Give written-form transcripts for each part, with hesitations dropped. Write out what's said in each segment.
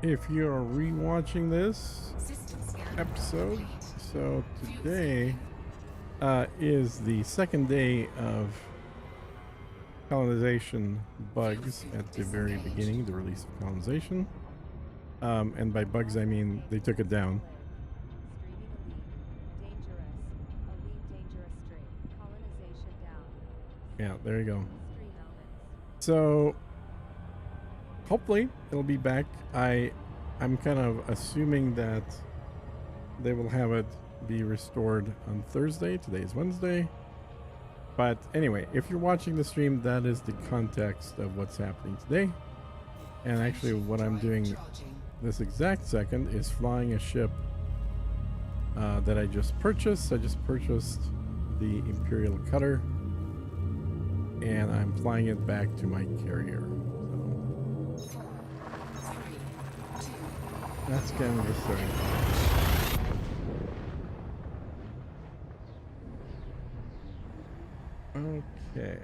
if you're rewatching this episode. So today is the second day of colonization bugs at the very beginning, the release of colonization. And by bugs, I mean they took it down. Yeah, there you go. So hopefully it'll be back. I'm kind of assuming that they will have it be restored on Thursday. Today is Wednesday. But anyway, if you're watching the stream, that is the context of what's happening today. And actually what I'm doing this exact second is flying a ship that I just purchased. I just purchased the Imperial cutter, and I'm flying it back to my carrier. So that's kind of the story. Okay.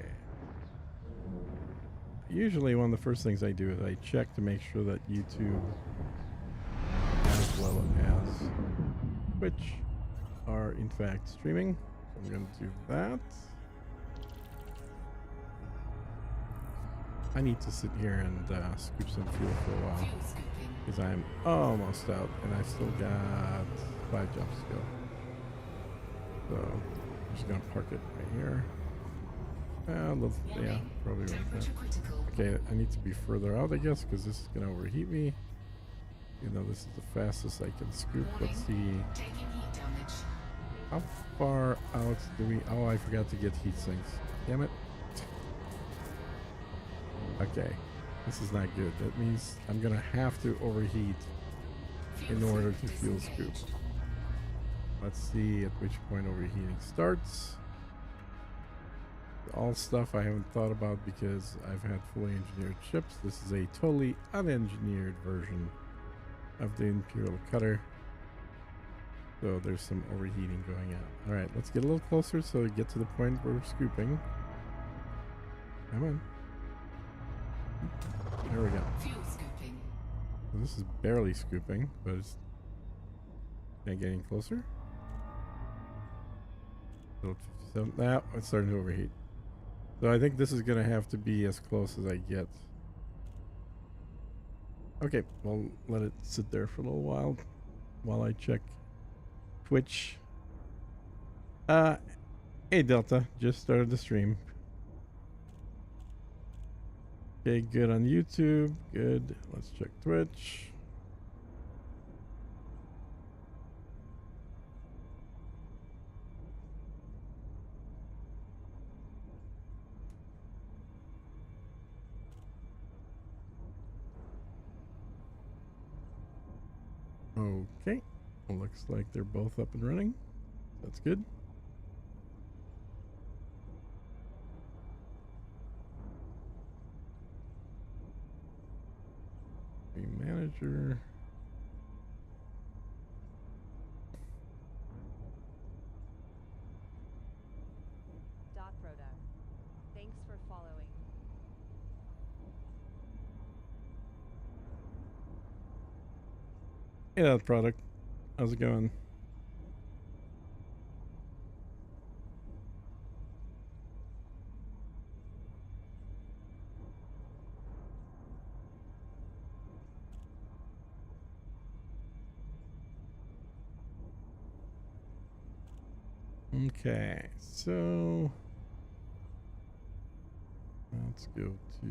Usually one of the first things I do is I check to make sure that YouTube as well as Twitch are in fact streaming. So I'm going to do that. I need to sit here and scoop some fuel for a while because I'm almost out and I still got 5 jumps to go. So I'm just going to park it right here. Yeah, probably like that. Okay, I need to be further out, I guess, because this is going to overheat me. You know, this is the fastest I can scoop. Let's see. How far out do we... Oh, I forgot to get heat sinks. Damn it. Okay, this is not good. That means I'm going to have to overheat in order to fuel scoop. Let's see at which point overheating starts. All stuff I haven't thought about because I've had fully engineered ships. This is a totally unengineered version of the Imperial cutter. So there's some overheating going on. All right, let's get a little closer so we get to the point where we're scooping. Come on. There we go. So this is barely scooping, but it's getting closer. Still at 57. Now it's starting to overheat. So I think this is going to have to be as close as I get. Okay, we'll let it sit there for a little while I check Twitch. Hey Delta, just started the stream. Okay, good on YouTube. Good. Let's check Twitch. Okay, looks like they're both up and running. That's good. Manager. Thanks for following. Hey, that product. How's it going? Okay, so let's go to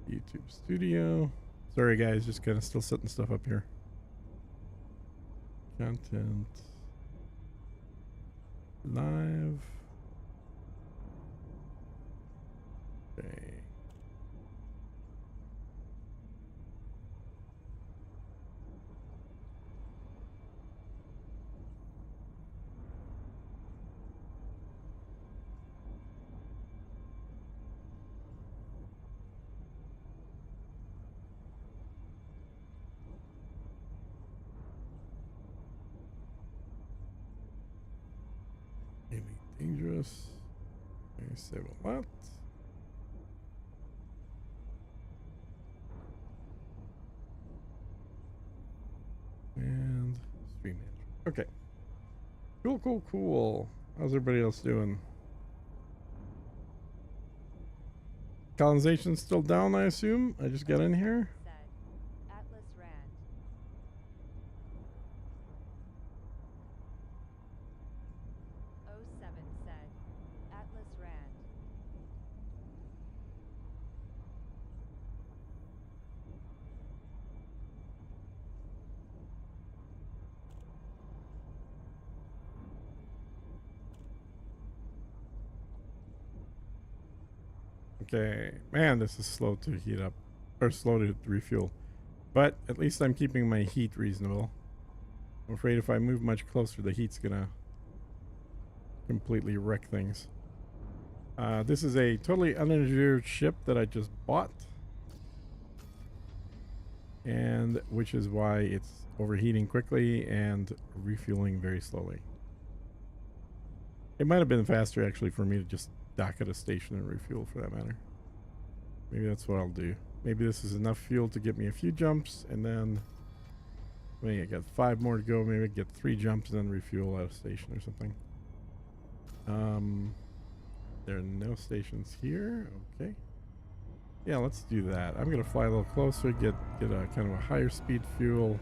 YouTube Studio. Sorry guys, just kind of still setting stuff up here. Content live. Okay. Dangerous. Okay, save a lot. And stream management. Okay. Cool, cool, cool. How's everybody else doing? Colonization still down, I assume? I just got in here. Said. Atlas Rand. 07 said. Atlas Rand. Okay. Man, this is slow to heat up. Or slow to refuel. But at least I'm keeping my heat reasonable. I'm afraid if I move much closer, the heat's gonna completely wreck things. This is a totally unengineered ship that I just bought. And which is why it's overheating quickly and refueling very slowly. It might have been faster actually for me to just dock at a station and refuel for that matter. Maybe that's what I'll do. Maybe this is enough fuel to get me a few jumps and then maybe I got 5 more to go. Maybe I get 3 jumps and then refuel at a station or something. There are no stations here. Okay. Yeah, let's do that. I'm gonna fly a little closer, get a kind of a higher speed fuel,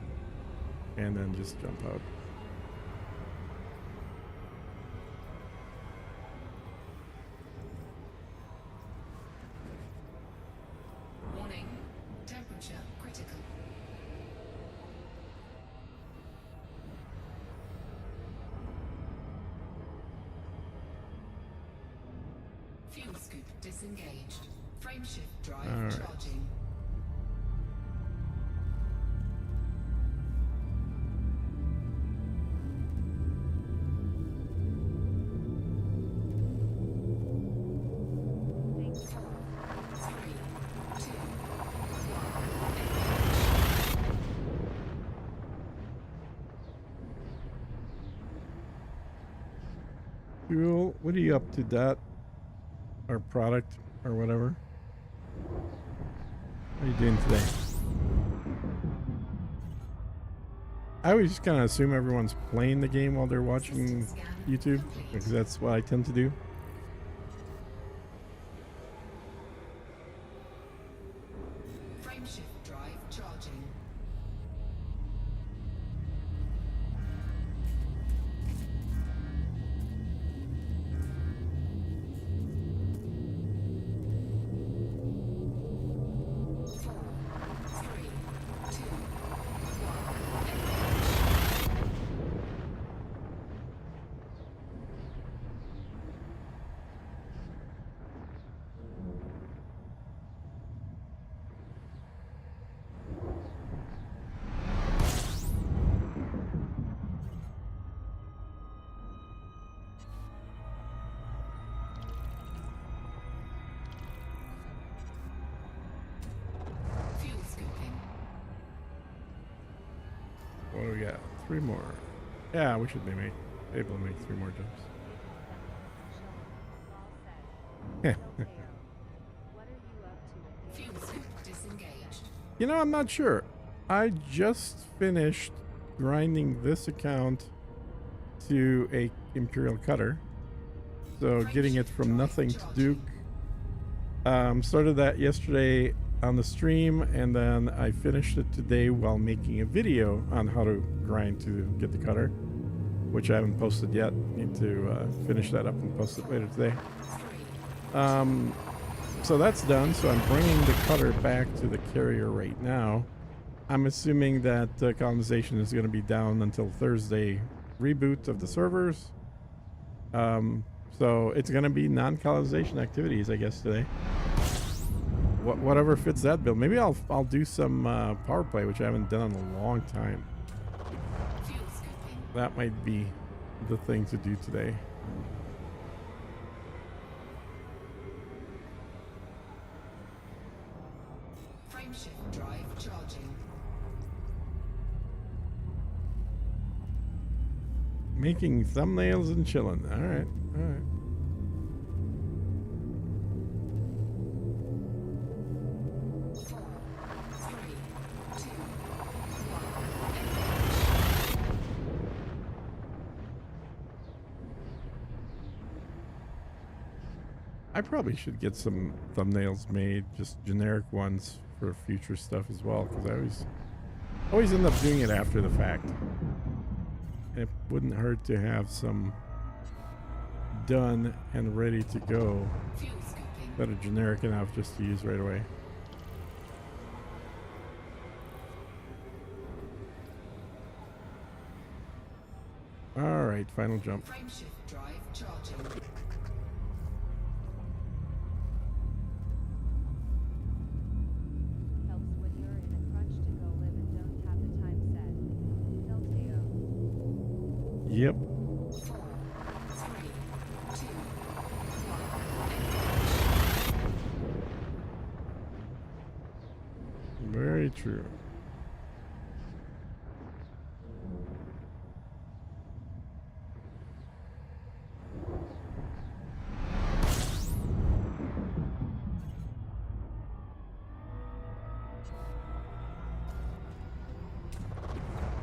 and then just jump out. Warning, temperature critical. Fuel scoop disengaged. Frameshift drive All right. charging. Thanks for 3, 2, 1. Fuel, what are you up to, that? Or product, or whatever? How are you doing today? I always just kind of assume everyone's playing the game while they're watching YouTube, because that's what I tend to do. Frameshift drive charging. Fuel scooping. What do we got? 3 more. Yeah, we should be able to make 3 more jumps. Ball said. Mateo, what are you up to in Fuel scoop disengaged. You know, I'm not sure. I just finished grinding this account to a Imperial cutter. So getting it from nothing to Duke. Started that yesterday on the stream, and then I finished it today while making a video on how to grind to get the cutter, which I haven't posted yet. Need to finish that up and post it later today. So that's done. So I'm bringing the cutter back to the carrier right now. I'm assuming that colonization is going to be down until Thursday reboot of the servers. So it's going to be non-colonization activities, I guess, today. Whatever fits that bill. Maybe I'll do some power play, which I haven't done in a long time. Fuel scooping. That might be the thing to do today. Frameshift drive charging. Making thumbnails and chilling. All right, all right. I probably should get some thumbnails made, just generic ones for future stuff as well, because I always end up doing it after the fact. It wouldn't hurt to have some done and ready to go Fuel scooping. that are generic enough just to use right away. All right, final jump. Frameshift drive charging. Helps when you're in a crunch to go live and don't have the time set. Delteo. Yep. 4, 3, 2, 1. Very true.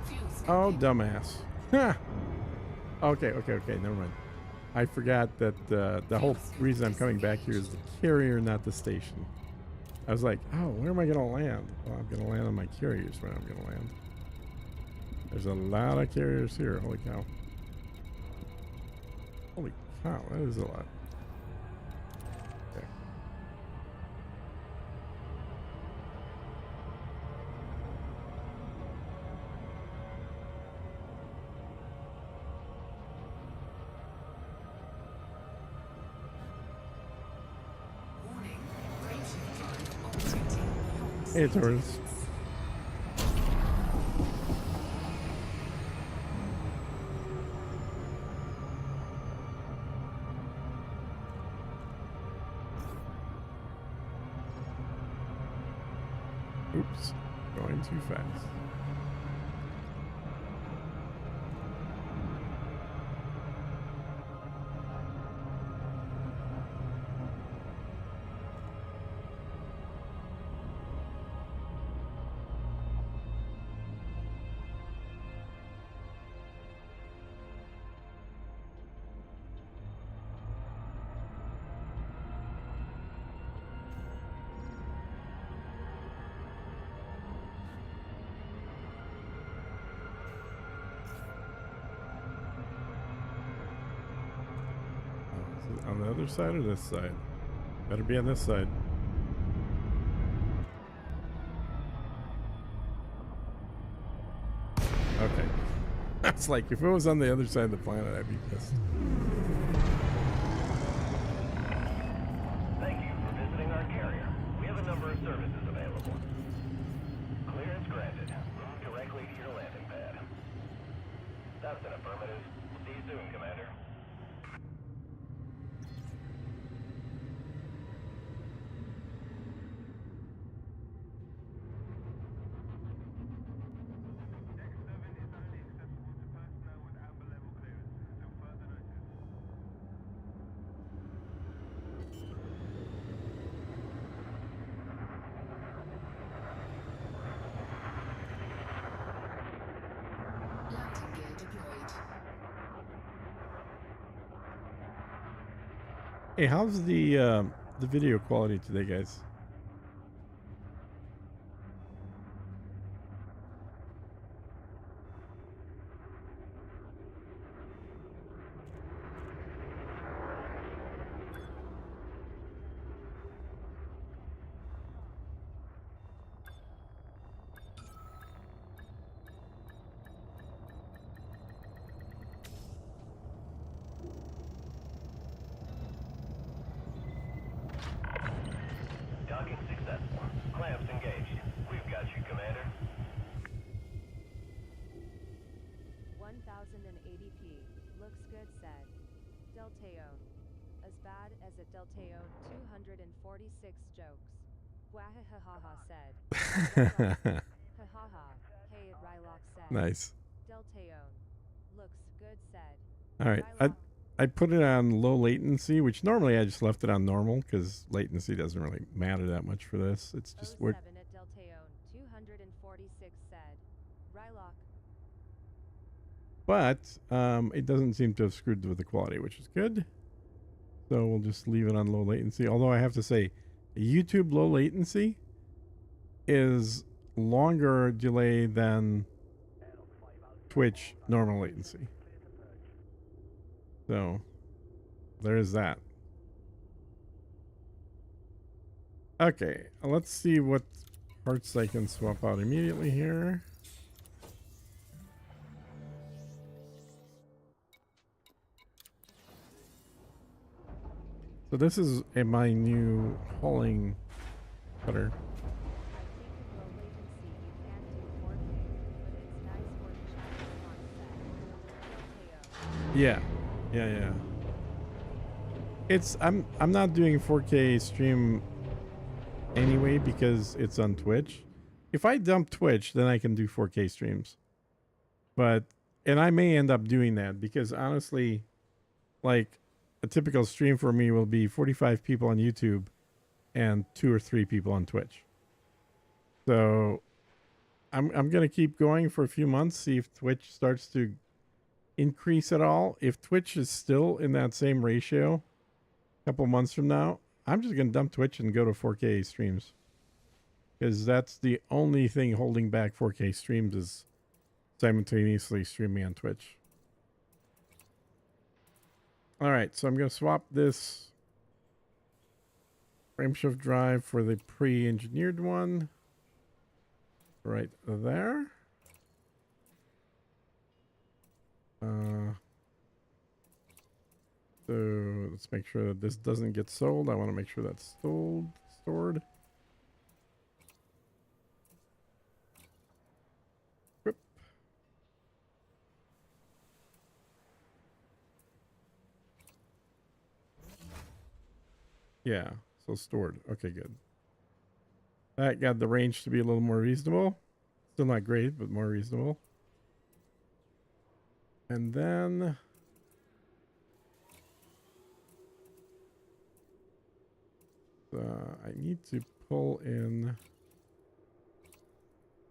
Fuel Oh, scooping. dumbass. Ha! Okay, never mind. I forgot that the whole reason I'm coming back here is the carrier, not the station. I was like, oh, where am I going to land? Well, I'm going to land on my carriers when I'm going to land. There's a lot of carriers here. Holy cow. Holy cow, that is a lot. Okay. Warning. Frameshift drive operating beyond Hey, speed Torres. limits. Oops, going too fast. Is it on the other side or this side? Better be on this side. Okay. That's like, if it was on the other side of the planet, I'd be pissed. Thank you for visiting our carrier. We have a number of services available. Clearance granted. Move directly to your landing pad. That's an affirmative. See you soon, Commander. Landing gear deployed. Hey, how's the video quality today, guys? Docking successful. Clamps engaged. We've got you, Commander. 1080p. Looks good, said. Delteo. As bad as a Delteo 246 jokes. Wahahaha said. Hahaha. Hey, Rylock said. Nice. Delteo. Looks good, said. All right. Rylock. I put it on low latency, which normally I just left it on normal because latency doesn't really matter that much for this. It's just we're 07 at Delteo 246 said. Rylock. but it doesn't seem to have screwed with the quality, which is good. So we'll just leave it on low latency. Although I have to say, YouTube low latency is longer delay than Twitch normal latency. So there is that. Okay, let's see what parts I can swap out immediately here. So this is my new hauling cutter. Yeah. Yeah. It's I'm not doing 4K stream anyway because it's on Twitch. If I dump Twitch, then I can do 4K streams. And I may end up doing that because honestly, like a typical stream for me will be 45 people on YouTube and 2 or 3 people on Twitch. So I'm going to keep going for a few months, see if Twitch starts to increase at all. If Twitch is still in that same ratio a couple months from now, I'm just going to dump Twitch and go to 4K streams. Because that's the only thing holding back 4K streams is simultaneously streaming on Twitch. All right, so I'm going to swap this frameshift drive for the pre-engineered one. Right there. So let's make sure that this doesn't get sold. I want to make sure that's stored. Whoop. Yeah, so stored. Okay, good. That got the range to be a little more reasonable. Still not great, but more reasonable. And then I need to pull in.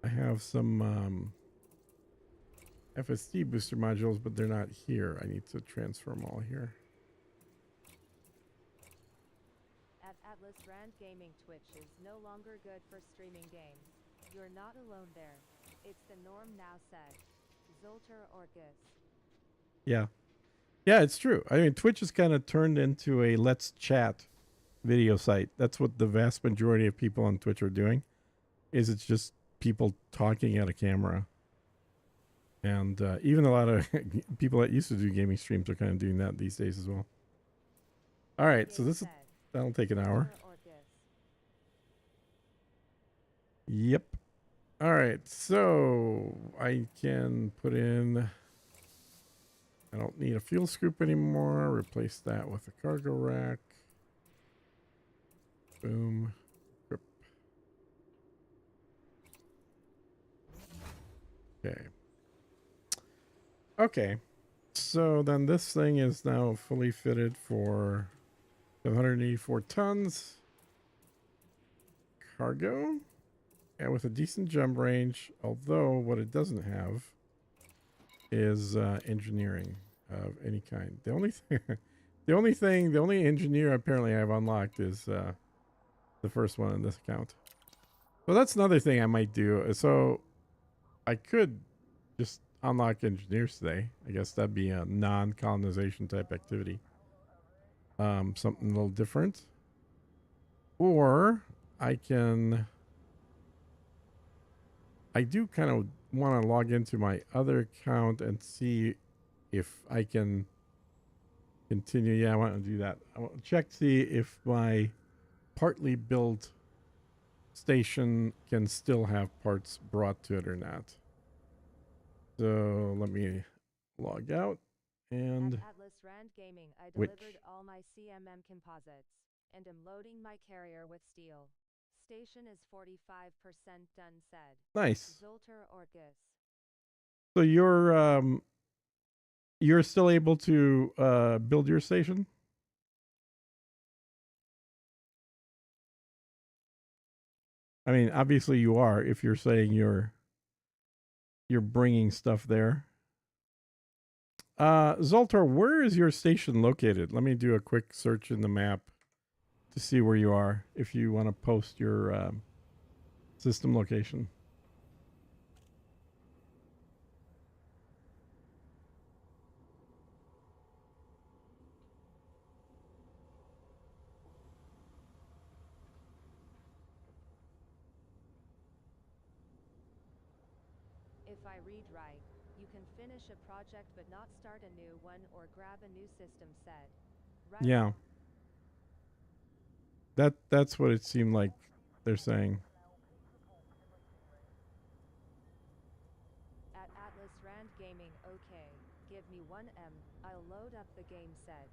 I have some FSD booster modules, but they're not here. I need to transfer them all here. At Atlas Brand Gaming, Twitch is no longer good for streaming games. You're not alone there. It's the norm now, said Zolter Orcus. Yeah. Yeah, it's true. I mean, Twitch has kind of turned into a let's chat video site. That's what the vast majority of people on Twitch are doing. It's just people talking at a camera. And even a lot of people that used to do gaming streams are kind of doing that these days as well. All right, so that'll take an hour. Yep. All right, so I can put in. I don't need a fuel scoop anymore. Replace that with a cargo rack. Boom. Grip. Okay. Okay. So then this thing is now fully fitted for 784 tons cargo and with a decent jump range, although what it doesn't have is engineering of any kind. The only engineer apparently I've unlocked is the first one in this account. So that's another thing I might do. So I could just unlock engineers today. I guess that'd be a non-colonization type activity. Something a little different. Or I do kind of want to log into my other account and see if I can continue. Yeah, I want to do that. I want to check to see if my partly built station can still have parts brought to it or not. So let me log out and At Atlas Rand Gaming, I delivered all my CMM composites and am loading my carrier with steel. Station is 45% done, said nice. Zolter Orcus. So you're still able to build your station? I mean, obviously you are if you're saying you're bringing stuff there. Zoltar, where is your station located? Let me do a quick search in the map to see where you are if you want to post your system location. If I read right, you can finish a project but not start a new one or grab a new system set. Right? Yeah. That's what it seemed like they're saying. At Atlas Rand Gaming, okay. Give me 1M. I'll load up the game set.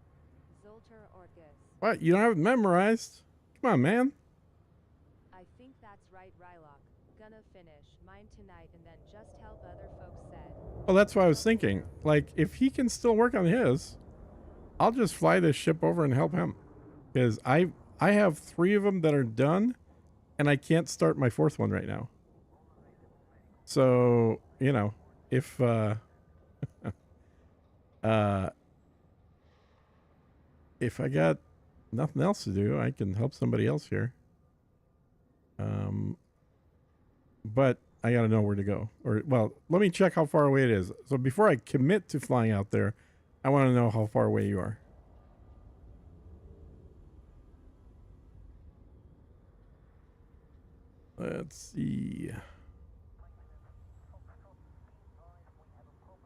Zoltar Orcus. What? You don't have it memorized? Come on, man. I think that's right, Rylock. Gonna finish mine tonight and then just help other folks set. Well, that's what I was thinking. Like, if he can still work on his, I'll just fly this ship over and help him. Because I have 3 of them that are done, and I can't start my 4th one right now. So, you know, if if I got nothing else to do, I can help somebody else here. But I got to know where to go. Or, well, let me check how far away it is. So before I commit to flying out there, I want to know how far away you are. Let's see.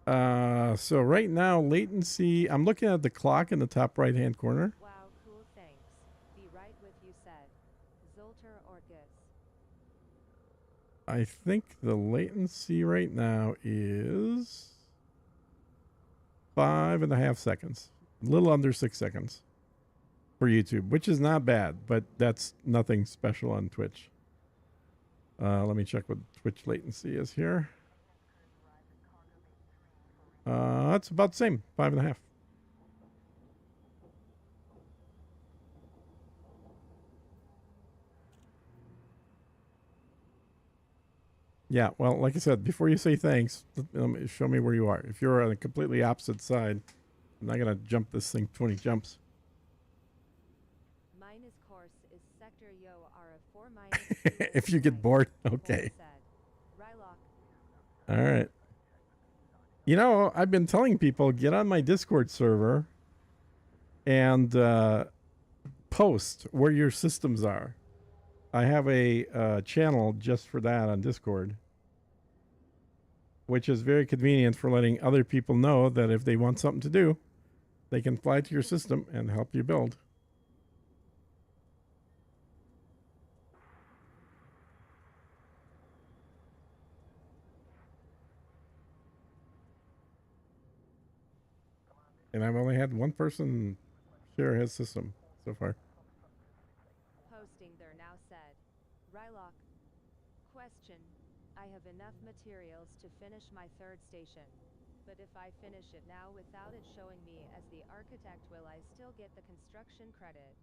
So right now, latency, I'm looking at the clock in the top right-hand corner. Wow, cool, thanks. Be right with you, said. Zoltar Orcus. I think the latency right now is 5.5 seconds. A little under 6 seconds for YouTube, which is not bad, but that's nothing special on Twitch. Let me check what Twitch latency is here. It's about the same, 5.5. Yeah, well, like I said, before you say thanks, show me where you are. If you're on the completely opposite side, I'm not going to jump this thing 20 jumps. Minus course is sector yo RF 4 minus. If you get bored, okay. Rylock. All right. You know, I've been telling people, get on my Discord server and post where your systems are. I have a channel just for that on Discord, which is very convenient for letting other people know that if they want something to do, they can fly to your system and help you build. And I've only had one person share his system so far. Posting there now said. Rylock. Question. I have enough materials to finish my 3rd station. But if I finish it now without it showing me as the architect, will I still get the construction credit?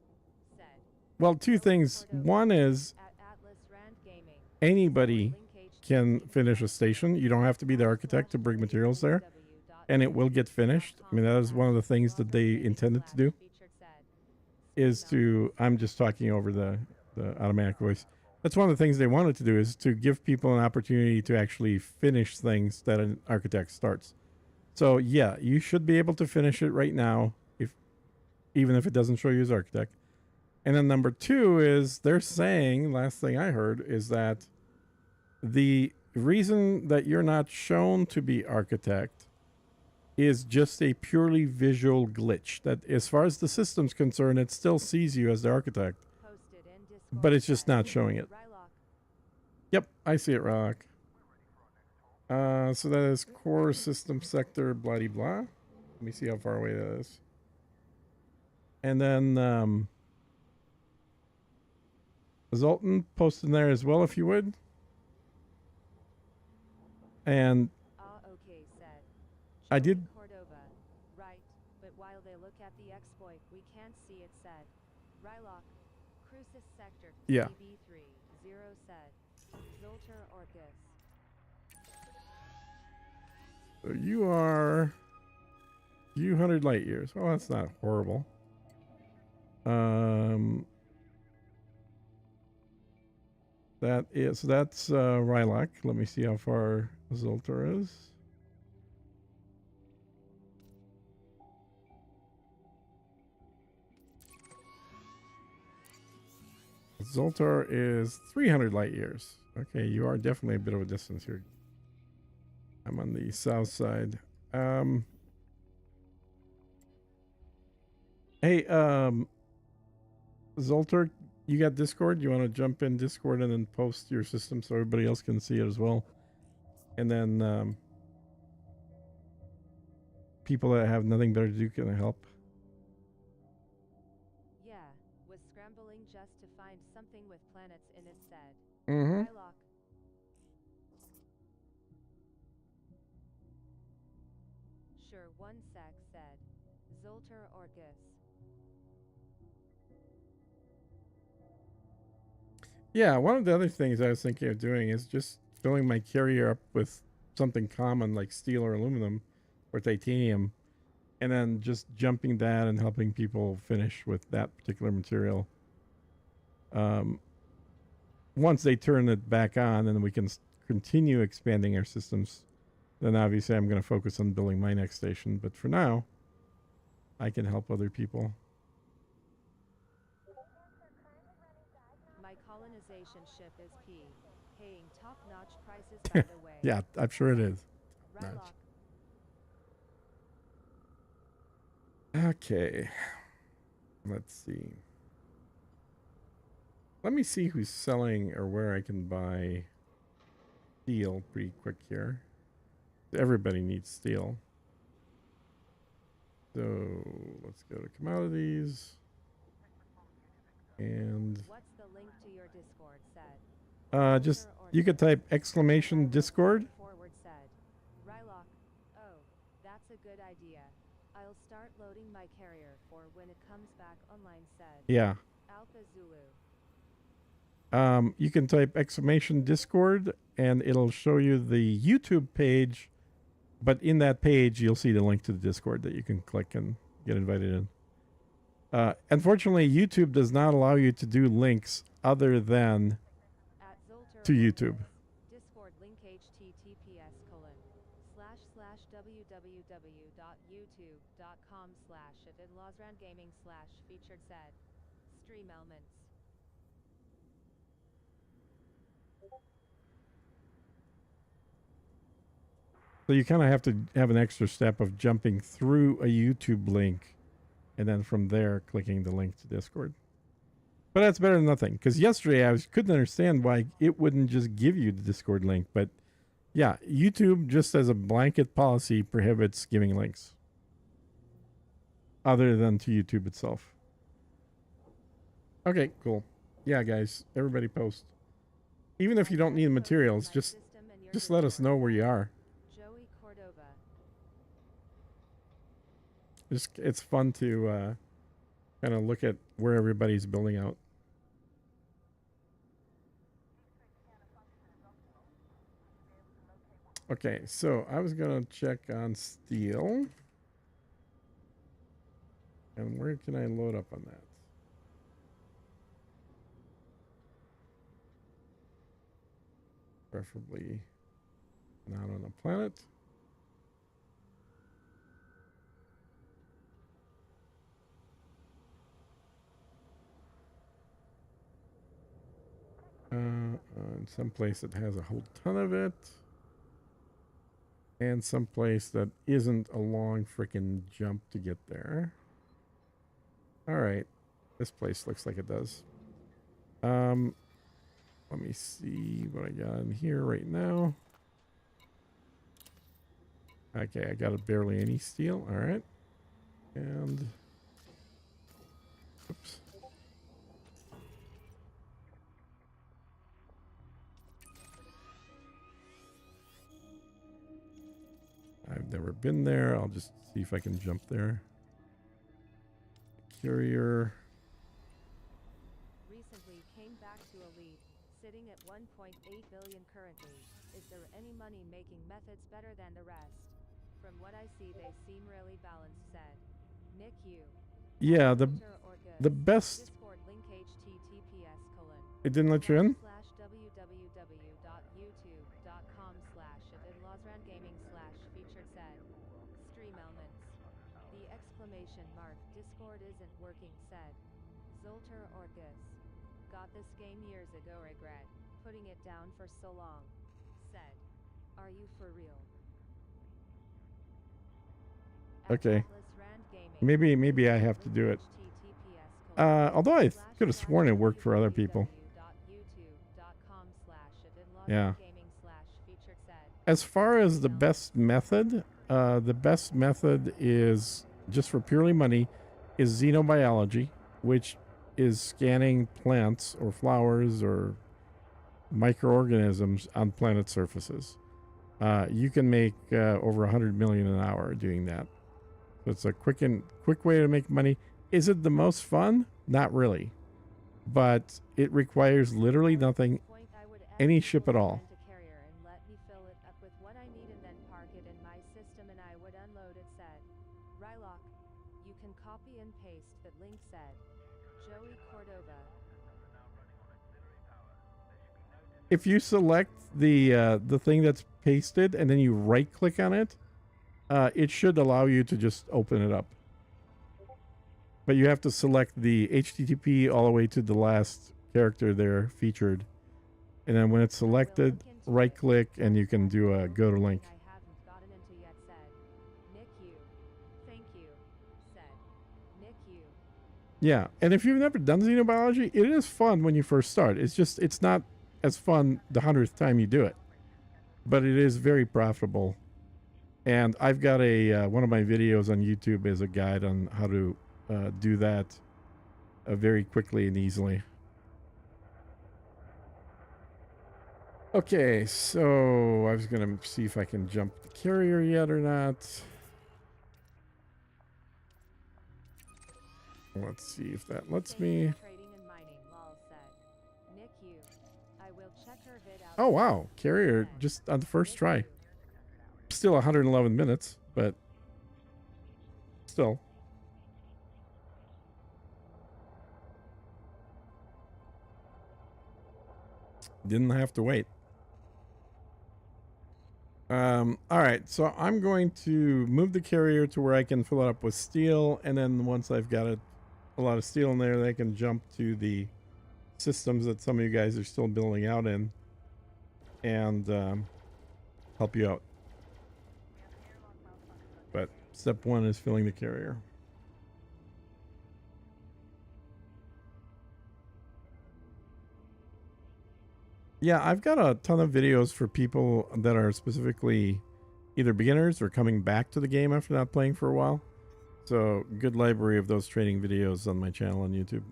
Said. Well, 2 things. One is At Atlas Rand Gaming. anybody can finish a station. You don't have to be the architect to bring materials there, and it will get finished. I mean, that is one of the things that they intended to do, is to, I'm just talking over the automatic voice. That's one of the things they wanted to do, is to give people an opportunity to actually finish things that an architect starts. So yeah, you should be able to finish it right now, even if it doesn't show you as architect. And then number 2 is they're saying, last thing I heard, is that the reason that you're not shown to be architect is just a purely visual glitch. That as far as the system's concerned, it still sees you as the architect, but it's just not showing it. Yep, I see it, Rock. So that is core system sector, blah blah. Let me see how far away that is. And then Zoltan, post in there as well if you would. And Okay, said. I did. Cordova. Right, but while they look at the exploit, we can't see it said. Rylock. Crucis sector. Yeah. CB3. 0 said. Zoltar Orcus. So you are few hundred light years. Well, that's not horrible. That's Rylock. Let me see how far Zoltar is. Zoltar is 300 light years. Okay, you are definitely a bit of a distance here. I'm on the south side. Hey, Zoltar, you got Discord? You want to jump in Discord and then post your system so everybody else can see it as well? And then people that have nothing better to do can help. Yeah, was scrambling just to find something with planets in it said. Mm-hmm. Rylock. Sure, one sec said. Zoltar Orcus. Yeah, one of the other things I was thinking of doing is just filling my carrier up with something common like steel or aluminum or titanium, and then just jumping that and helping people finish with that particular material. Once they turn it back on, and we can continue expanding our systems, then obviously I'm going to focus on building my next station. But for now, I can help other people. My colonization ship is paying top-notch prices by the way. Yeah, I'm sure it is. Rylock. Okay. Let's see. Let me see who's selling or where I can buy steel pretty quick here. Everybody needs steel. So let's go to commodities. And What's the link to your Discord said? just you could type exclamation Discord. Forward said. Rylock. Oh, that's a good idea. I'll start loading my carrier for when it comes back online said. Yeah. Alpha Zulu. You can type exclamation Discord and it'll show you the YouTube page, but in that page you'll see the link to the Discord that you can click and get invited in. Unfortunately, YouTube does not allow you to do links other than to YouTube. Discord link https://www.youtube.com/@losrandgaming/featured said. Stream elements. So you kind of have to have an extra step of jumping through a YouTube link and then from there clicking the link to Discord. But that's better than nothing, because yesterday I couldn't understand why it wouldn't just give you the Discord link. But yeah, YouTube just as a blanket policy prohibits giving links other than to YouTube itself. Okay, cool. Yeah, guys, everybody post. Even if you don't need materials, just let us know where you are. Joey Cordova. It's fun to kind of look at where everybody's building out. Okay, so I was gonna check on steel. And where can I load up on that? Preferably not on a planet. In some place that has a whole ton of it. And some place that isn't a long freaking jump to get there. Alright. This place looks like it does. Let me see what I got in here right now. Okay, I got barely any steel. Alright. And... oops. I've never been there. I'll just see if I can jump there. Carrier. Recently came back to a lead, sitting at 1.8 billion currently. Is there any money making methods better than the rest? From what I see, they seem really balanced, said Nick Yu. Yeah, Filter Orcus. the best. Discord link https colon It didn't let you in. slash www.youtube.com/losrandgaming featured said stream elements. The exclamation mark Discord isn't working, said Zolter Orcus. Got this game years ago, regret putting it down for so long, said are you for real? Okay. Atlas Rand Gaming. Maybe I have to do it. Although I could have sworn it worked for other people. Yeah. As far as the best method is just for purely money is xenobiology, which is scanning plants or flowers or microorganisms on planet surfaces. You can make over 100 million an hour doing that. So it's a quick way to make money. Is it the most fun? Not really. But it requires literally nothing, any ship at all. You can copy and paste that link, said Joey Cordova. If you select the thing that's pasted and then you right click on it, it should allow you to just open it up. But you have to select the HTTP all the way to the last character there featured. And then when it's selected, right click and you can do a go to link. Yeah, and if you've never done xenobiology, it is fun when you first start. It's not as fun the 100th time you do it, but it is very profitable. And I've got one of my videos on YouTube is a guide on how to do that very quickly and easily. Okay, so I was gonna see if I can jump the carrier yet or not. Let's see if that lets me. Oh wow, carrier just on the first try. Still 111 minutes, but still. Didn't have to wait. All right, so I'm going to move the carrier to where I can fill it up with steel, and then once I've got a lot of steel in there, they can jump to the systems that some of you guys are still building out in and help you out. But step one is filling the carrier. Yeah, I've got a ton of videos for people that are specifically either beginners or coming back to the game after not playing for a while. So, good library of those training videos on my channel on YouTube.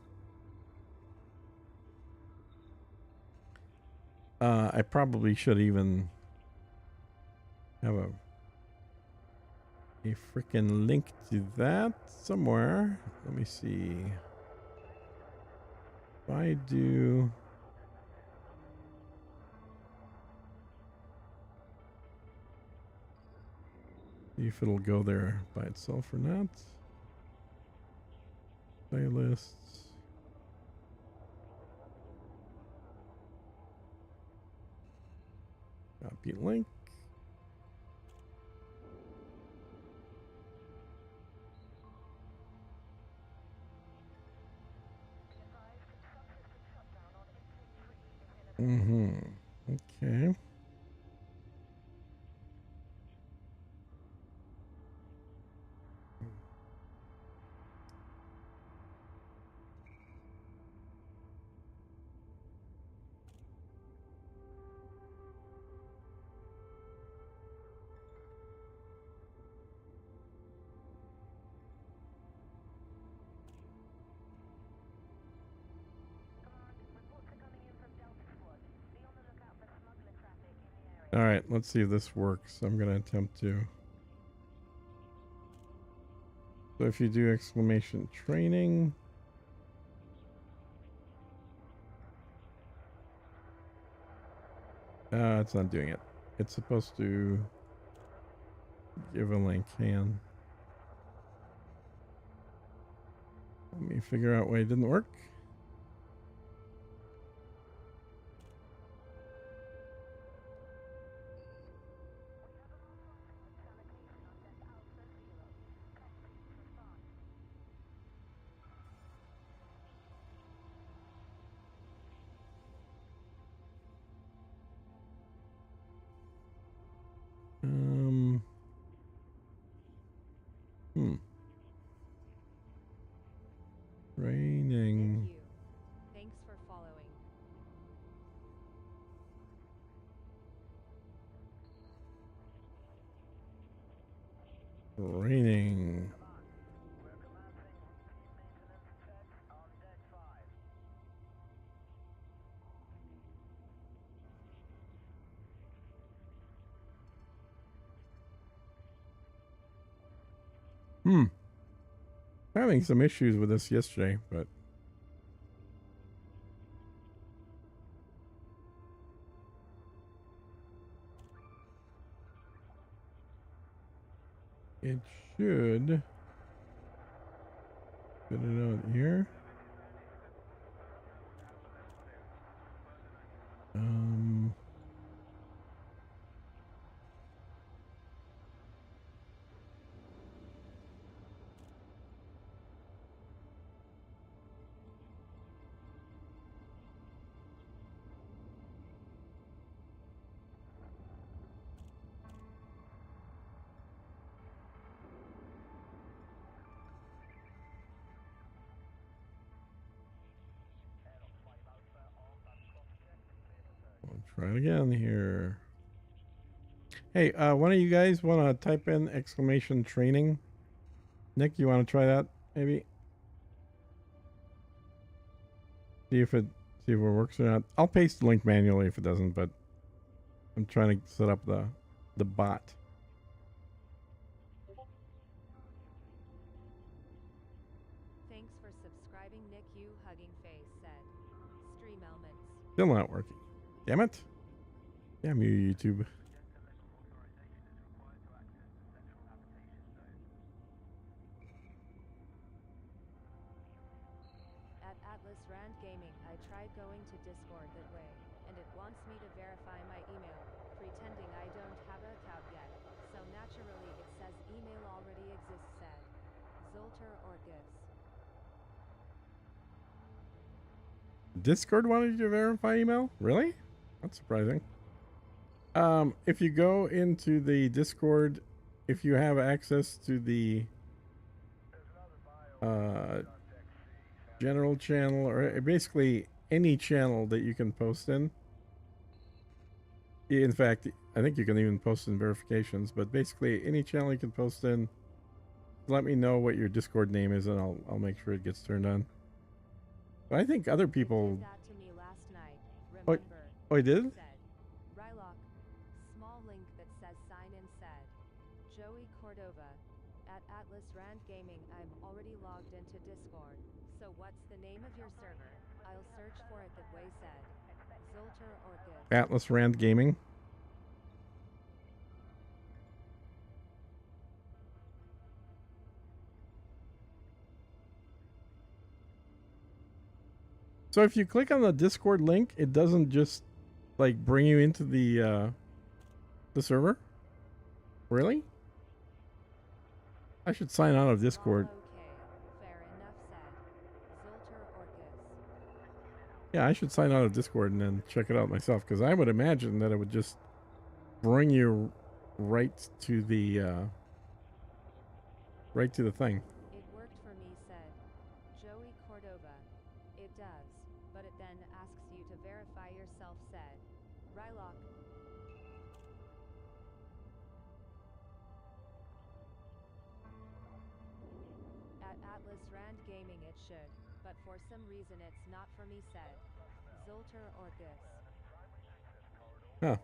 I probably should even have a freaking link to that somewhere. Let me see. If I do... See if it'll go there by itself or not. Playlists. Copy link. Okay. All right, let's see if this works. I'm going to attempt to. So if you do exclamation training. It's not doing it. It's supposed to. Give a link. Can. Let me figure out why it didn't work. Hmm. Raining. Thank you. Thanks for following. Raining. We're commencing routine maintenance checks on deck 5. Hmm. Having some issues with this yesterday, but it should put it out here. Um. I'll try it again here. Hey, one of you guys want to type in exclamation training? Nick, you want to try that maybe? See if it works or not. I'll paste the link manually if it doesn't, but I'm trying to set up the bot. Thanks for subscribing. Nick you hugging face said. Stream elements. Still not working. Damn it. Damn you, YouTube. At Atlas Rand Gaming, I tried going to Discord that way, and it wants me to verify my email, pretending I don't have an account yet. So naturally it says email already exists said. Zolter Orgis. Discord wanted you to verify email? Really? That's surprising. If you go into the Discord, if you have access to the general channel, or basically any channel that you can post in fact, I think you can even post in verifications, but basically any channel you can post in, let me know what your Discord name is and I'll make sure it gets turned on. But I think other people... Did that to me last night. Oh, Remember? oh, I did? Said. Rylock. Small link that says sign in said. Joey Cordova. At Atlas Rand Gaming, I'm already logged into Discord. So what's the name of your server? I'll search for it that way said. Zolter Orchid. Atlas Rand Gaming. So if you click on the Discord link, it doesn't just like bring you into the server? Really? I should sign out of Discord. Okay, fair enough said. Zolter Orchis. Yeah, I should sign out of Discord and then check it out myself, because I would imagine that it would just bring you right to the thing. It worked for me said. Joey Cordova. It does, but it then asks you to verify yourself said. Rylock. At Atlas Rand Gaming it should, but for some reason it's not for me said. Zolter Orchis. Huh.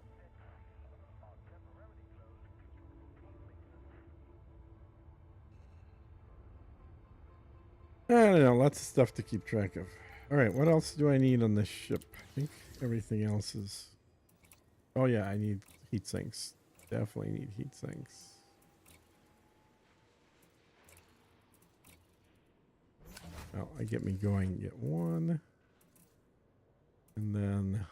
I don't know, lots of stuff to keep track of. Alright, what else do I need on this ship? I think everything else is... Oh yeah, I need heat sinks. Definitely need heat sinks. Well, I get me going. Get one. And then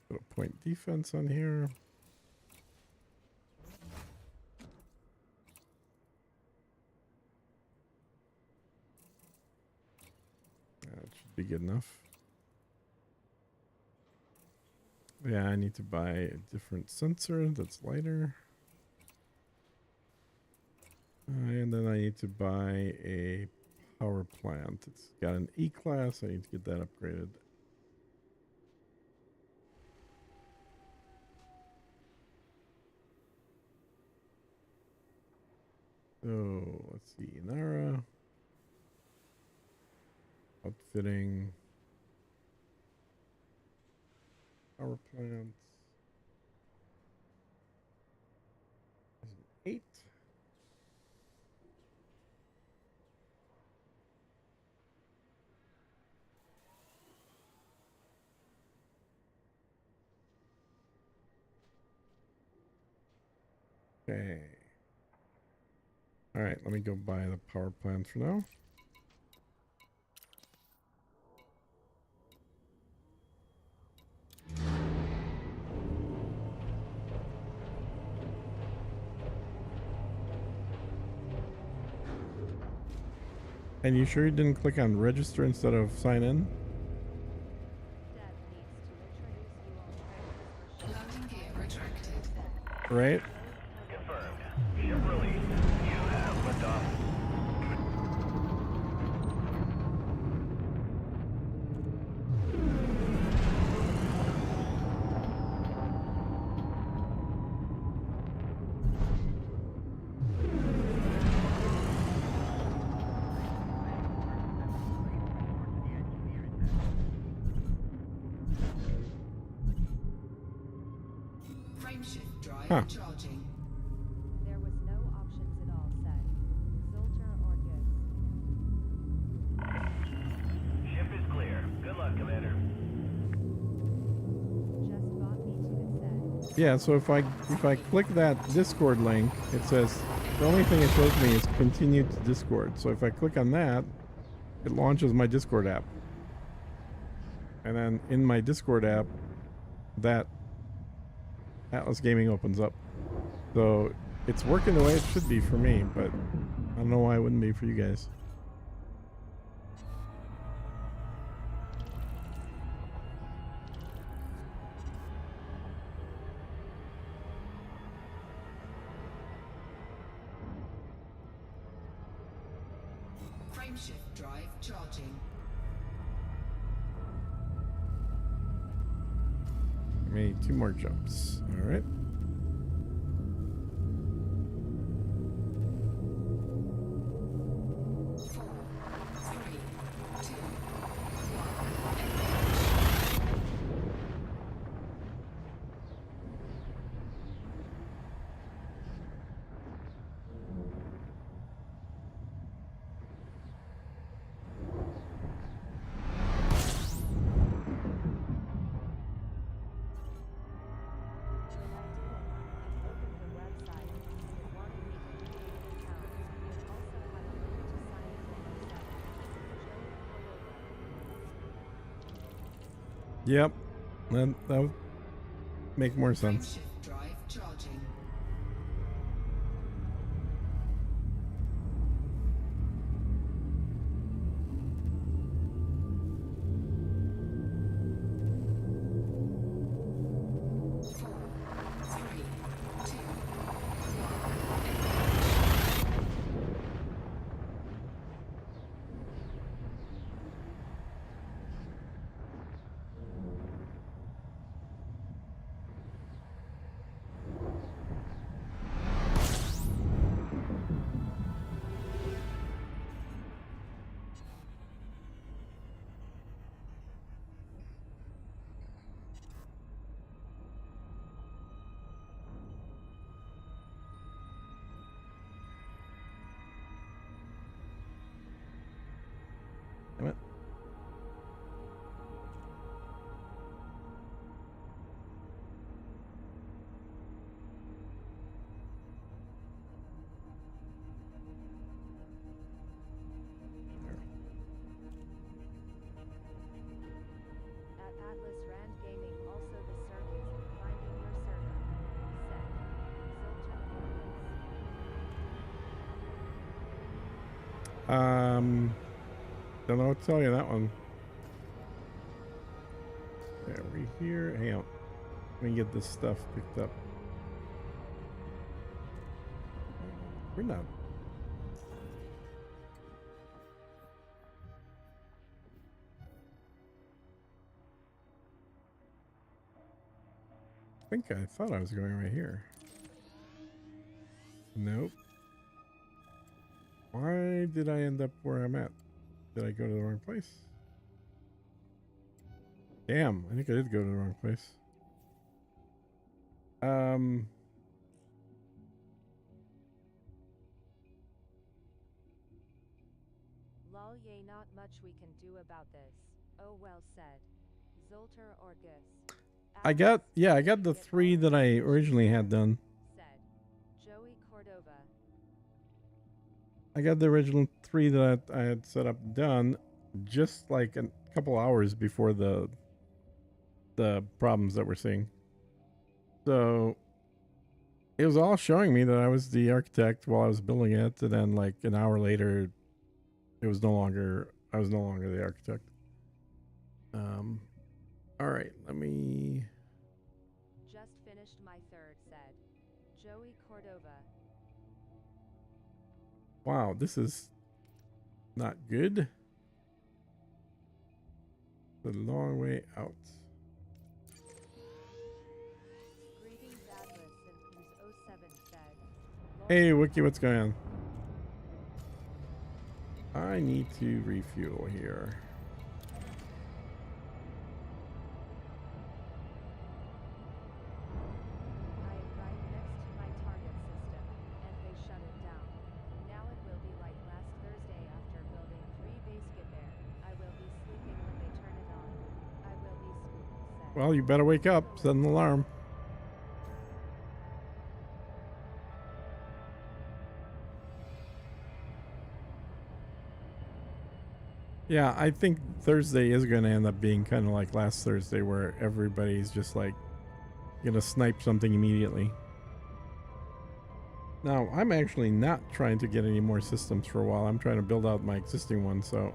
put a point defense on here. That should be good enough. Yeah, I need to buy a different sensor that's lighter. And then I need to buy a power plant. It's got an E-class. I need to get that upgraded. So let's see. Nara. Outfitting. Power plants. 8. Okay. All right, let me go buy the power plant for now. And you sure you didn't click on register instead of sign in? Dev needs to introduce you on credits for Landing gear retracted. Right? Confirmed. Ship released. You have liftoff. Frameshift drive Huh. charging. There was no options at all set. Zoltar or Gibbs. Ship is clear. Good luck, Commander. Just bought me to it said. Yeah, so if I click that Discord link, it says the only thing it shows me is continue to Discord. So if I click on that, it launches my Discord app. And then in my Discord app, that Atlas Gaming opens up. So it's working the way it should be for me, but I don't know why it wouldn't be for you guys. Frameshift drive charging. Made 2 more jumps. All right. When I did it, I opened the website. It wanted me to create an account. It also had a link to sign in with myself. Joe Colobo. Yep. That would make more sense. Frameshift drive charging. Don't know what to tell you that one. Yeah, we here. Hang on. Let me get this stuff picked up. We're not. I thought I was going right here. Nope. Why did I end up where I'm at? Did I go to the wrong place? Damn, I think I did go to the wrong place. Lol, yay, not much we can do about this. Oh, well said. Zolter or Gus. I got the 3 that I originally had done. Said Joey Cordova. I got the original 3 that I had set up done just like a couple hours before the problems that we're seeing. So it was all showing me that I was the architect while I was building it, and then like an hour later I was no longer the architect. All right, let me. Just finished my third, said Joey Cordova. Wow, this is not good. The long way out. Greetings, Atlas and Who's 07 said. Hey, Wiki, what's going on? I need to refuel here. I am right next to my target system, and they shut it down. Now it will be like last Thursday after building 3 base get there. I will be sleeping when they turn it on. I will be spooked, said. Well, you better wake up. Set an alarm. Yeah, I think Thursday is going to end up being kind of like last Thursday, where everybody's just like gonna snipe something immediately. Now, I'm actually not trying to get any more systems for a while. I'm trying to build out my existing one, so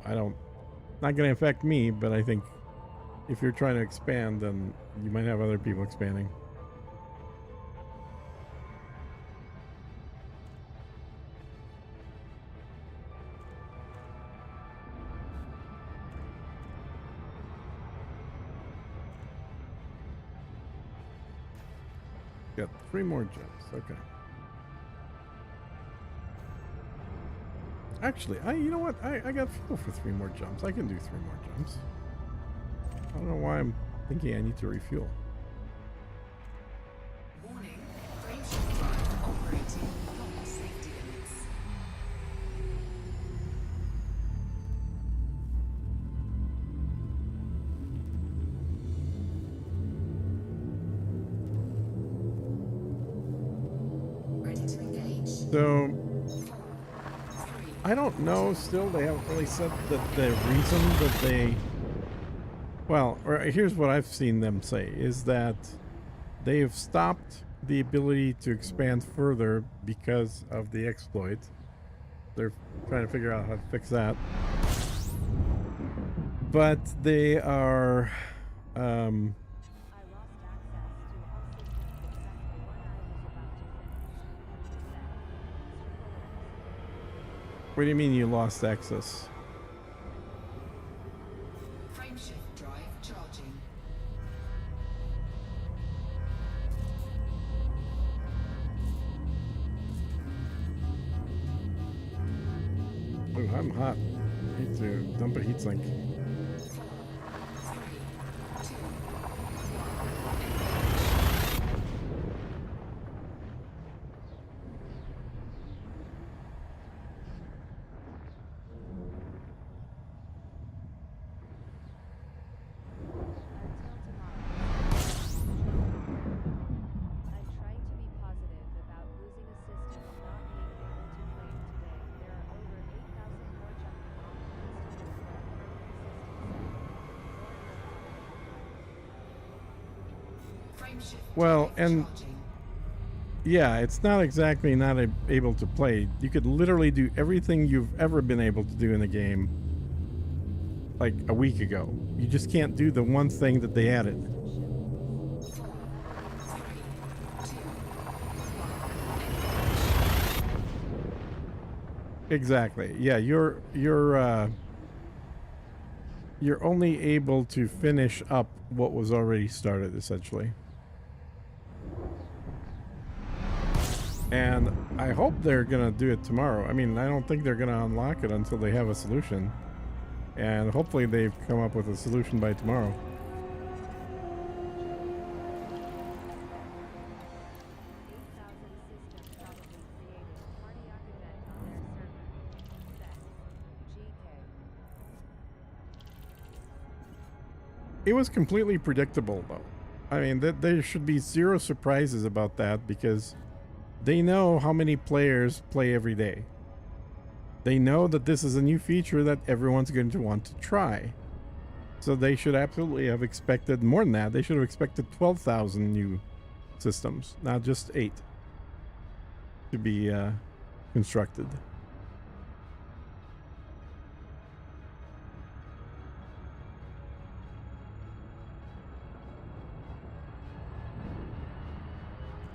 not going to affect me, but I think if you're trying to expand, then you might have other people expanding. Got 3 more jumps. Okay. Actually, you know what? I got fuel for 3 more jumps. I can do 3 more jumps. I don't know why I'm thinking I need to refuel. Warning, frameshift drive operating beyond safety limits. Ready to engage. So, I don't know still. They haven't really said that the reason that they... Well, or here's what I've seen them say, is that they've stopped the ability to expand further because of the exploit. They're trying to figure out how to fix that. But they are... I lost access to all systems except the one I was about to finish. What do you mean you lost access? Frameshift drive charging. Oh, I'm hot. Need to dump a heat sink. 4, 3, 2, 1. Until tomorrow. I'm trying to be positive about losing a system and not being able to claim today. There are over 8,000 more jumping off the list of what currently system said. Frameshift Well, drive and charging. yeah, it's not exactly not able to play. You could literally do everything you've ever been able to do in the game like a week ago. You just can't do the one thing that they added. Exactly. Yeah, you're only able to finish up what was already started, essentially. And I hope they're gonna do it tomorrow. I mean, I don't think they're gonna unlock it until they have a solution. And hopefully they've come up with a solution by tomorrow. 8,000 systems probably created a cardiac event on their server. Said. GK. It was completely predictable, though. I mean, there should be zero surprises about that because they know how many players play every day. They know that this is a new feature that everyone's going to want to try. So they should absolutely have expected more than that. They should have expected 12,000 new systems, not just 8, to be constructed.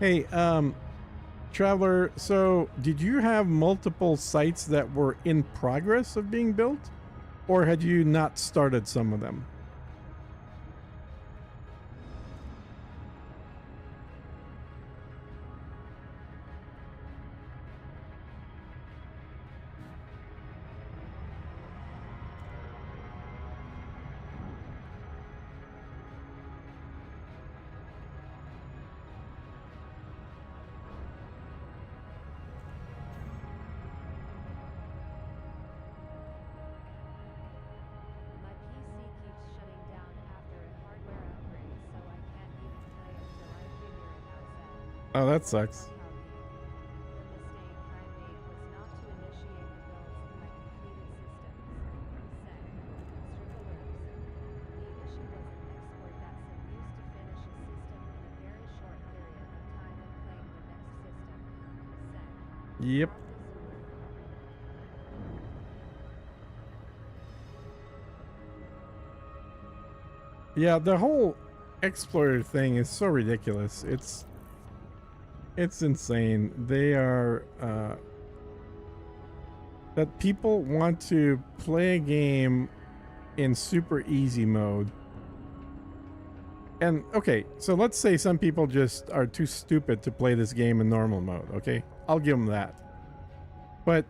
Hey, Traveler, so did you have multiple sites that were in progress of being built? Or had you not started some of them? My PC keeps shutting down after a hardware upgrade, so I can't even play until I figure it out. Said. Oh, that Lord sucks. help how he. The mistake I made was not to initiate the builds of my completed systems. Said. Strippaloops. The issue was an expert that's used to finish a system in a very short period of time and claim the next system. Said. Yep. Probably Yeah, the whole explorer thing is so ridiculous. It's insane. They are that people want to play a game in super easy mode. And okay, so let's say some people just are too stupid to play this game in normal mode, okay? I'll give them that. But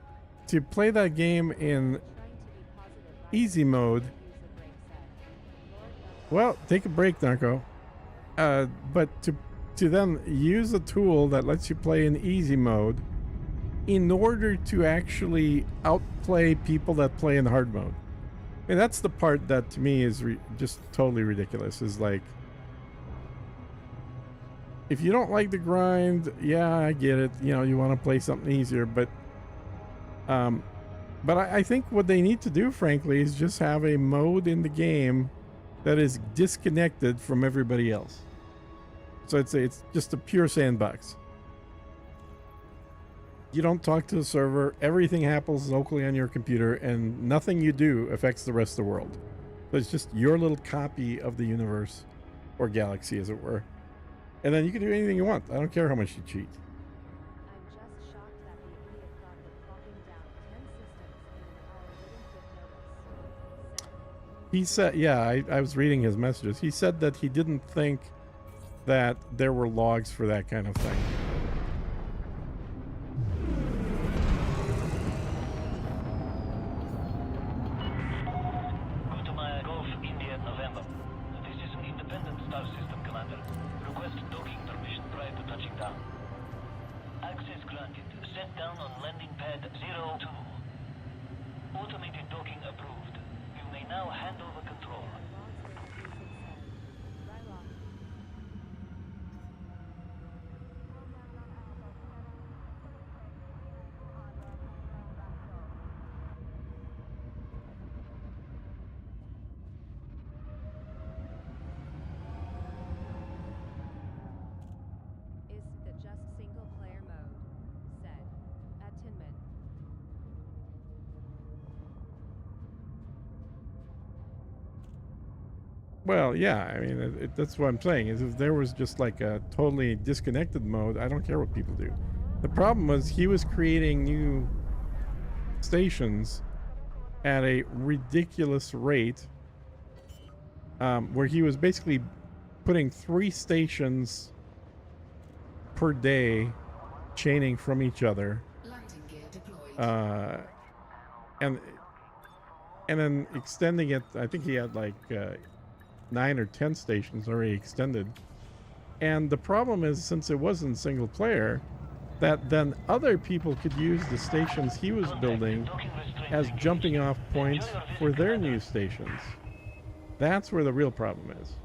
to play that game in trying to be positive. easy mode, Use a break. Said. Lord help. well, take a break, Narco. But to then use a tool that lets you play in easy mode in order to actually outplay people that play in hard mode. And that's the part that to me is just totally ridiculous. Is like, if you don't like the grind, yeah, I get it. You know, you want to play something easier, but I think what they need to do, frankly, is just have a mode in the game that is disconnected from everybody else. So it's just a pure sandbox. You don't talk to the server. Everything happens locally on your computer, and nothing you do affects the rest of the world. So it's just your little copy of the universe, or galaxy, as it were. And then you can do anything you want. I don't care how much you cheat. I'm just shocked that the idiot thought that plopping down 10 systems in an hour wouldn't give notice. Said. He said, yeah, I was reading his messages. He said that he didn't think that there were logs for that kind of thing. Kutumaya Golf, India, November. This is an independent star system commander. Request docking permission prior to touching down. Access granted. Set down on landing pad 02. Automated docking approved. You may now hand over control. Logs were confusing. Said. Rylock. Isn't it just single Well, yeah, I mean, that's what I'm saying. Is if there was just like a totally disconnected mode, I don't care what people do. The problem was he was creating new stations at a ridiculous rate, where he was basically putting 3 stations per day, chaining from each other, Landing gear deployed. uh, and and then extending it. I think he had like 9 or 10 stations already extended. And the problem is, since it wasn't single player, that then other people could use the stations he was building as jumping off points for their new stations. That's where the real problem is.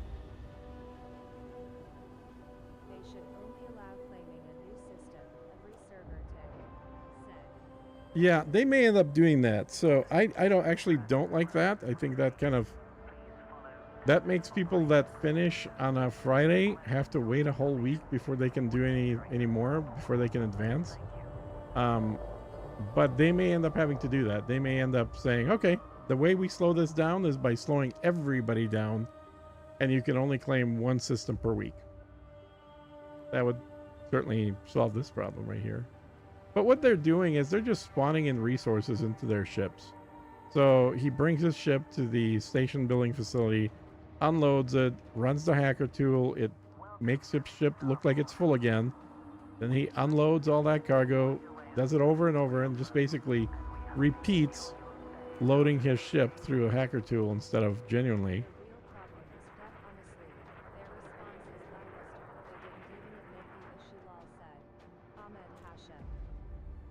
They should only allow claiming a new system every server tick said. Yeah, they may end up doing that. So I don't like that. I think that kind of that makes people that finish on a Friday have to wait a whole week before they can do any more, before they can advance. But they may end up having to do that. They may end up saying, okay, the way we slow this down is by slowing everybody down, and you can only claim 1 system per week. That would certainly solve this problem right here. But what they're doing is they're just spawning in resources into their ships. So he brings his ship to the station building facility, unloads it, runs the hacker tool, it makes his ship look like it's full again. Then he unloads all that cargo, does it over and over, and just basically repeats loading his ship through a hacker tool instead of genuinely.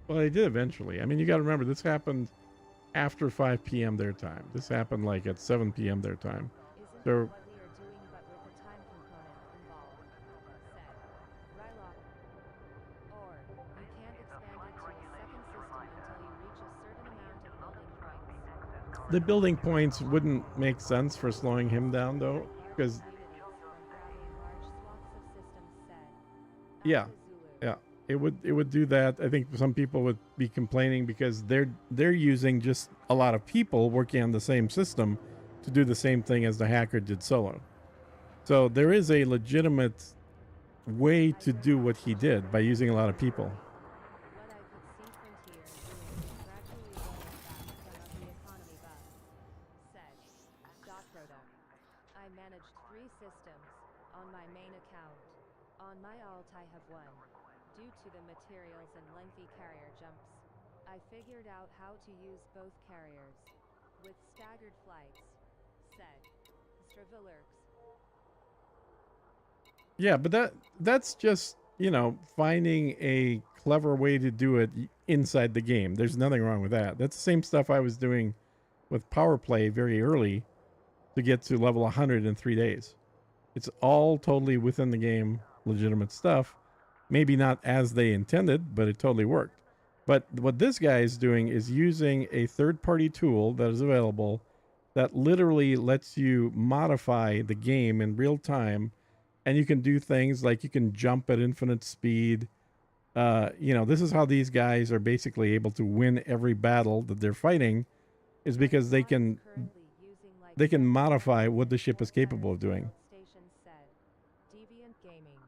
Well, they did eventually. I mean, you got to remember, this happened after 5 p.m. their time. This happened like at 7 p.m. their time. So What we are doing, but with the time component involved, said Rylock. Or you can't expand it to a second system until you reach a certain amount of building points. the building points wouldn't make sense for slowing him down, though, because Units from grabbing large swaths of systems said. yeah, Alpha Zulu. yeah, it would do that. I think some people would be complaining because they're using just a lot of people working on the same system to do the same thing as the hacker did solo. So there is a legitimate way to do what he did by using a lot of people. What I could see Frontier doing is gradually rolling back some of the economy buff, said. Rhoda. I managed 3 systems on my main account. On my alt I have 1. Due to the materials and lengthy carrier jumps, I figured out how to use both carriers. With staggered flights, said. Stravilurks. Yeah, but that's just, finding a clever way to do it inside the game. There's nothing wrong with that. That's the same stuff I was doing with Power Play very early to get to level 100 in 3 days. It's all totally within the game, legitimate stuff. Maybe not as they intended, but it totally worked. But what this guy is doing is using a third-party tool that is available that literally lets you modify the game in real time, and you can do things like you can jump at infinite speed. This is how these guys are basically able to win every battle that they're fighting, is because they can modify what the ship is capable of doing. Station said. Deviant Gaming.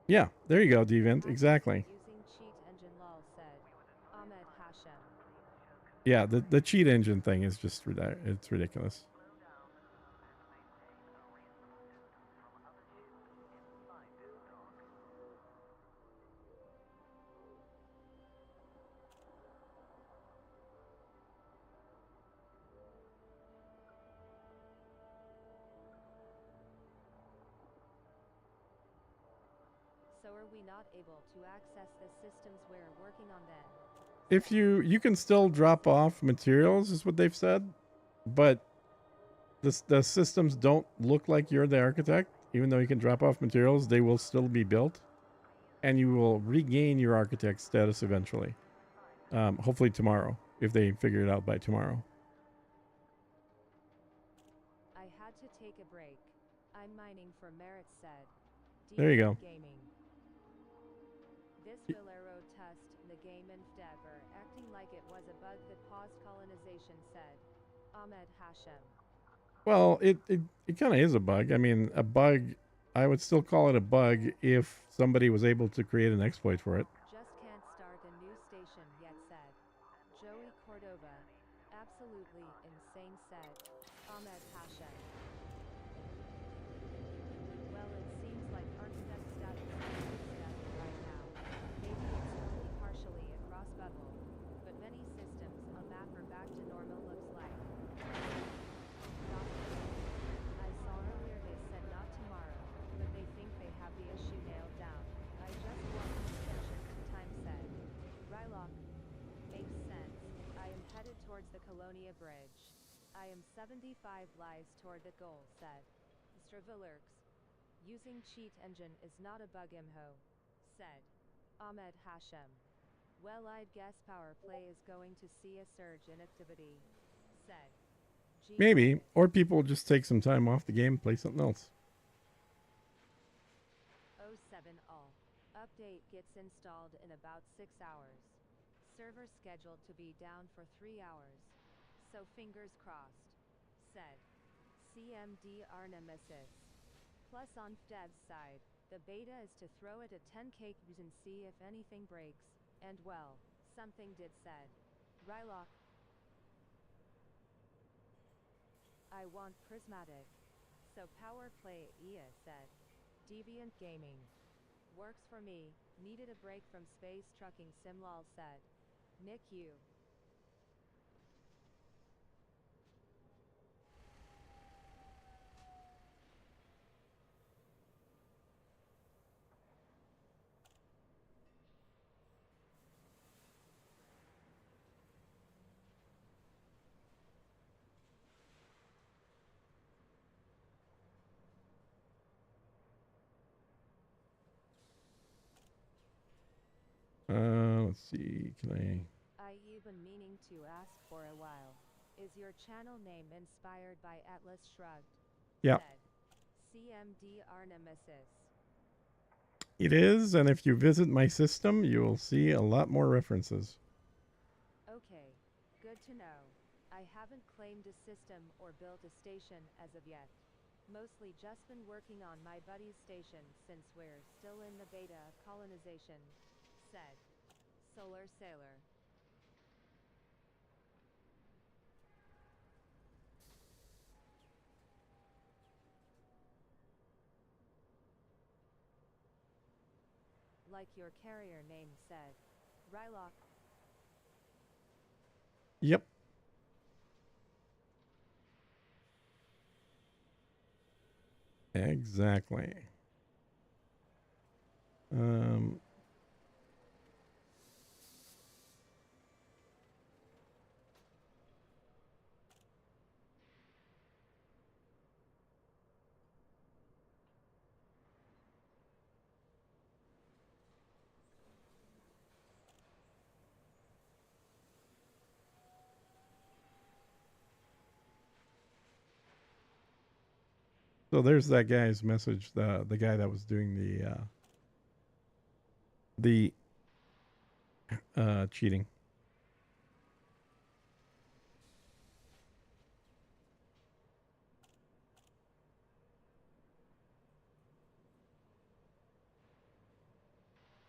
Yeah, there you go, Deviant. Exactly. Using cheat engine lol said. Ahmed Hashem. Yeah, the cheat engine thing is just it's ridiculous. So are we not able to access the systems we're working on then? If you can still drop off materials, is what they've said, but the systems don't look like you're the architect. Even though you can drop off materials, they will still be built, and you will regain your architect status eventually. Hopefully tomorrow, if they figure it out by tomorrow. I had to take a break. I'm mining for merit said. There you go. Gaming. This will test the game endeavor, acting like it was a bug that paused colonization said. Ahmed Hashem. Well, it kind of is a bug. I mean, a bug. I would still call it a bug if somebody was able to create an exploit for it. Just can't start a new station yet, said Joey Cordova. Absolutely insane, said Ahmed Hashem. Well, it seems like Archdep status is static right now. Maybe it's only partially a cross bubble, but many systems on map are back to normal looks like. I saw earlier they said not tomorrow, but they think they have the issue nailed down. I just want an extension to time, said Rylock. Makes sense. I am headed towards the Colonia Bridge. I am 75 lives toward the goal, said Stravilerks. Using cheat engine is not a bug, imho, said Ahmed Hashem. Well, I'd guess power play is going to see a surge in activity, said G. Maybe, or people just take some time off the game, play something else. 07 all. Update gets installed in about 6 hours. Server scheduled to be down for 3 hours. So fingers crossed, said CMD Nemesis. Plus on dev's side, the beta is to throw it at 10k and see if anything breaks, and well, something did, said Rylock. I want prismatic. So power play, Ia, said Deviant Gaming. Works for me, needed a break from space trucking, Simlal said Nick U. Let's see. Can I've been meaning to ask for a while. Is your channel name inspired by Atlas Shrugged? Yeah, Said CMD Nemesis. it is. And if you visit my system, you will see a lot more references. Okay, good to know. I haven't claimed a system or built a station as of yet. Mostly just been working on my buddy's station since we're still in the beta of colonization, said Solar Sailor. Like your carrier name, said Rylock. Yep. Exactly. So there's that guy's message. The guy that was doing the cheating.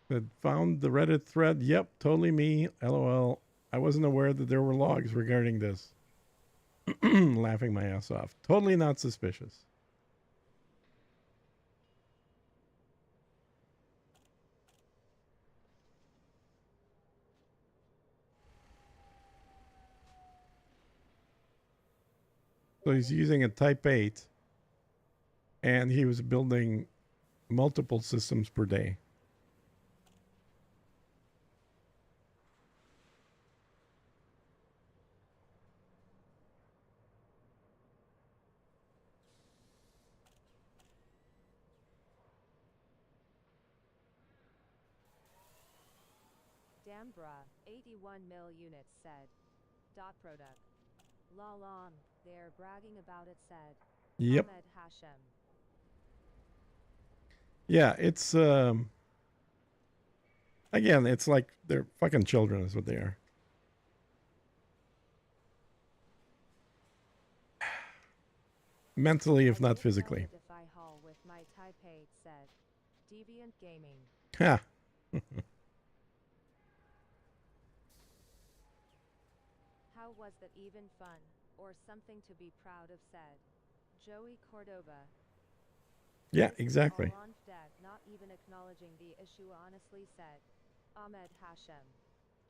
That found the Reddit thread. Yep, totally me. LOL. I wasn't aware that there were logs regarding this. Laughing my ass off. Totally not suspicious. So he's using a Type 8, and he was building multiple systems per day. Damn bruh, 81 mil units, said dot product. Lol on, they're bragging about it, said Yep. Ahmed Hashem. Yeah, it's again, it's like they're fucking children is what they are. mentally, if I not did physically. know that if I haul with my Taipei, said Deviant Gaming. Ha! How was that even fun, or something to be proud of, said Joey Cordova. Yeah, This is exactly. all on Fdad, not even acknowledging the issue, honestly, said Ahmed Hashem.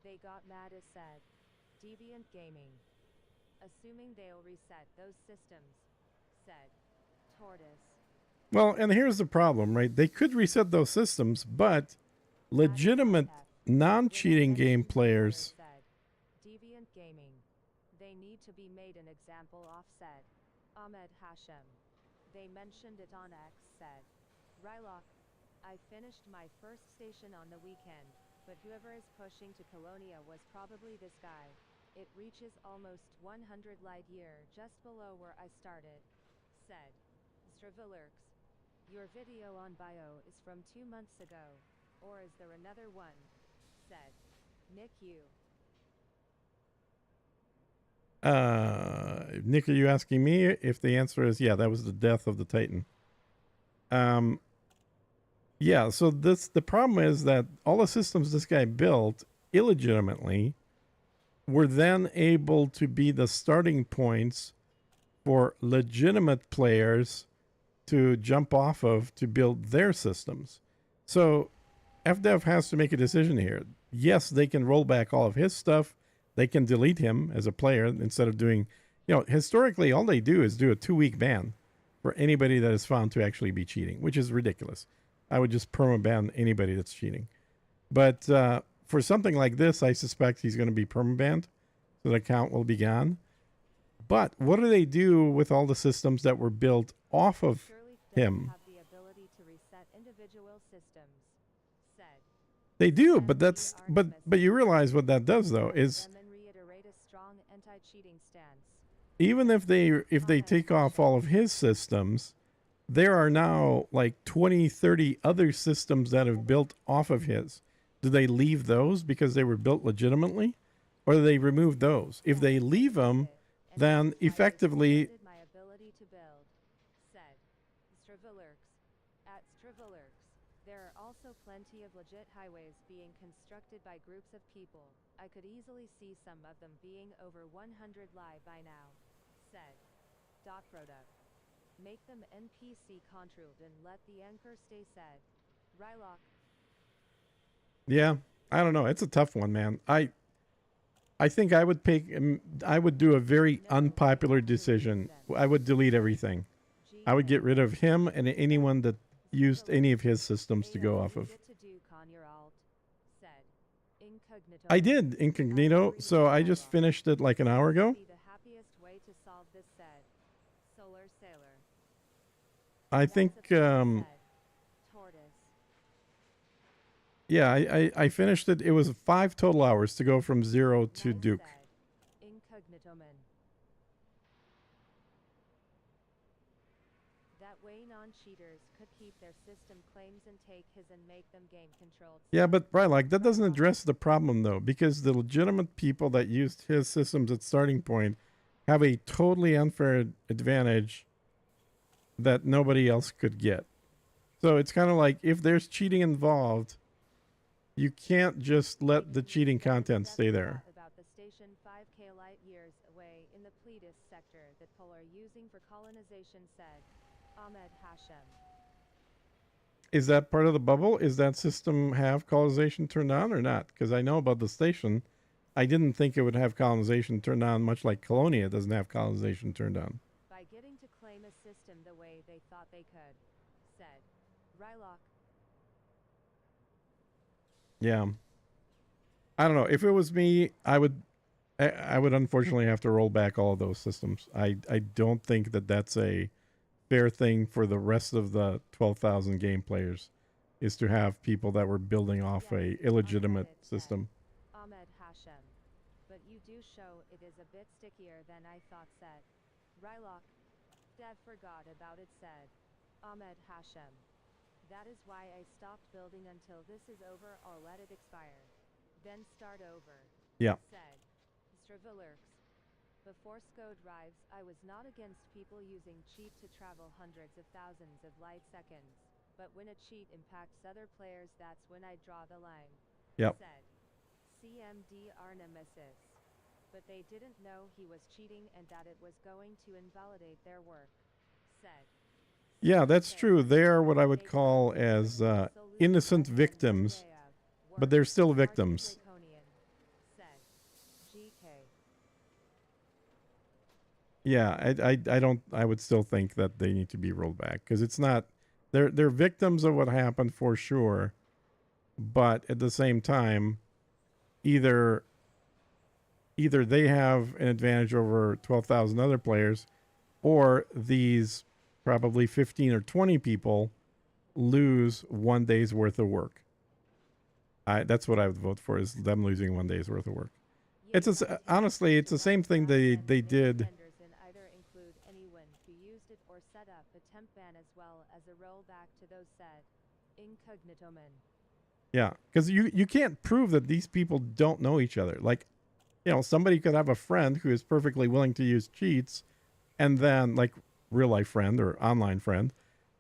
They got mad as said Deviant Gaming. Assuming they'll reset those systems, said Tortoise. Well, and here's the problem, right? They could reset those systems, but legitimate non-cheating game players. Said Deviant Gaming. They need to be made an example of, said Ahmed Hashem. They mentioned it on X, said Rylock. I finished my first station on the weekend, but whoever is pushing to Colonia was probably this guy. It reaches almost 100 light year just below where I started, said Stravilurks. Your video on bio is from 2 months ago, or is there another one? Said Nick Yu. Nick, are you asking me? If the answer is yeah, that was the death of the Titan. Yeah, so the problem is that all the systems this guy built illegitimately were then able to be the starting points for legitimate players to jump off of to build their systems. So FDev has to make a decision here. Yes, they can roll back all of his stuff. They can delete him as a player instead of doing, historically, all they do is do a 2-week ban for anybody that is found to actually be cheating, which is ridiculous. I would just permaban anybody that's cheating. But for something like this, I suspect he's going to be permabanned, so the account will be gone. But what do they do with all the systems that were built off of him? Have the ability to reset individual systems, said They do, but but you realize what that does though is reiterate a strong anti-cheating stance. even if they take off all of his systems, there are now like 20, 30 other systems that have built off of his. Do they leave those because they were built legitimately, or do they remove those? If they leave them, then effectively My ability to build, said Stravilurks. At Stravilurks, there are also plenty of legit highways being constructed by groups of people. I could easily see some of them being over 100 live by now, said Dot Product. Make them NPC controlled and let the anchor stay, said Rylock. yeah, I don't know. It's a tough one, man. I think I would I would do a very unpopular decision. I would delete everything. I would get rid of him and anyone that used any of his systems to go off of. I did incognito, so I just finished it like an hour ago. I think, yeah, I finished it. It was 5 total hours to go from 0 to Duke. That way non-cheaters could keep their system claims and take his and make them game controlled. Yeah, but right, like that doesn't address the problem though, because the legitimate people that used his systems at starting point have a totally unfair advantage that nobody else could get. So it's kind of like if there's cheating involved, you can't just let the cheating content stay there. About the station 5k light years away in the Pleiades sector that Pol are using for colonization, said Ahmed Hashem. Is that part of the bubble? Is that system have colonization turned on or not? Because I know about the station. I didn't think it would have colonization turned on, much like Colonia doesn't have colonization turned on. By getting to claim a system the way they thought they could, said Rylock. Yeah. I don't know. If it was me, I would unfortunately have to roll back all of those systems. I don't think that that's a fair thing for the rest of the 12,000 game players, is to have people that were building off a illegitimate system. Ahmed Hashem. But you do show it is a bit stickier than I thought, said Rylock. Dev forgot about it, said Ahmed Hashem. That is why I stopped building until this is over or let it expire. Then start over. Yeah. Said Stravilurks. Before SCO drives, I was not against people using cheat to travel hundreds of thousands of light seconds. But when a cheat impacts other players, that's when I draw the line. Yep. Said CMDR Nemesis. But they didn't know he was cheating and that it was going to invalidate their work. Said. Yeah, that's true. They are what I would call as innocent victims, but they're still victims. Said GK. Yeah, I don't. I would still think that they need to be rolled back because it's not. They're victims of what happened for sure, but at the same time, either they have an advantage over 12,000 other players, or these probably 15 or 20 people lose 1 day's worth of work. That's what I would vote for, is them losing 1 day's worth of work. It's honestly, it's the same thing they did. Either include anyone who used it or set up a temp ban as well as a rollback to those said incognito men. Yeah, because you can't prove that these people don't know each other. Like, you know, somebody could have a friend who is perfectly willing to use cheats, and then, like, real life friend or online friend,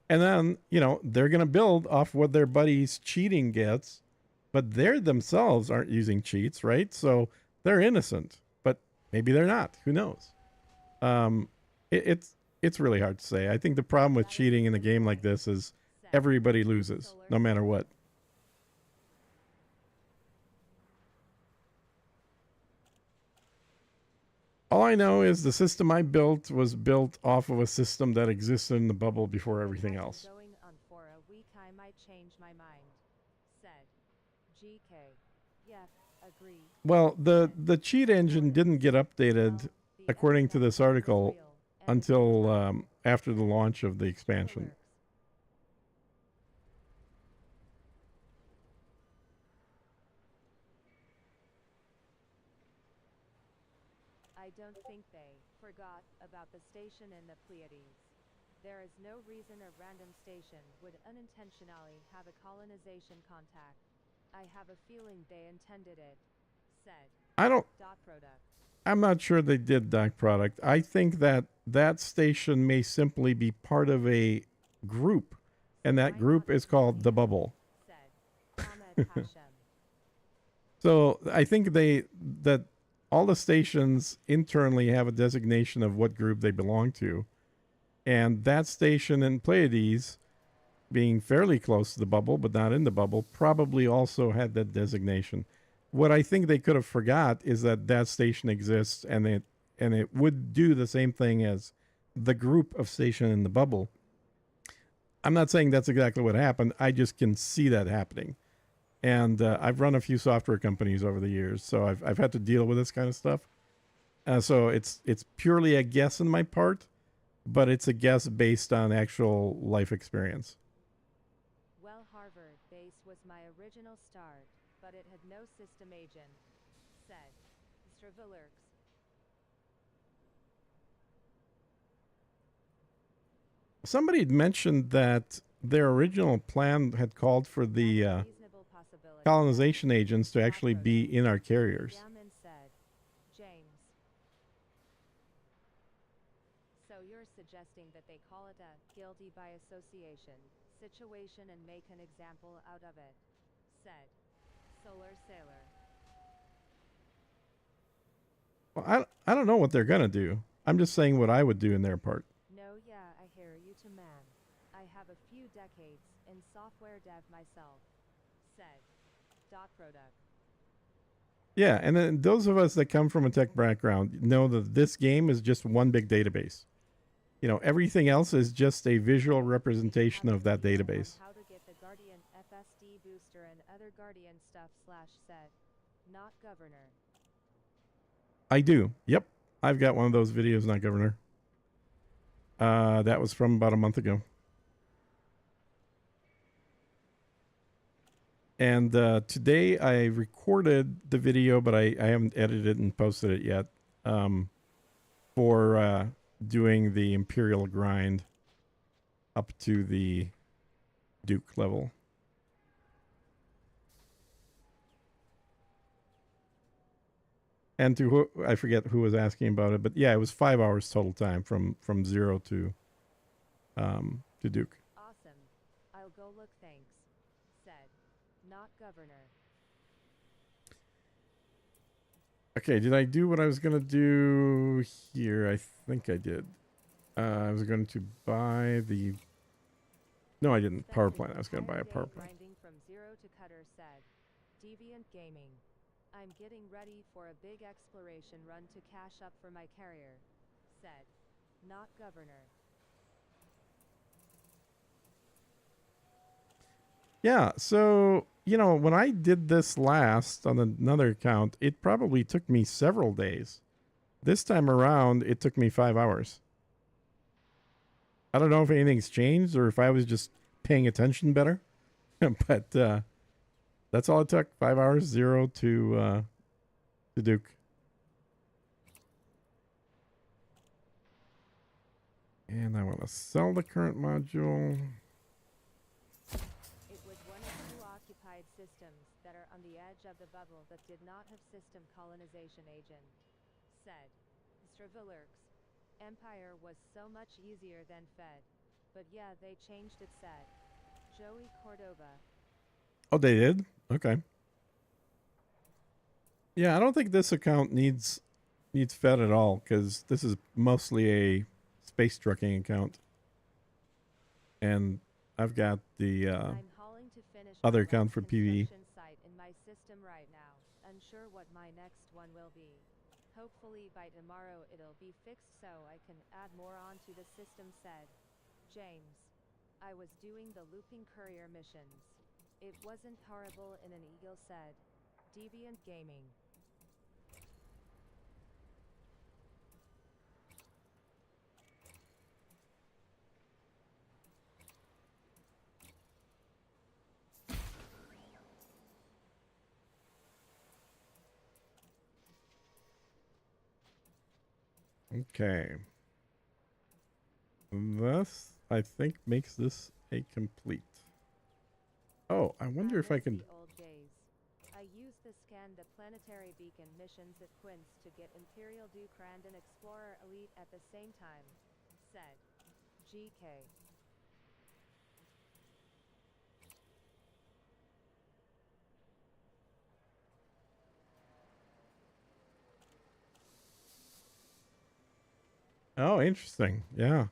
and then, you know, they're gonna build off what their buddy's cheating gets, but they themselves aren't using cheats, right? So they're innocent, but maybe they're not. Who knows? It's really hard to say. I think the problem with cheating in a game like this is everybody loses, no matter what. All I know is the system I built was built off of a system that existed in the bubble before everything else. Going on for a week, I might change my mind. Said GK. Yeah, agree. Well, the cheat engine didn't get updated, according to this article, until after the launch of the expansion. I don't think they forgot about the station in the Pleiades. There is no reason a random station would unintentionally have a colonization contact. I have a feeling they intended it. Said. I don't. Dot product. I'm not sure they did dot product. I think that that station may simply be part of a group, and that group is called the Bubble. Said. Ahmed Hashem. So I think that all the stations internally have a designation of what group they belong to, and that station in Pleiades, being fairly close to the Bubble but not in the Bubble, probably also had that designation. What I think they could have forgot is that that station exists, and it would do the same thing as the group of station in the Bubble. I'm not saying that's exactly what happened. I just can see that happening. And I've run a few software companies over the years, so I've had to deal with this kind of stuff. So it's purely a guess on my part, but it's a guess based on actual life experience. Well, Harvard base was my original start, but it had no system agent. Said. Stravilerks. Somebody had mentioned that their original plan had called for the Reasonable possibility. colonization agents to actually be in our carriers. Yaman said. James. So you're suggesting that they call it a guilty by association situation and make an example out of it. Said. Solar Sailor. Well, I don't know what they're gonna do. I'm just saying what I would do in their part. No, yeah, I hear you to man. I have a few decades in software dev myself. Said. Dot product. Yeah, and then those of us that come from a tech background know that this game is just one big database. You know, everything else is just a visual representation of that database. How to get the Guardian FSD booster and other Guardian stuff /said. Not governor. I do. Yep. I've got one of those videos, not Governor. That was from about a month ago. And today I recorded the video, but I haven't edited it and posted it yet, for doing the Imperial grind up to the Duke level. And to who, I forget who was asking about it, but yeah, it was 5 hours total time from 0 to Duke. Awesome. I'll go look, thanks. Said. Not governor. Okay, did I do what I was gonna do here? I think I did. I was going to buy the. No, I didn't. Power Spent an plant. I was gonna buy entire a power day plant. grinding from zero to Cutter said. Deviant Gaming. I'm getting ready for a big exploration run to cash up for my carrier. Said. Not governor. Yeah, so, when I did this last on another account, it probably took me several days. This time around, it took me 5 hours. I don't know if anything's changed or if I was just paying attention better, but that's all it took. 5 hours, 0 to Duke. And I want to sell the current module. It was one of two occupied systems that are on the edge of the bubble that did not have system colonization agent. Said. Stravilurks. Empire was so much easier than Fed. But yeah, they changed it, said. Joey Cordova. Oh, they did? Okay. Yeah, I don't think this account needs Fed at all, because this is mostly a space trucking account. And I've got the I'm hauling to finish other my account last for PV. construction site in my system right now. Unsure what my next one will be. Hopefully by tomorrow it'll be fixed so I can add more onto the system, said. James. I was doing the looping courier missions. It wasn't horrible in an Eagle, said. Deviant Gaming. Okay. This, I think, makes this a complete. Oh, I wonder if I miss can. the old days. I used to scan the planetary beacon missions at Quince to get Imperial Duke and Explorer Elite at the same time. Said. GK. Oh, interesting. Yeah.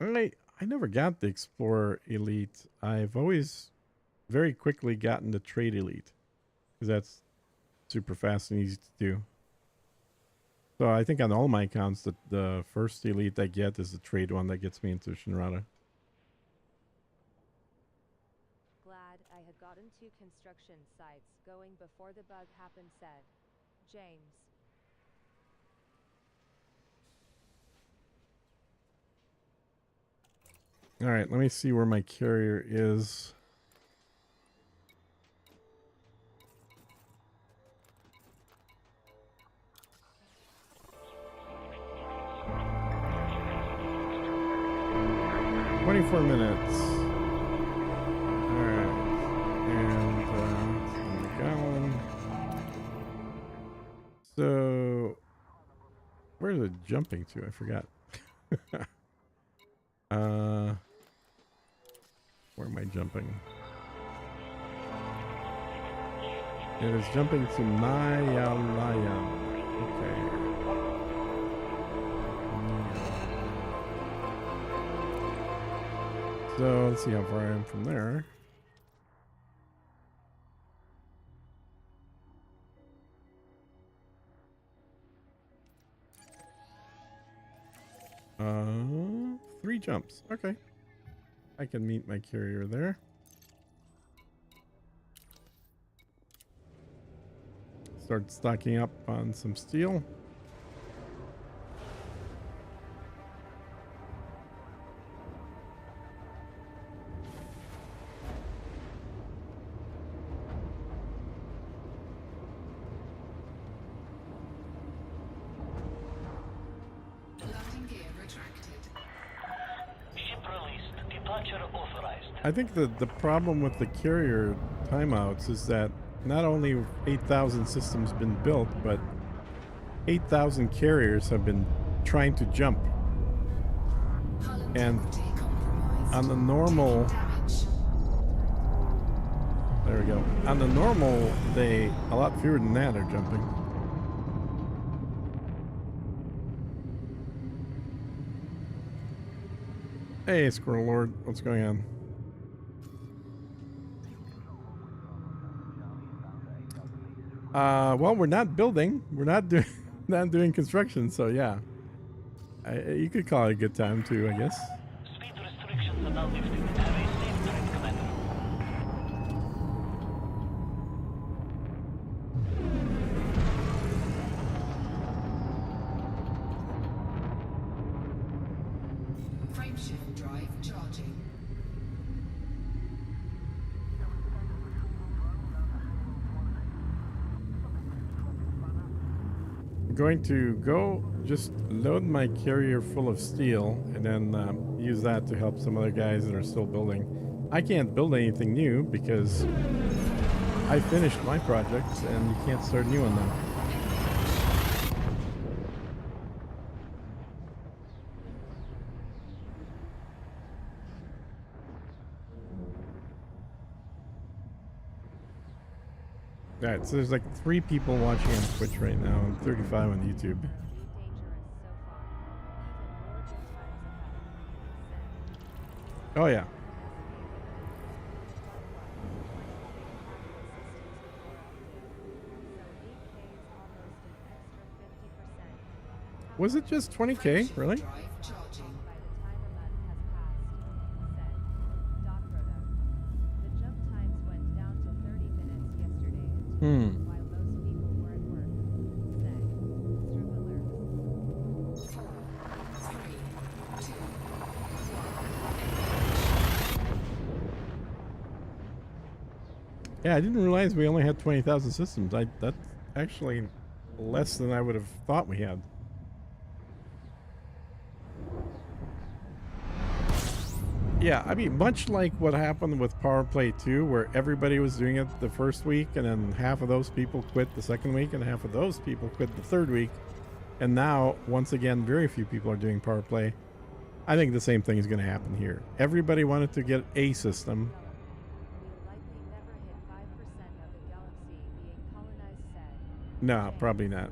I never got the Explorer Elite. I've always very quickly gotten the Trade Elite, because that's super fast and easy to do. So I think on all my accounts, the first Elite I get is the Trade one that gets me into Shinrada. Glad I had gotten 2 construction sites going before the bug happened, said. James. All right, let me see where my carrier is. $24. All right, and on the gallon. So, where is it jumping to? I forgot. Where am I jumping? It is jumping to Mayalaya. Okay. So let's see how far I am from there. Uh, 3 jumps. Okay. I can meet my carrier there. Start stocking up on some steel. Landing gear retracted. Ship released. Departure authorized. I think the problem with the carrier timeouts is that not only have 8,000 systems been built, but 8,000 carriers have been trying to jump. And on the normal, there we go. On the normal, a lot fewer than that are jumping. Hey, Squirrel Lord, what's going on? Well, we're not building. We're not doing not doing construction, so yeah. You could call it a good time too, I guess. Speed restrictions are now lifted. Have a safe trip, Commander. Frameshift drive charging. I'm going to go just load my carrier full of steel and then use that to help some other guys that are still building. I can't build anything new because I finished my projects and you can't start new on them. Alright, so there's like 3 people watching on Twitch right now and 35 on YouTube. Oh yeah. Was it just 20K? Really? Drive charging. By the time a month has passed, said Doc Rhoda. The jump times went down to 30 minutes yesterday and 2 while most people were at work, said Mr. Willard. 4, 3, 2, Yeah, I didn't realize we only had 20,000 systems. That's actually less than I would have thought we had. Yeah, I mean, much like what happened with Power Play 2, where everybody was doing it the first week, and then half of those people quit the second week, and half of those people quit the third week. And now, once again, very few people are doing Power Play. I think the same thing is going to happen here. Everybody wanted to get a system. We'll likely never hit 5% of the galaxy being colonized, said. No, probably not.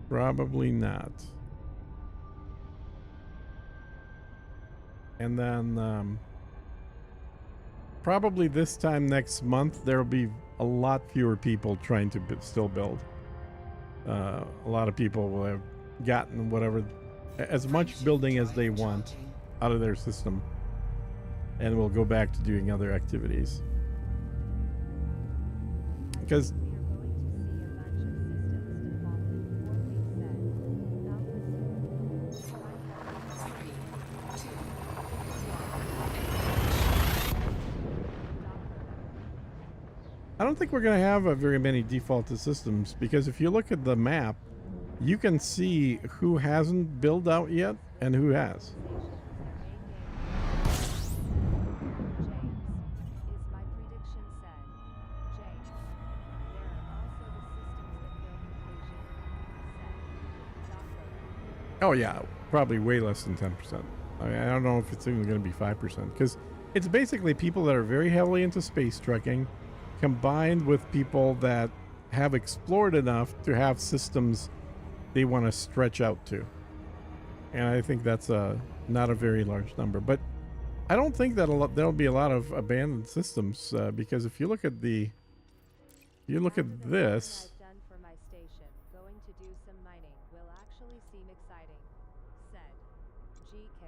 Probably not. And then probably this time next month, there will be a lot fewer people trying to still build. A lot of people will have gotten whatever, as much building as they want out of their system, and will go back to doing other activities. Because We are going to see a bunch of systems default in 4 weeks, said. 3, 2, I don't think we're going to have very many defaulted systems, because if you look at the map, you can see who hasn't built out yet and who has. Oh yeah, probably way less than 10%. I mean, I don't know if it's even going to be 5%, because it's basically people that are very heavily into space trekking combined with people that have explored enough to have systems they want to stretch out to. And I think that's not a very large number, but I don't think that there'll be a lot of abandoned systems, because if you look at this, I've done for my station. Going to do some mining will actually seem exciting, said GK.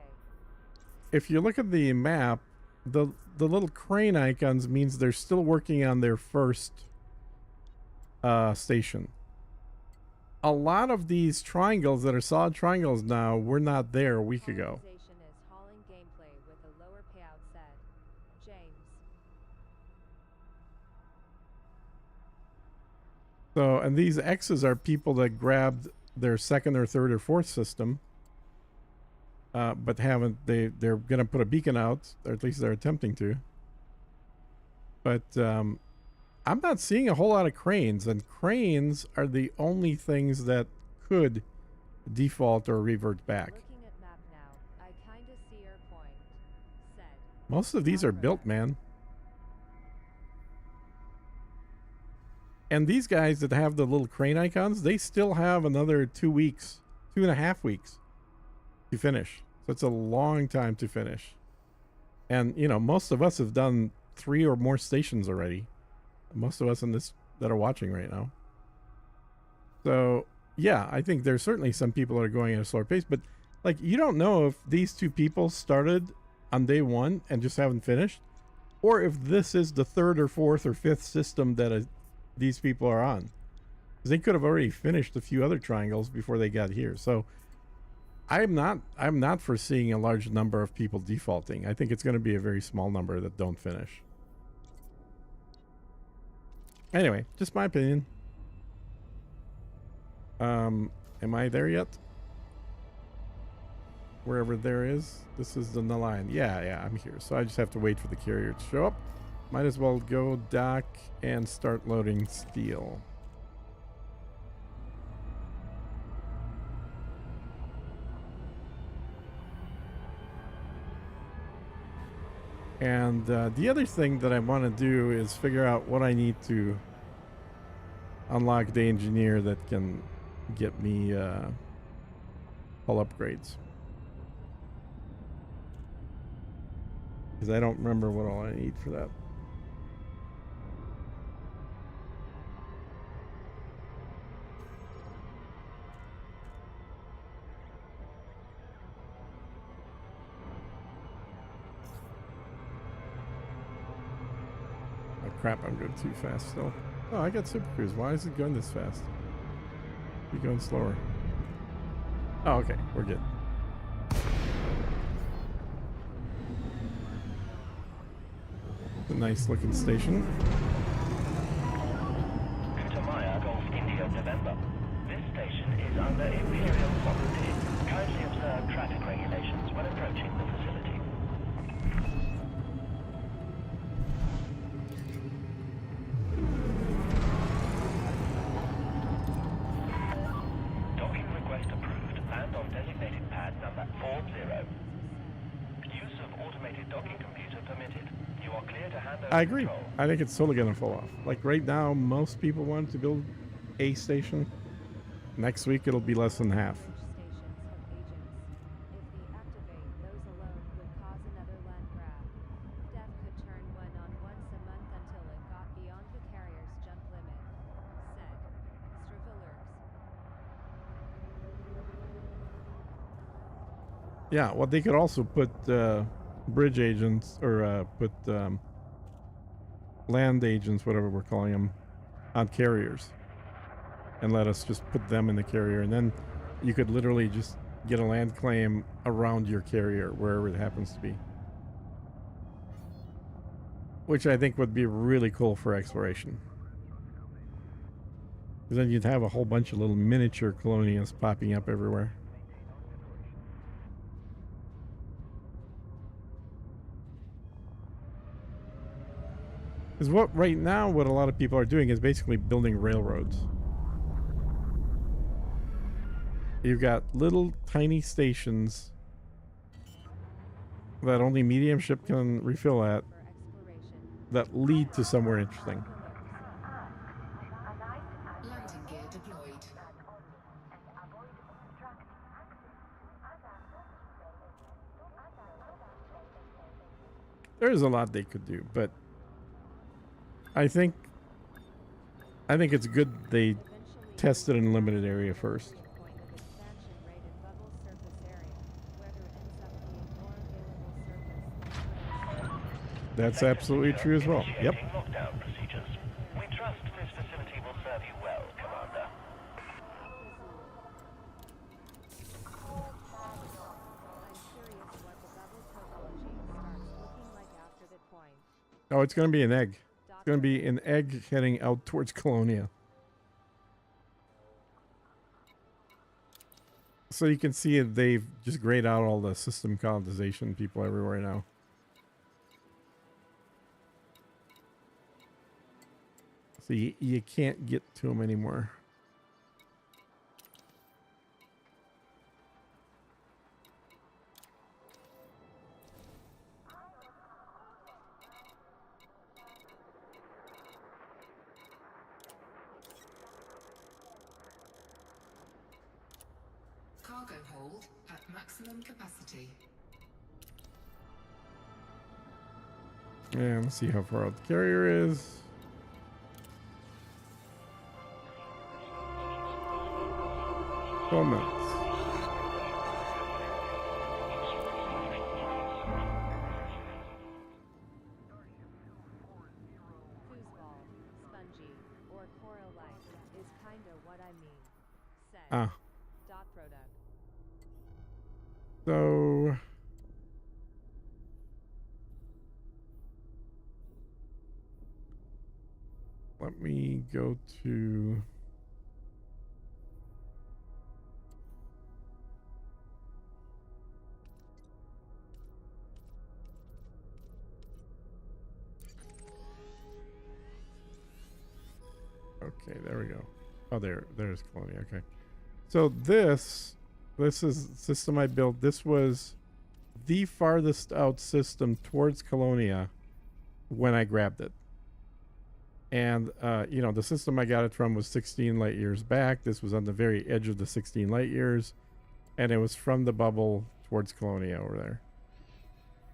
if you look at the map, the little crane icons means they're still working on their first station. A lot of these triangles that are solid triangles now were not there a week ago. Colonization is hauling gameplay with a lower payout, said James. So, and these X's are people that grabbed their second or third or fourth system, but haven't. They're going to put a beacon out, or at least they're attempting to. But I'm not seeing a whole lot of cranes, and cranes are the only things that could default or revert back. Looking at map now, I kinda see your point. Said. Most of these are built, man. And these guys that have the little crane icons, they still have another 2 weeks, 2.5 weeks to finish. So it's a long time to finish. And, you know, most of us have done 3 or more stations already. Most of us in this that are watching right now. So, yeah, I think there's certainly some people that are going at a slower pace. But, like, you don't know if these two people started on day 1 and just haven't finished, or if this is the 3rd or 4th or 5th system that these people are on. Because they could have already finished a few other triangles before they got here. So I'm not foreseeing a large number of people defaulting. I think it's going to be a very small number that don't finish. Anyway, just my opinion. Am I there yet? Wherever there is. This is the line. Yeah, I'm here. So I just have to wait for the carrier to show up. Might as well go dock and start loading steel. And the other thing that I want to do is figure out what I need to unlock the engineer that can get me hull upgrades. Because I don't remember what all I need for that. Oh crap, I'm going too fast still. Oh, I got Super Cruise. Why is it going this fast? Be going slower. Oh, okay, we're good. A nice looking station. Kutamaya Golf India November. This station is under Imperial sovereignty. Kindly observe traffic regulations when approaching the facility. Docking request approved. Land on designated pad number 40. Use of automated docking computer permitted. You are clear to hand over I agree. control. I think it's totally going to fall off. Like right now, most people want to build a station. Next week, it'll be less than half. Stations of agents. If we activate those alone would cause another land grab. Dev could turn one on once a month until it got beyond the carrier's jump limit. Said. Stravalers. Yeah, well, they could also put bridge agents or put land agents, whatever we're calling them, on carriers. And let us just put them in the carrier. And then you could literally just get a land claim around your carrier, wherever it happens to be. Which I think would be really cool for exploration. Because then you'd have a whole bunch of little miniature colonias popping up everywhere. Because right now, what a lot of people are doing is basically building railroads. You've got little tiny stations that only medium ship can refill at For exploration. that lead to somewhere interesting. Landing gear deployed. There's a lot they could do, but I think it's good they Eventually, test it in a limited area first. point of expansion rated bubble surface area. Whether it ends up being more available surface. That's absolutely true as well. Yep. Initiating lockdown procedures. We trust this facility will serve you well, Commander. I'm curious what the bubble topology starts looking like after that point. Oh, it's going to be an egg. It's Doctor, going to be an egg heading out towards Colonia. So you can see it, they've just grayed out all the system colonization people everywhere now. So you can't get to them anymore. Cargo hold at maximum capacity. And let's see how far out the carrier is. Comments. Foosball, spongy, or coral-like is kinda what I mean. Said. Ah, Dot product. so let me go to okay, there we go. Oh, there's Colonia. Okay. So this is the system I built. This was the farthest out system towards Colonia when I grabbed it. And you know, the system I got it from was 16 light years back. This was on the very edge of the 16 light years, and it was from the bubble towards Colonia over there.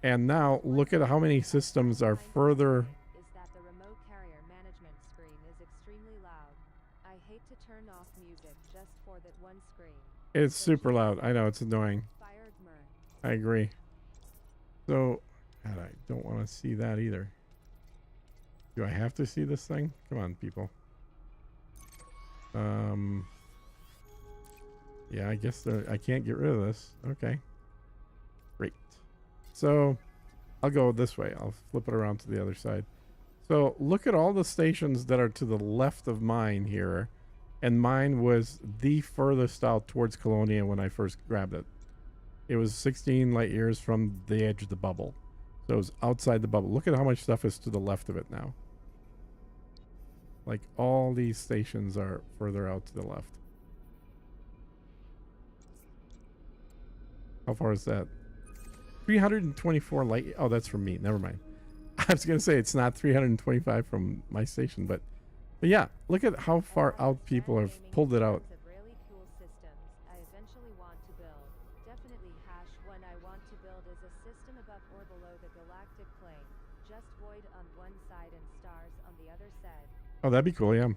And now look at how many systems are further. Is that the remote carrier management screen is extremely loud. I hate to turn off music just for that one screen. It's super loud. I know, it's annoying. Fired Mern. I agree. So, God, I don't want to see that either. Do I have to see this thing? Come on, people. Yeah, I guess I can't get rid of this. Okay. Great. So, I'll go this way. I'll flip it around to the other side. So, look at all the stations that are to the left of mine here. And mine was the furthest out towards Colonia when I first grabbed it. It was 16 light years from the edge of the bubble. So it was outside the bubble. Look at how much stuff is to the left of it now. Like all these stations are further out to the left. How far is that? 324 light. Oh, that's from me. Never mind. I was going to say it's not 325 from my station, but yeah, look at how far out people have pulled it out. Really cool systems I eventually want to build. Definitely one I want to build is a system above or below the galactic plane. Just void on one side and stars on the other side. Oh, that'd be cool, yeah.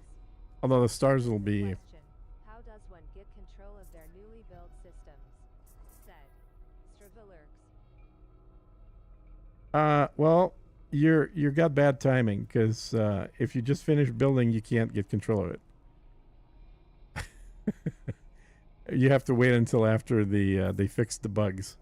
Although the stars will be... Question. How does one get control of their newly built systems? Said. Stravilurks. Well, you got bad timing, because if you just finish building, you can't get control of it. You have to wait until after they fix the bugs.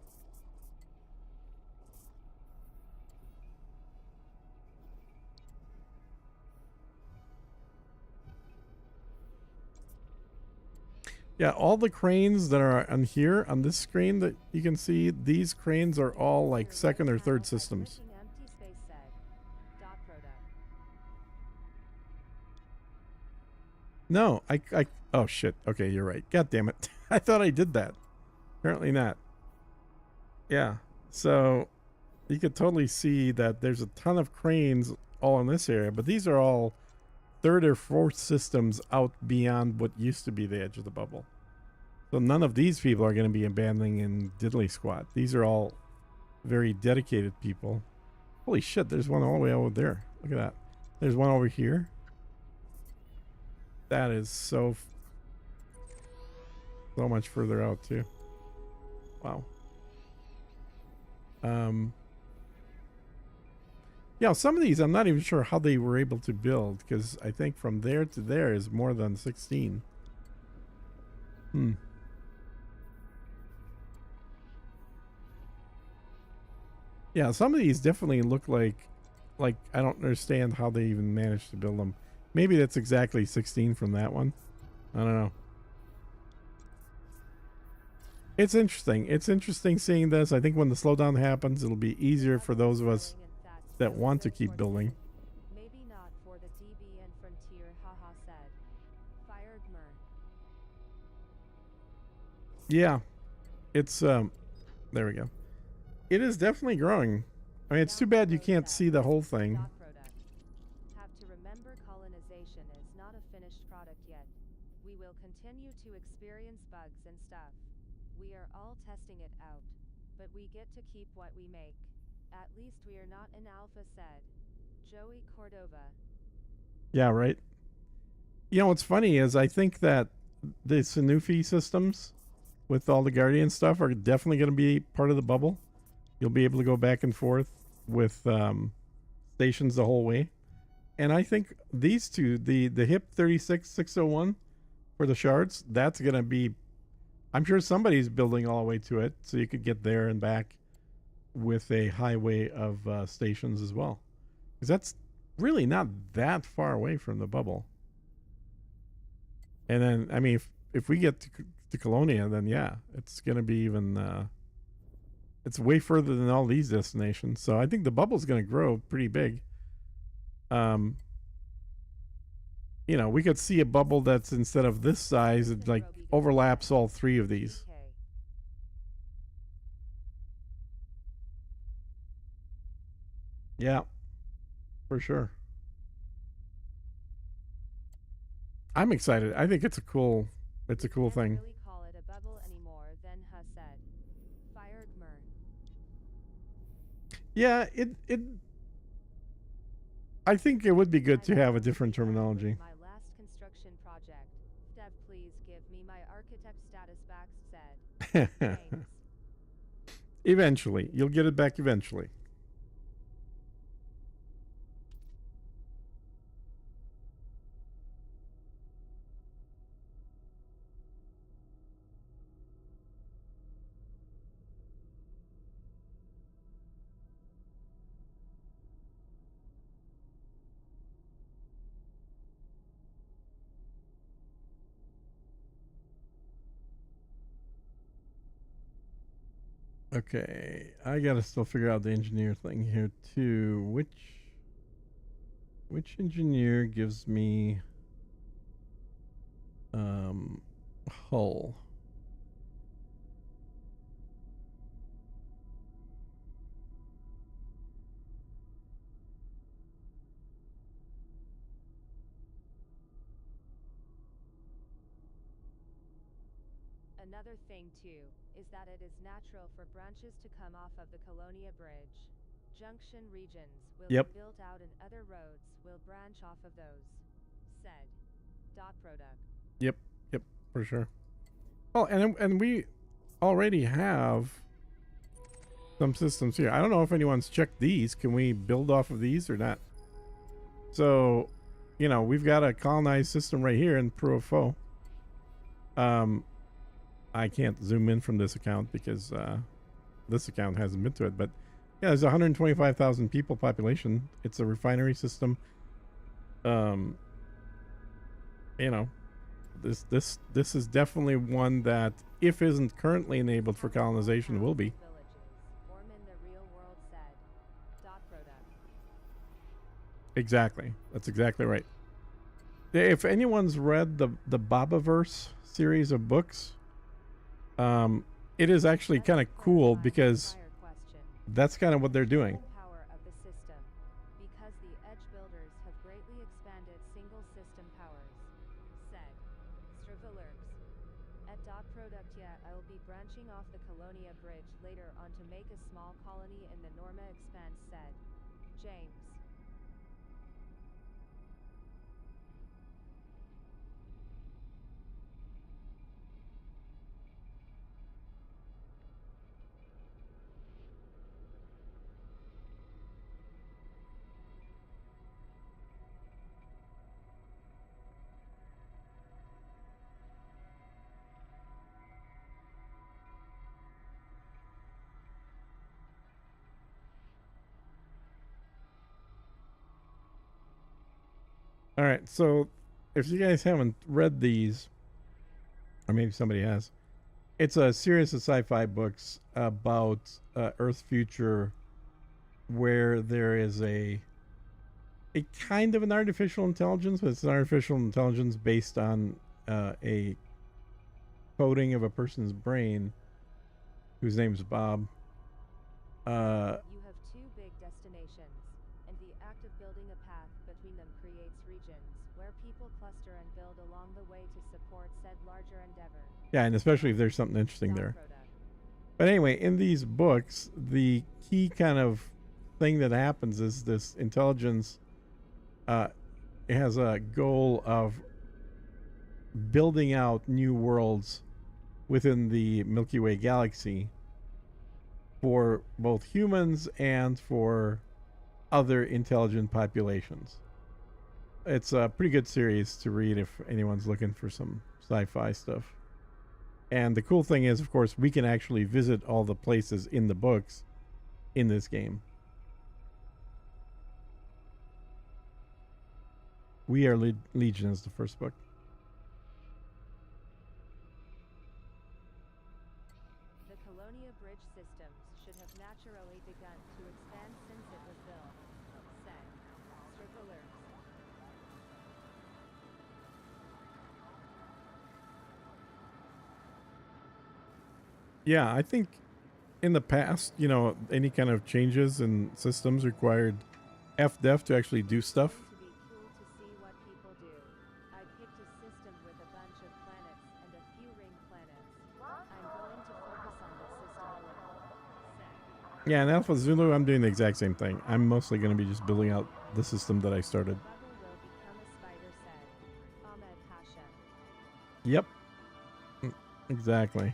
Yeah, all the cranes that are on here on this screen that you can see, these cranes are all like second or third systems. Empty space said. Dot product. No, I oh shit. Okay, you're right. God damn it. I thought I did that. Apparently not. Yeah. So you could totally see that there's a ton of cranes all in this area, but these are all third or fourth systems out beyond what used to be the edge of the bubble. So none of these people are going to be abandoning in diddly squat. These are all very dedicated people. Holy shit, there's one all the way over there. Look at that. There's one over here. That is so much further out too. Wow. Yeah, some of these I'm not even sure how they were able to build, because I think from there to there is more than 16. Yeah, some of these definitely look like I don't understand how they even managed to build them. Maybe that's exactly 16 from that one. I don't know. It's interesting. It's interesting seeing this. I think when the slowdown happens, it'll be easier for those of us that want to keep building. Maybe not for the DB and Frontier Yeah, it's there we go. It is definitely growing. I mean, it's too bad you can't see the whole thing. Dot product. Have to remember colonization is not a finished product yet. We will continue to experience bugs and stuff. We are all testing it out. But we get to keep what we make. At least we are not an alpha, said Joey Cordova. Yeah, right. You know what's funny is I think that the Sanofi systems with all the Guardian stuff are definitely going to be part of the bubble. You'll be able to go back and forth with stations the whole way. And I think these two, the HIP 36601 for the shards, that's going to be, I'm sure somebody's building all the way to it so you could get there and back with a highway of stations as well. Because that's really not that far away from the bubble. And then, I mean, if we get to Colonia, then yeah, it's going to be even, it's way further than all these destinations. So I think the bubble's going to grow pretty big. You know, we could see a bubble that's instead of this size, it like overlaps all three of these. Yeah, for sure. I'm excited. I think it's a cool thing. Really call it a bubble anymore, then Ha said. Fired Mer. Yeah, it I think it would be good to have a different terminology. My last construction project. Dev, please give me my architect status back, said James. Eventually. You'll get it back eventually. Okay, I gotta still figure out the engineer thing here too. Which engineer gives me hull? Another thing too, is that it is natural for branches to come off of the Colonia Bridge. Junction regions will Yep. be built out and other roads will branch off of those. Said. Dot product. Yep, for sure. Well, and we already have some systems here. I don't know if anyone's checked these. Can we build off of these or not? So, you know, we've got a colonized system right here in Pro-Fo. I can't zoom in from this account because this account hasn't been to it. But yeah, there's 125,000 people population. It's a refinery system. You know, this is definitely one that, if isn't currently enabled for colonization, will be. Orman the real world said. Dot product. Exactly. That's exactly right. If anyone's read the Babaverse series of books, it is actually kind of cool because that's kind of what they're doing. Power of the system. Because the edge builders have greatly expanded single system powers. Said. Stravilurks. At dot product, yeah, I will be branching off the Colonia Bridge later on to make a small colony in the Norma Expanse, said James. All right, so if you guys haven't read these, or maybe somebody has, it's a series of sci-fi books about Earth future, where there is a kind of an artificial intelligence, but it's an artificial intelligence based on a coding of a person's brain, whose name's Bob. You have two big destinations, and the act of building a path between them creates regions where people cluster and build along the way to support said larger endeavor. Yeah, and especially if there's something interesting Dot there. product. But anyway, in these books, the key kind of thing that happens is this intelligence it has a goal of building out new worlds within the Milky Way galaxy for both humans and for other intelligent populations. It's a pretty good series to read if anyone's looking for some sci-fi stuff. And the cool thing is, of course, we can actually visit all the places in the books in this game. We Are Legion is the first book. The Colonia bridge systems should have naturally begun to expand since it was built, said Strippalers. Yeah, I think in the past, any kind of changes in systems required FDEF to actually do stuff. To be cool to see what people do. I picked a system with a bunch of planets and a few ring planets. I'm going to focus on the system a little, said. Yeah, in Alpha Zulu, I'm doing the exact same thing. I'm mostly going to be just building out the system that I started. Bubble will become a spider, said Ahmed Hashem. Yep. Exactly.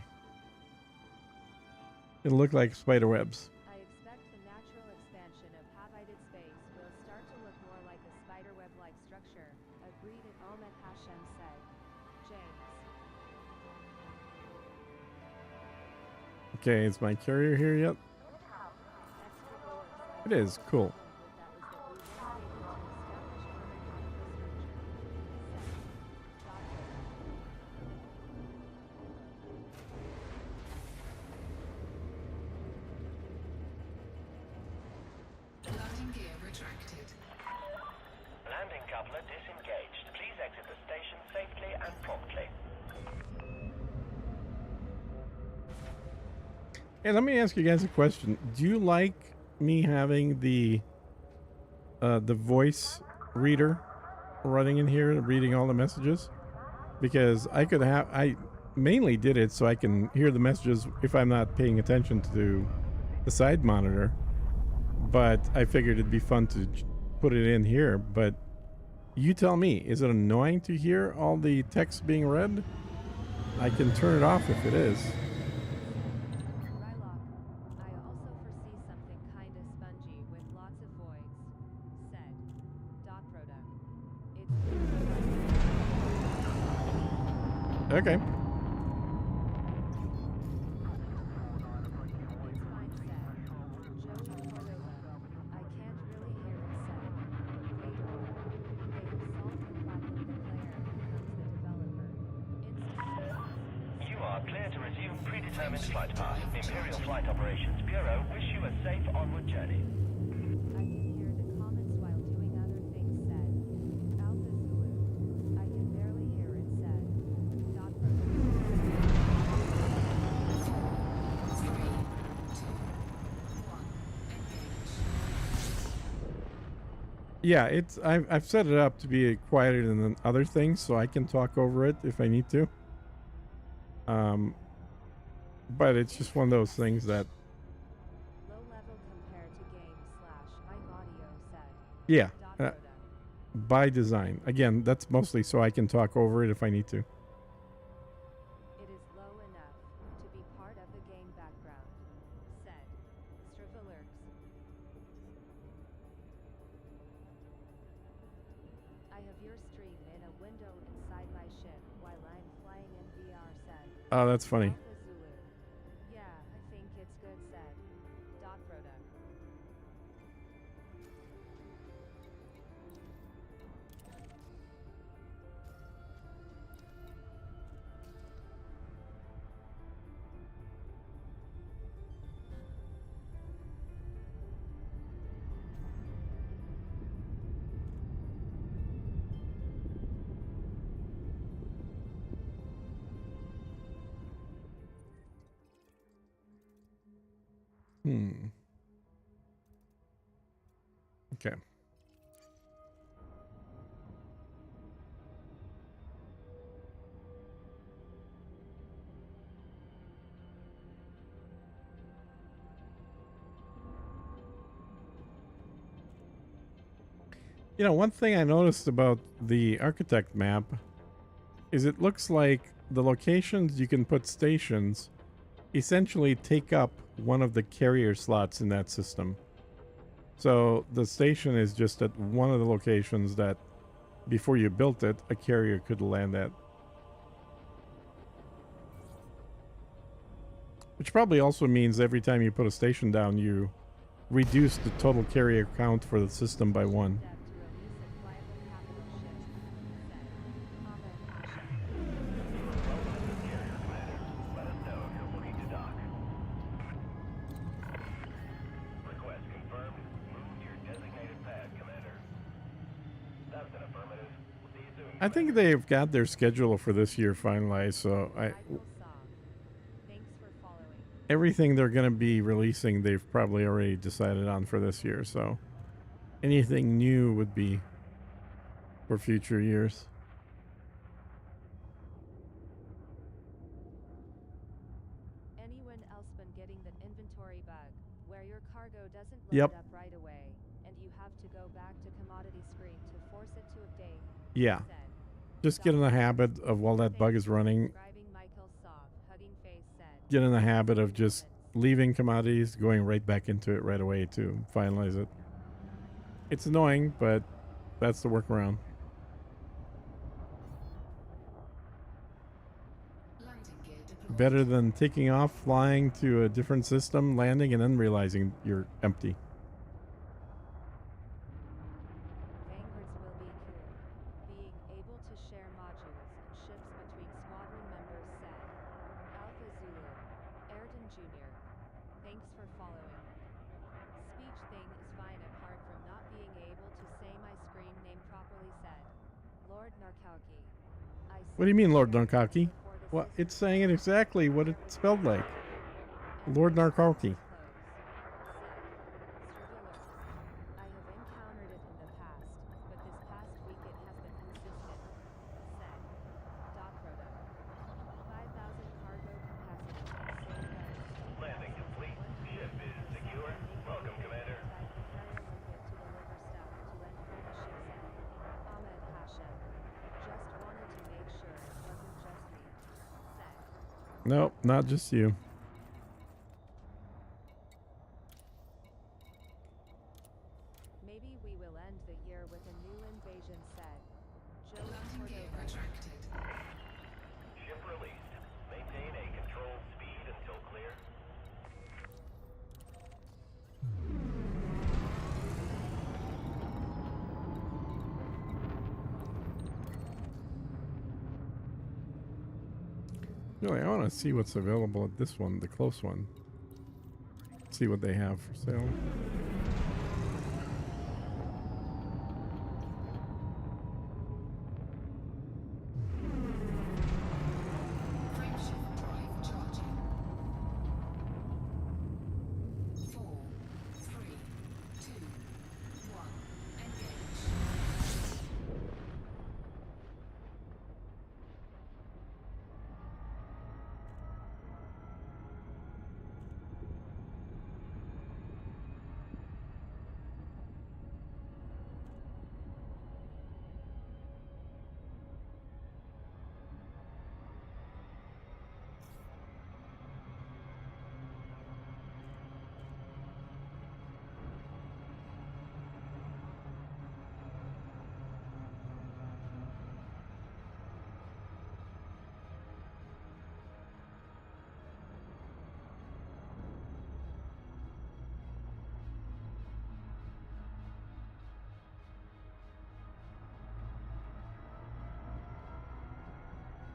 It'll look like spider webs. I expect the natural expansion of habited space will start to look more like a spiderweb-like structure, agreed Ahmed Hashem said. James. Okay, is my carrier here yet? It is. Cool. Landing gear retracted. Landing coupler disengaged. Please exit the station safely and promptly. Hey, let me ask you guys a question. Do you like me having the voice reader running in here and reading all the messages? Because I mainly did it so I can hear the messages if I'm not paying attention to the side monitor. But I figured it'd be fun to put it in here. But you tell me, is it annoying to hear all the text being read? I can turn it off if it is. Rylock, I also foresee something kinda spongy with lots of voids, said Dot Product. Okay. It's fine, said Jojo Cordova. I can't really hear it, said Vador. They have solved the problem. The player becomes the developer. Instances. You are clear to resume predetermined flight path. Imperial Flight Operations Bureau wish you a safe onward journey. I can hear the comments while doing other things, said Alpha Zulu. I can barely hear it, said Dot Product. 3, 2, 1. Engage. Yeah, I've set it up to be quieter than other things, so I can talk over it if I need to. But it's just one of those things that, Low level compared to game/mic audio, said yeah, Dot Product. by design. Again, that's mostly so I can talk over it if I need to. It is low enough to be part of the game background, said Strivalurks. I have your stream in a window inside my ship while I'm flying in VR, said Oh, that's funny. Alpha Zulu. Yeah, I think it's good, said Dot Product. Okay. You know, one thing I noticed about the architect map is it looks like the locations you can put stations essentially take up one of the carrier slots in that system. So the station is just at one of the locations that before you built it, a carrier could land at. Which probably also means every time you put a station down, you reduce the total carrier count for the system by one. Step to release a viable capital ship, said Ahmed Hashem. Let us know if you're looking to dock. Request confirmed. Move to your designated pad, Commander. That's an affirmative. See you soon. I think they've got their schedule for this year finalized, so Michael Sov. Thanks for following. everything they're going to be releasing, they've probably already decided on for this year. So anything new would be for future years. Anyone else been getting that inventory bug where your cargo doesn't load Yep. up right away and you have to go back to commodity screen to force it to update? Yeah. Said. Just get in the habit of while that bug is running, Describing Michael Sov, hugging face said. get in the habit of just leaving commodities, going right back into it right away to finalize it. It's annoying, but that's the workaround. Landing gear deployed. Better than taking off, flying to a different system, landing, and then realizing you're empty. Vanguards will be cool. Being able to share modules and ships between squadron members said. Alpha Zulu. Ayrton Jr. Thanks for following. Speech thing is fine apart from not being able to say my screen name properly said. Lord Narkowki. What do you mean, Lord Narkowki? Well, it's saying it exactly what it spelled like. Lord Narkowki. I have encountered it in the past, but this past week it has been consistent. Said. Doc Rhoda. 5,000 cargo capacity. Landing complete. Ship is secure. Welcome, Commander. Imperial Limpet to deliver stuff to and from the ship said. Ahmed Hashem. Just wanted to make sure it wasn't just me. Said. Nope, not just you. Maybe we will end the year with a new invasion said. Joe Landing gear Cordova. retracted. Ship released. Maintain a controlled speed until clear. Really, I want to see what's available at this one, the close one. See what they have for sale. Frameshift drive charging. 4, 3, 2, 1. Engage.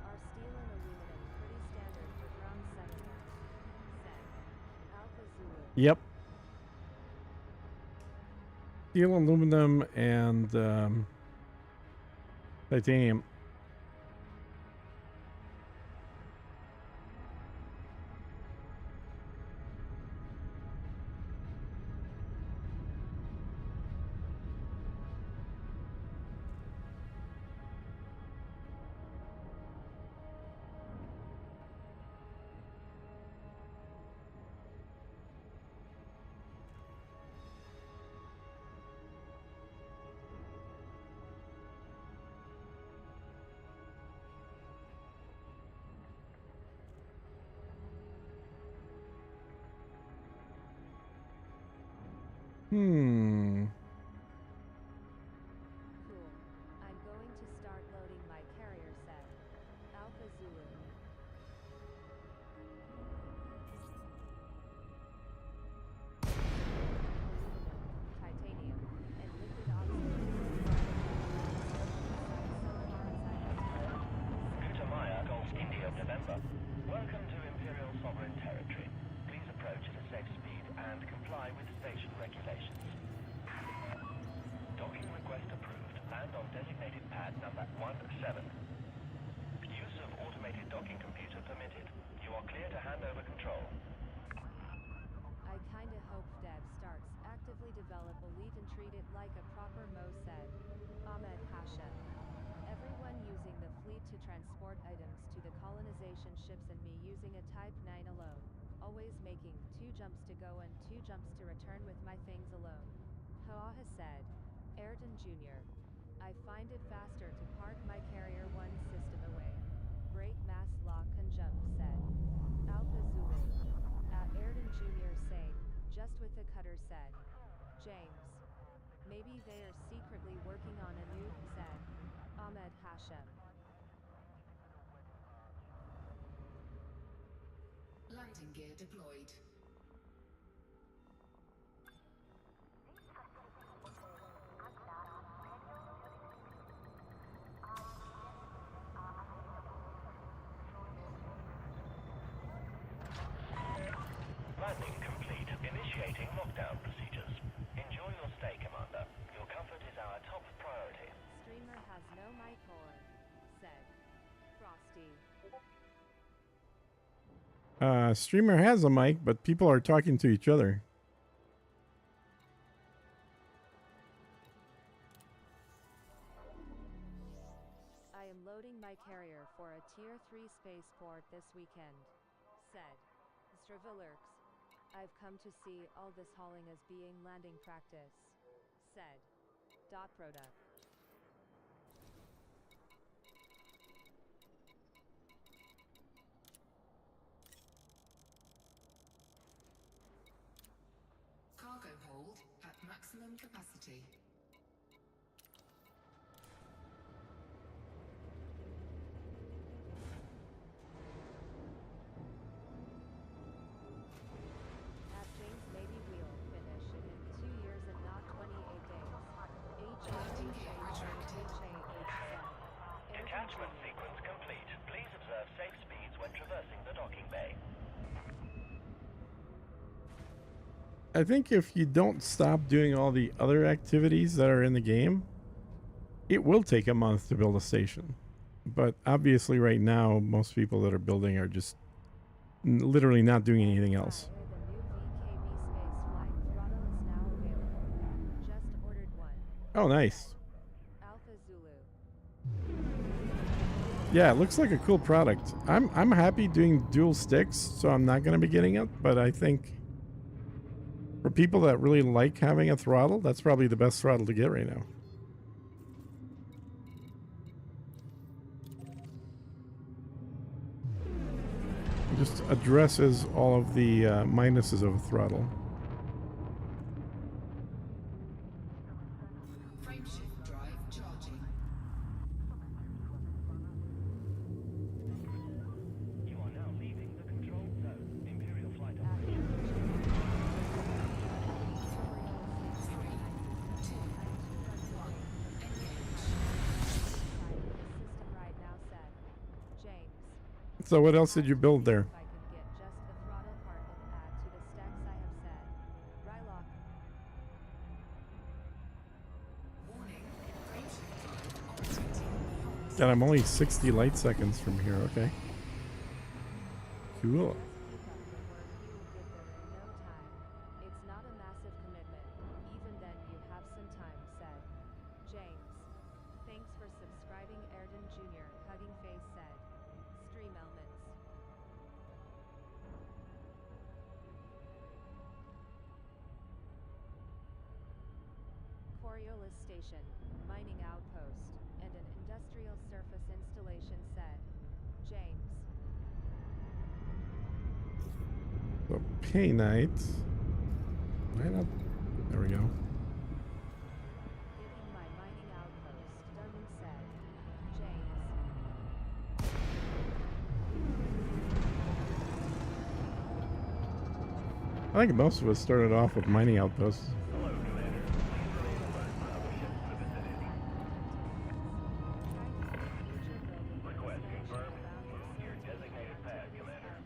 Are steel and aluminum pretty standard for ground settlement? Said. Alpha Zulu. Yep. Steel, aluminum, and titanium. Hmm. Cool. I'm going to start loading my carrier set. Alpha Zulu. Aluminum, titanium, and liquid oxygen. Gutamaya, Golf India, November. Welcome to Imperial Sovereign Territory. Please approach at a safe speed and comply with station regulations. Docking request approved. Land on designated pad number 17. Use of automated docking computer permitted. You are clear to hand over control. I kinda hope Dev starts actively develop elite and treat it like a proper Mo said. Ahmed Hashem. Everyone using the fleet to transport items to the colonization ships and me using a Type 9 alone. Always making 2 jumps to go and 2 jumps to return with my things alone. Hoa has said. Ayrton Jr. I find it faster to park my carrier one system away. Break mass lock and jump said. Alpha Zulu. Ayrton Jr. same, just with the cutter said. James. Maybe they are secretly working on a new said. Ahmed Hashem. Landing gear deployed. Landing complete. Initiating lockdown procedures. Enjoy your stay, Commander. Your comfort is our top priority. Streamer has no mic or said. Frosty. Streamer has a mic, but people are talking to each other. I am loading my carrier for a Tier 3 spaceport this weekend. Said. Stravilurks. I've come to see all this hauling as being landing practice. Said. Dot product. Cargo hold at maximum capacity. At James maybe we'll finish it in 2 years and not 28 days. Landing gear retracted. Detachment sequence complete. Please observe safe speeds when traversing the docking bay. I think if you don't stop doing all the other activities that are in the game, it will take a month to build a station. But obviously right now, most people that are building are just literally not doing anything else. The new VKB space flight throttle is now available. Just ordered one. Oh, nice. Alpha Zulu. Yeah, it looks like a cool product. I'm happy doing dual sticks, so I'm not going to be getting it, but I think for people that really like having a throttle, that's probably the best throttle to get right now. It just addresses all of the minuses of a throttle. Frameshift drive charging. You are now leaving the control zone. Imperial flight operation. 3, 2, 1. Engage. System right now set. James. So what else did you build there? If I could get just the throttle part and add to the stacks I have set. Rylock. Warning. Frameshift drive operating beyond. And I'm only 60 light seconds from here, okay. Cool. Just keep up the work, you will get there in no time. It's not a massive commitment. Even then you have some time said. James. Thanks for subscribing Ayrton Jr. Hugging face said. Stream elements. Coriolis Station, mining outpost, and an industrial surface installation said. James. So pay night. Why not? There we go. Hitting my mining outpost, Duncan said. James. I think most of us started off with mining outposts. Request confirmed. Move to your designated pad, Commander.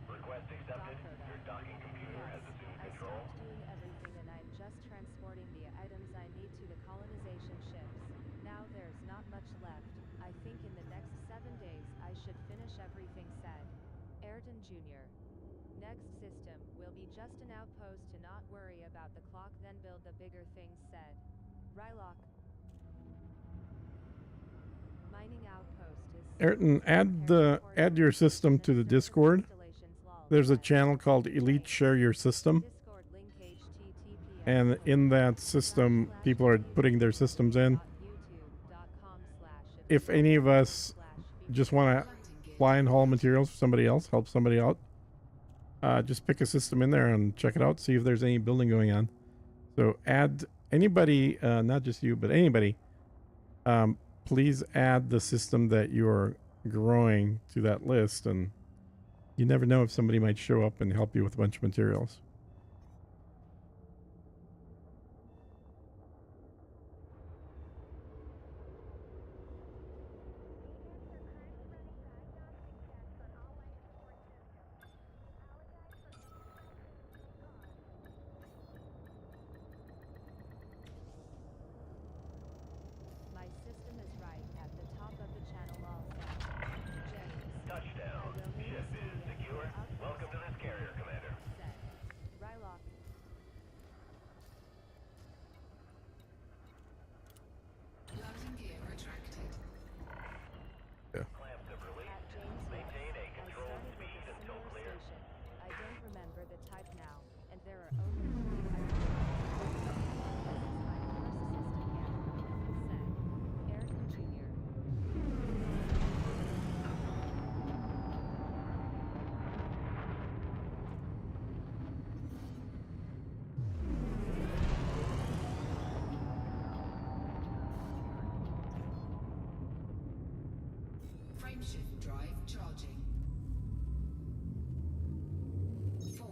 Request accepted. Your docking computer has assumed I control. stopped doing everything and I'm just transporting the items I need to the colonization ships. Now there's not much left. I think in the next 7 days I should finish everything said. Ayrton Jr. Next system will be just an outpost to not worry about the clock, then build the bigger things said. Rylock. Mining outpost is Ayrton, add your system to the Discord. There's a channel called Elite Share Your System, Discord link https and in that system, people are putting their systems in. If any of us just want to fly and haul materials for somebody else, help somebody out, just pick a system in there and check it out, see if there's any building going on. So add anybody, not just you, but anybody, please add the system that you're growing to that list, and you never know if somebody might show up and help you with a bunch of materials. My system is right at the top of the channel all set. James. Touchdown. Ship is secure. Welcome to this carrier, Commander. Said. Rylock. Landing gear retracted. Clamps have released. At James. Maintain a I controlled started with speed a until similar clear. station. I don't remember the type now, and there are only 3 items. This is my first system yet. Said. Ayrton Jr. Frameshift drive charging. 4,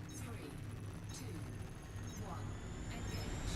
3, 2, 1. Engage.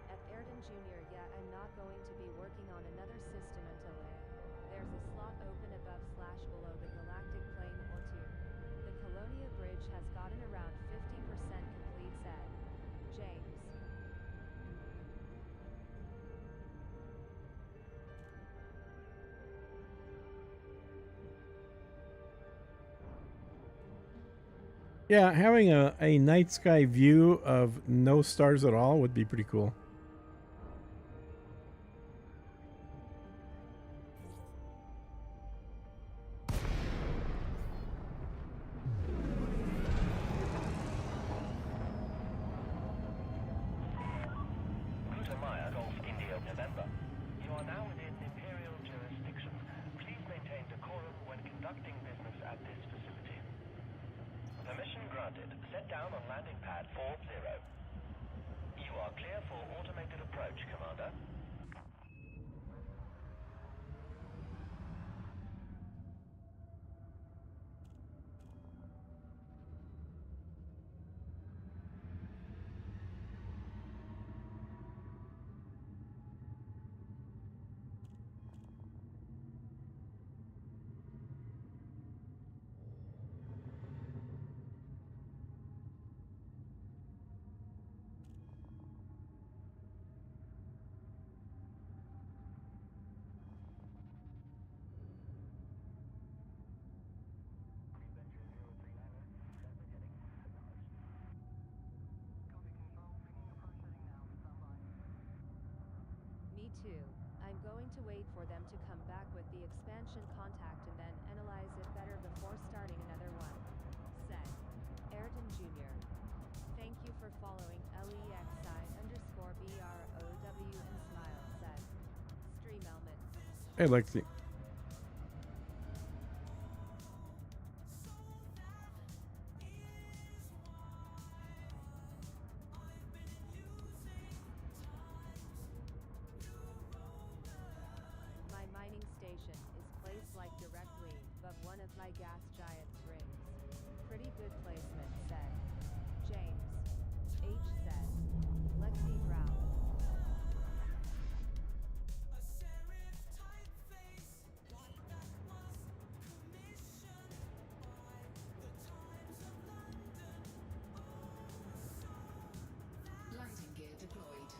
At Ayrton Jr. Yeah, I'm not going to be working on another system until there's a slot open above / below the Galactic plane or 2. The Colonia Bridge has gotten around 50% complete said. James. Yeah, having a night sky view of no stars at all would be pretty cool. Gutamaya, Golf India, November. You are now within Imperial jurisdiction. Please maintain decorum when conducting business at this facility. Permission granted. Set down on landing pad 40. You are clear for Me too. I'm going to wait for them to come back with the expansion contact and then analyze it better before starting another one. Said Ayrton Jr. Thank you for following LEXI_BROW and smile said Stream Element. Hey, Lexi. My mining station is placed like directly above one of my gas giant's rings. Pretty good placement, said James. H said Lexi Brown. Lighting gear deployed.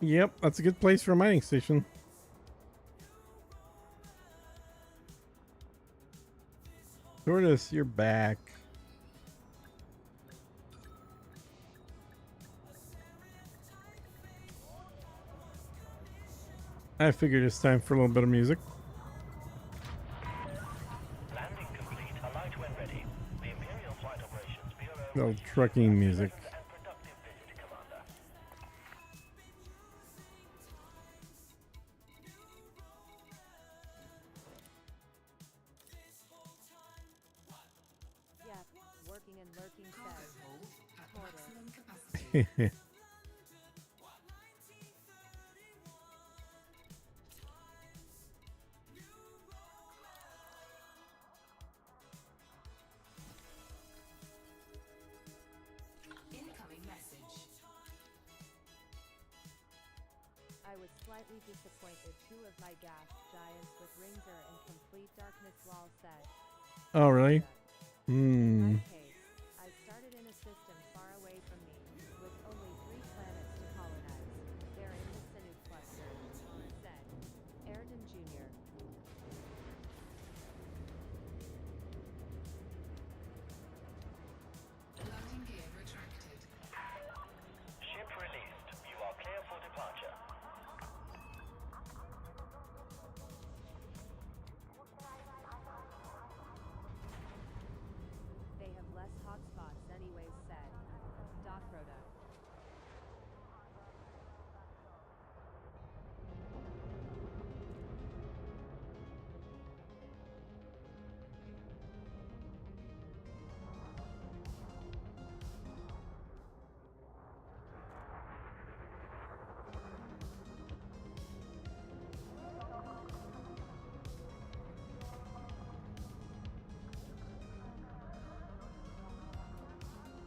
Yep, that's a good place for a mining station. Tortoise, you're back. I figured it's time for a little bit of music. Landing complete. Alight when ready. The Imperial Flight Operations Bureau. Little trucking music. And productive visit, Commander. Yep, working and lurking Cargo said hold at Tortoise. maximum capacity. Incoming message. I was slightly disappointed. Two of my gas giants with rings are in complete darkness, Wall said. Oh, really? In Hmm. my case, I started in a system far away from me, with only 3 planets to colonize. They're in the Sinuk cluster, said Ayrton Jr. Landing gear retracted. Ship released. You are clear for departure. They have less hotspots anyways, said Rhoda.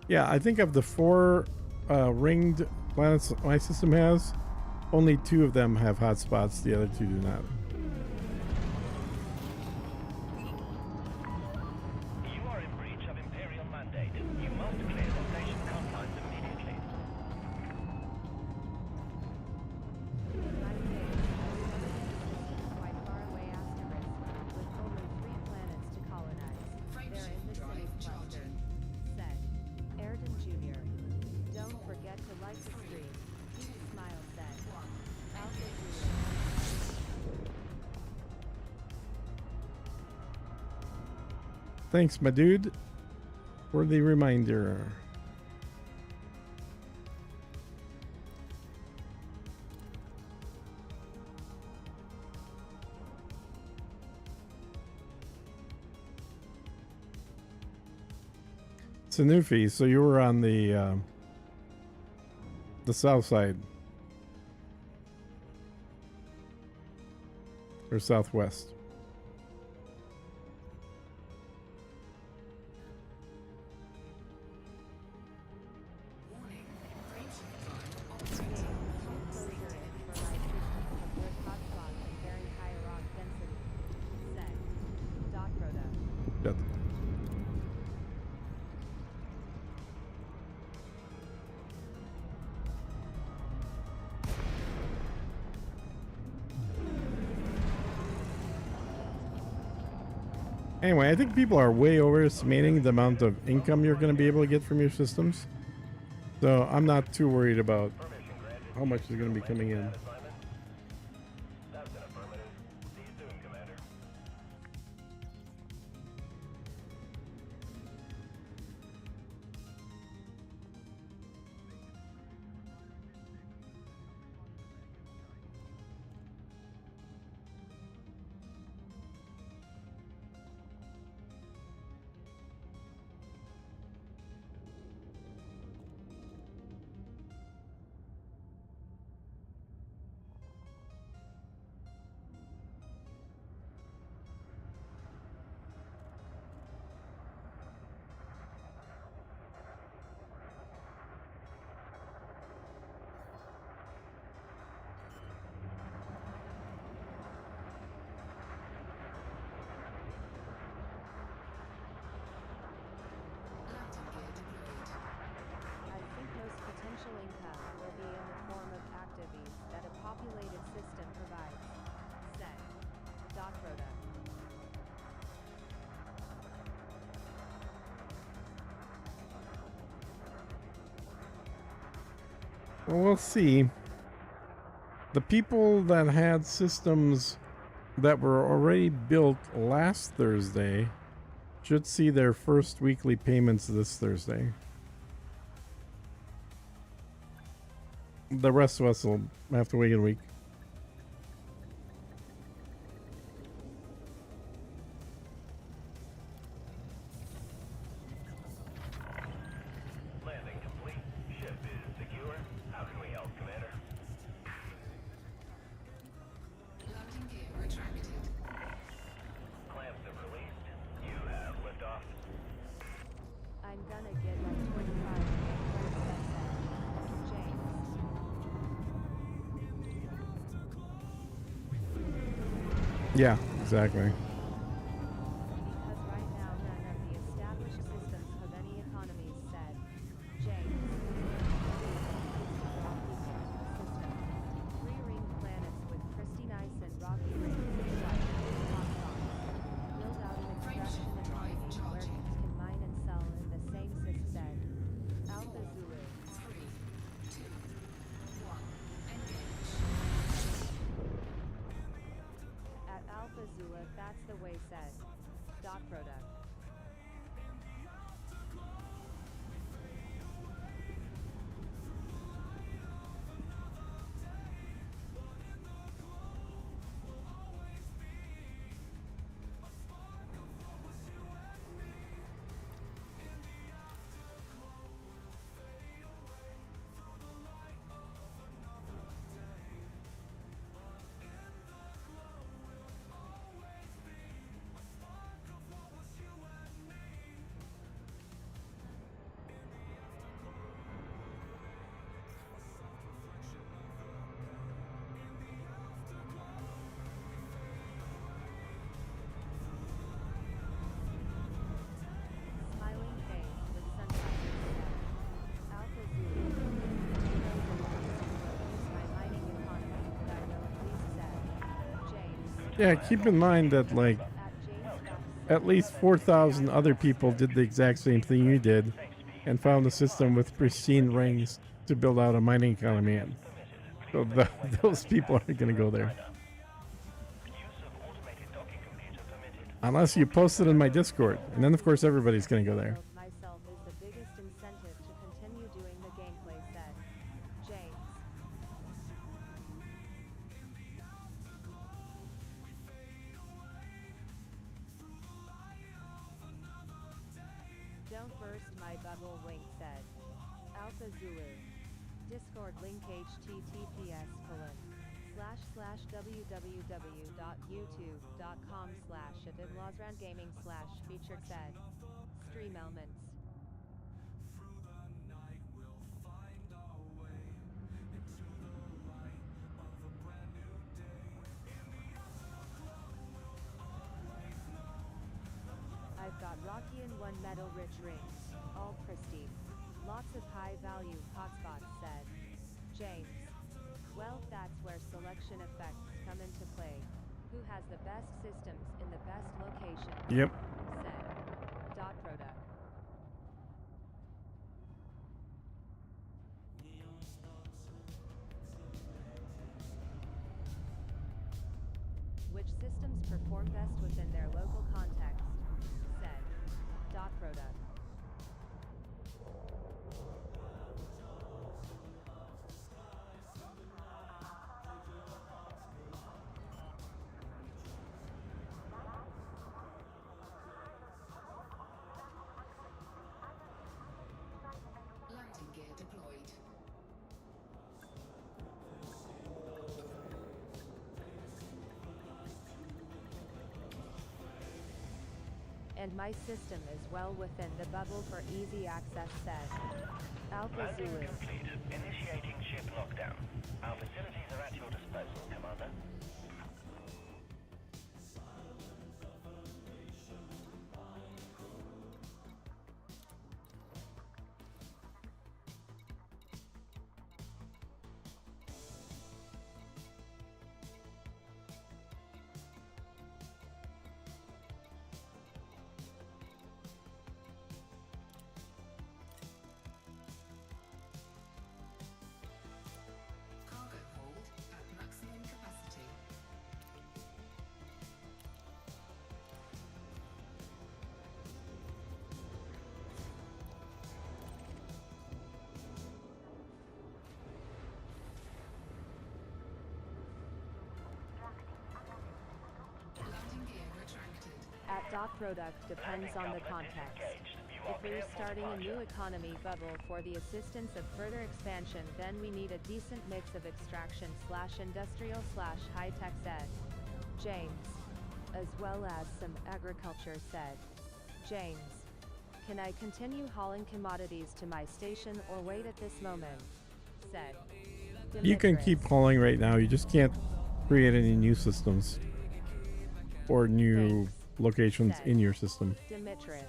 Yeah, I think of the 4 ringed planets my system has, only 2 of them have hotspots. The other 2 do not. You are in breach of Imperial mandate. You must clear the station confines immediately. In my case, I started in a system quite far away asterisk, with only 3 planets to colonize. They're in the Drive Sinuk cluster, charging. said Ayrton Jr. Don't forget to like the stream. Keep smile said Alpha Zulu. Thanks, my dude, for the reminder. Sanufi, so you were on the south side or southwest. Warning. Friendship drive Game, operating. keep closer in for my systems of good hotspots and very high rock density, said Rhoda. Yep. Anyway, I think people are way overestimating the amount of income you're going to be able to get from your systems. So I'm not too worried about Permission granted. how much is going to be coming in. That's an affirmative. See you soon, Commander. Landing gear deployed. I think most potential income will be in the form of activities that a populated system provides. Said. Rhoda. Well, we'll see. The people that had systems that were already built last Thursday should see their first weekly payments this Thursday. The rest of us will have to wait a week. Landing complete. Ship is secure. How can we help, Commander? Landing gear retracted. Clamps have released. You have liftoff. I'm gonna get like 25 credits, that said. James. Yeah, exactly. Because right now none of the established systems have any economies, said. James. System. Three ring planets with pristine ice and rocky rings and white hot spots. Build out an extraction and mining where geeks can mine and sell in the same sys, said. Alpha Zulu. 3, 2, 1. Engage. At Alpha Zula, that's the way, said. Product. Smiling face with sunglasses, said. Alpha Zulu. My mining economy that I will at least, said. James. Yeah, keep in mind that, like, At James. at least 4,000 other people did the exact same thing you did and found a system with pristine rings to build out a mining economy in. So those people aren't going to go there. Use of automated docking computer permitted. Unless you post it in my Discord. And then, of course, everybody's going to go there. Myself is the biggest incentive to continue doing the gameplay, said. James. Don't burst my bubble, Wink said. Alpha Zulu. Discord link https://www.youtube.com/@inlawsrandgaming/featured said. Stream elements. I've got rocky and one metal rich rings, all pristine. Lots of high value hotspots, said. James. Well, that's where selection effects come into play. Who has the best systems in the best location? Yep. Said. Product. perform best within their local context, said. Dot product. Landing gear deployed. And my system is well within the bubble for easy access, said. Alpha Landing Zulu. complete. Initiating ship lockdown. Our facilities are at your disposal, Commander. Cargo hold at maximum capacity. Landing gear retracted. At dot product depends on the context. If we're starting a new economy bubble for the assistance of further expansion, then we need a decent mix of extraction / industrial / high-tech, said James. As well as some agriculture, said James. Can I continue hauling commodities to my station or wait at this moment? Said You can keep Demetrius. hauling right now. You just can't create any new systems or new Thanks, locations said in your system. Demetrius.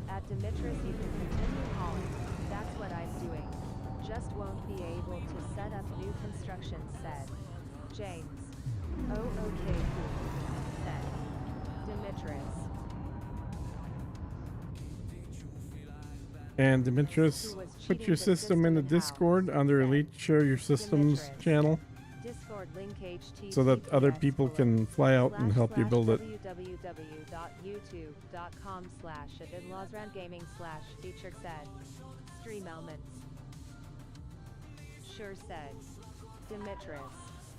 At Demetrius you can continue hauling. That's what I'm doing. Just won't be able to set up new construction, said James. Oh okay cool, said Demetrius. And Demetrius, Who was put cheating your the system in the system in-house, Discord under said Elite. Share your systems Demetrius. channel Discord link HTTPS so that other people can fly out and help you build it. www.youtube.com/@Losrandgaming/featured, said Stream Elements. Sure, said Demetrius.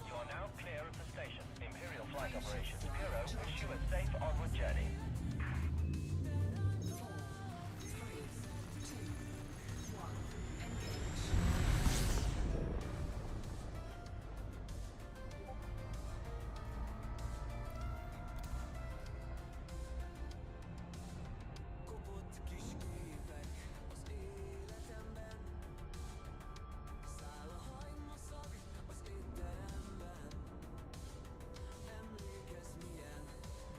You are now clear of the station. Imperial Flight Operations Bureau wish you a safe onward journey. 4, 3, 2, 1. Engage.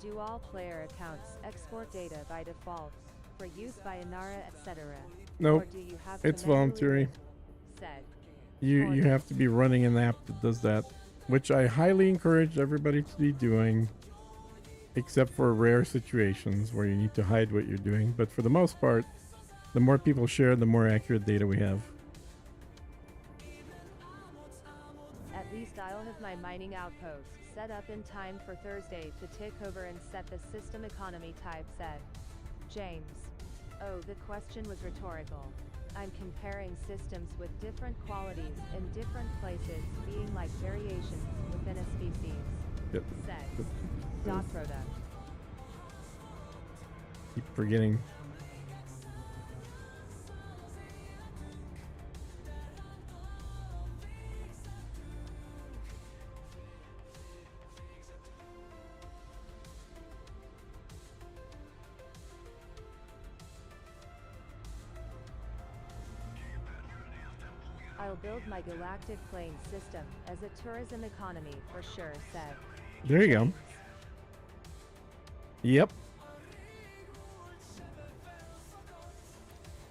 Do all player accounts export data by default for use by Inara, etc.? Nope, Or do you have it's to manually voluntary. said You have to be running an app that does that, which I highly encourage everybody to be doing, except for rare situations where you need to hide what you're doing. But for the most part, the more people share, the more accurate data we have. At least I'll have my mining outpost set up in time for Thursday to take over and set the system economy type, said James. Oh, the question was rhetorical. I'm comparing systems with different qualities in different places being like variations within a species, Yep. said dot product. Keep forgetting. I'll build my Galactic plane system as a tourism economy for sure, said There you go. James. Yep.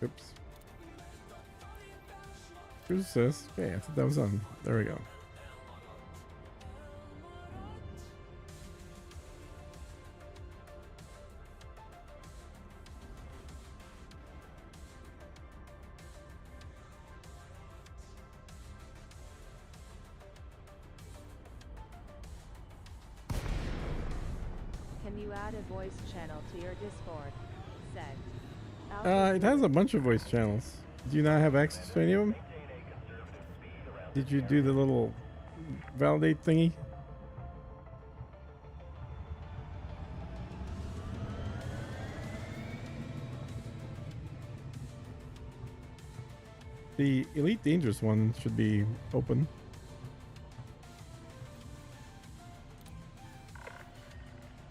Oops. Who's this? Okay, I thought that was on. There we go. Can you add a voice channel to your Discord? Said. It has a bunch of voice channels. Do you not have access to any of them? Did you do the little validate thingy? The Elite Dangerous one should be open.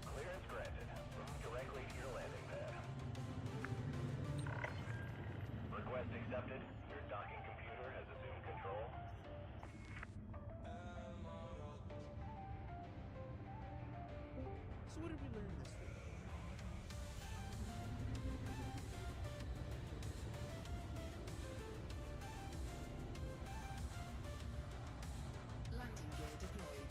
Clearance granted. Move directly to your landing pad. Request accepted. Your docking computer has assumed control. So what did we learn this week? Landing gear deployed.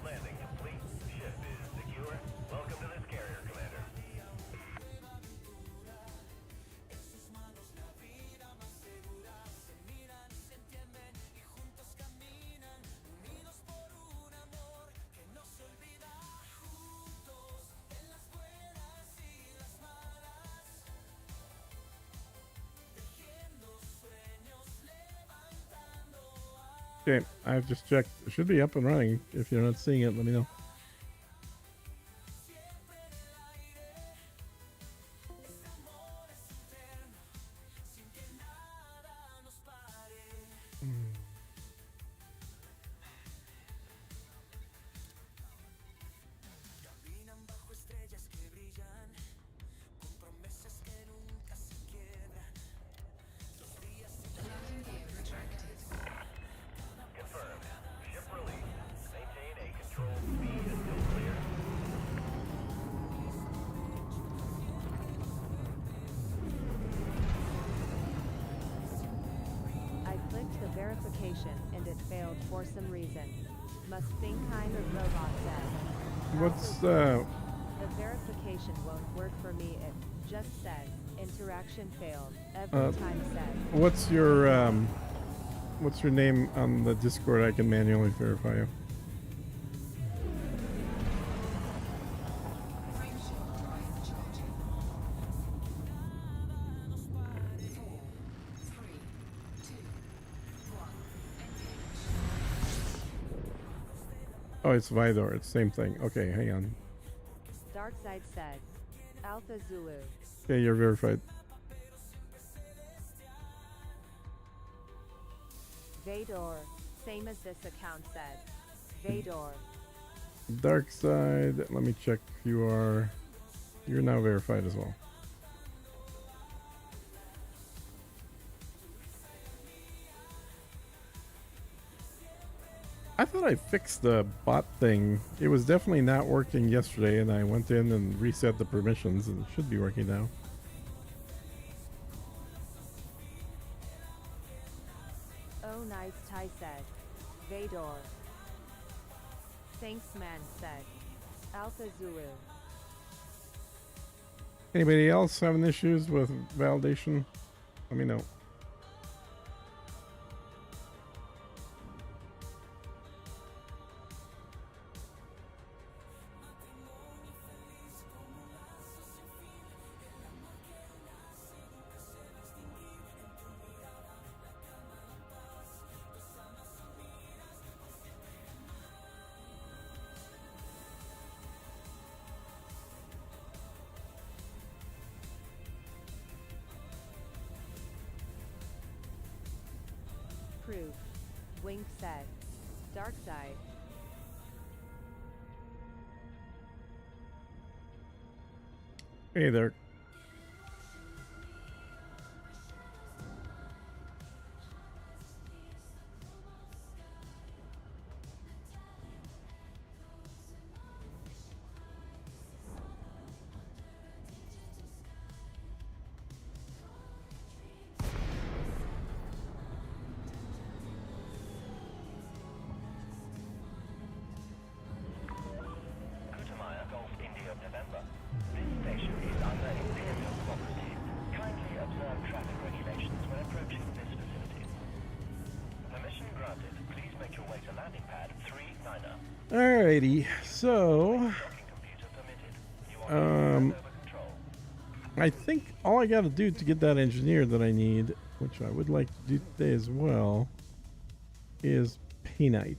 Landing complete. Ship is secure. Welcome to this carrier, Commander. Okay, I've just checked. It should be up and running. If you're not seeing it, let me know. Landing gear retracted. Confirmed. Ship released. Maintain a controlled speed until clear. I clicked the verification and it failed for some reason. Must think kind of robot said. What's The verification won't work for me. It just said interaction failed every time said. what's your name on the Discord? I can manually verify you. Frameshift drive charging. 4, 3, 2, 1. Engage. Oh, it's Vidor. It's the same thing. Okay, hang on. Darkside said. Alpha Zulu. Okay, you're verified. Vador. Same as this account said. Vador. Dark side. Let me check. You're now verified as well. I thought I fixed the bot thing. It was definitely not working yesterday, and I went in and reset the permissions, and it should be working now. Oh nice Ty said. Vador. Thanks man said. Alpha Zulu. Anybody else having issues with validation? Let me know. Proof. Wink said. Darkside. Hey there. Alrighty, so Computer permitted. You are um, over control. I think all I got to do to get that engineer that I need, which I would like to do today as well, is painite.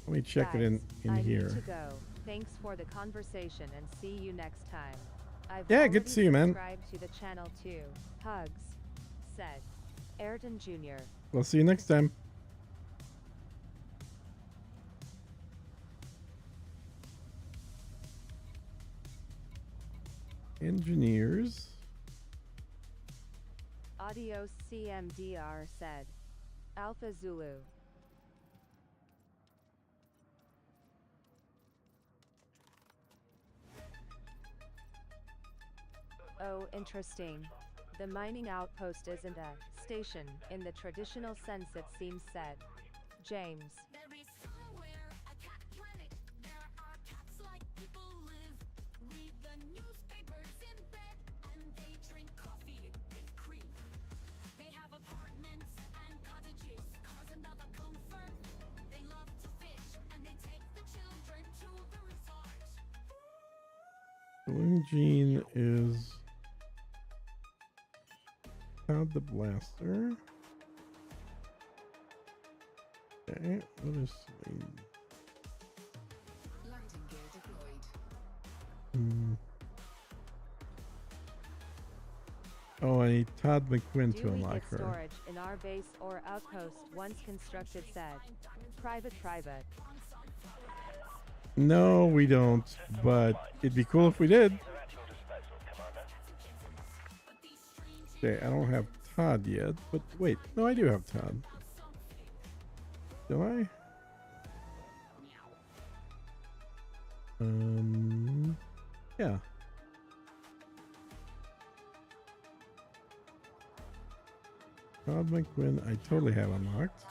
Let me check it Guys, in I here. need to go. Thanks for the conversation and see you next time. I've Yeah, already good to see you, man. subscribed to the channel too. Hugs. Said. Ayrton Jr. We'll see you next time. Engineers. Adios CMDR said. Alpha Zulu. Oh, interesting. The mining outpost isn't a station in the traditional sense it seems, said. James. There is somewhere a cat planet. There are cats like people live. Read the newspapers in bed and they drink coffee with cream. They have apartments and cottages, cars and other comfort. They love to fish and they take the children to the resort. Balloon Gene is Todd the Blaster. Okay, what is Landing gear deployed. Oh, I need Todd McQuinn Do to we unlock get her. storage in our base or outpost once constructed, said. Private. No, we don't, but it'd be cool if we did. They're at your disposal, Commander. Okay, I don't have Todd yet, but wait, no, I do have Todd. Do I? Yeah. Todd McQuinn, I totally have unlocked.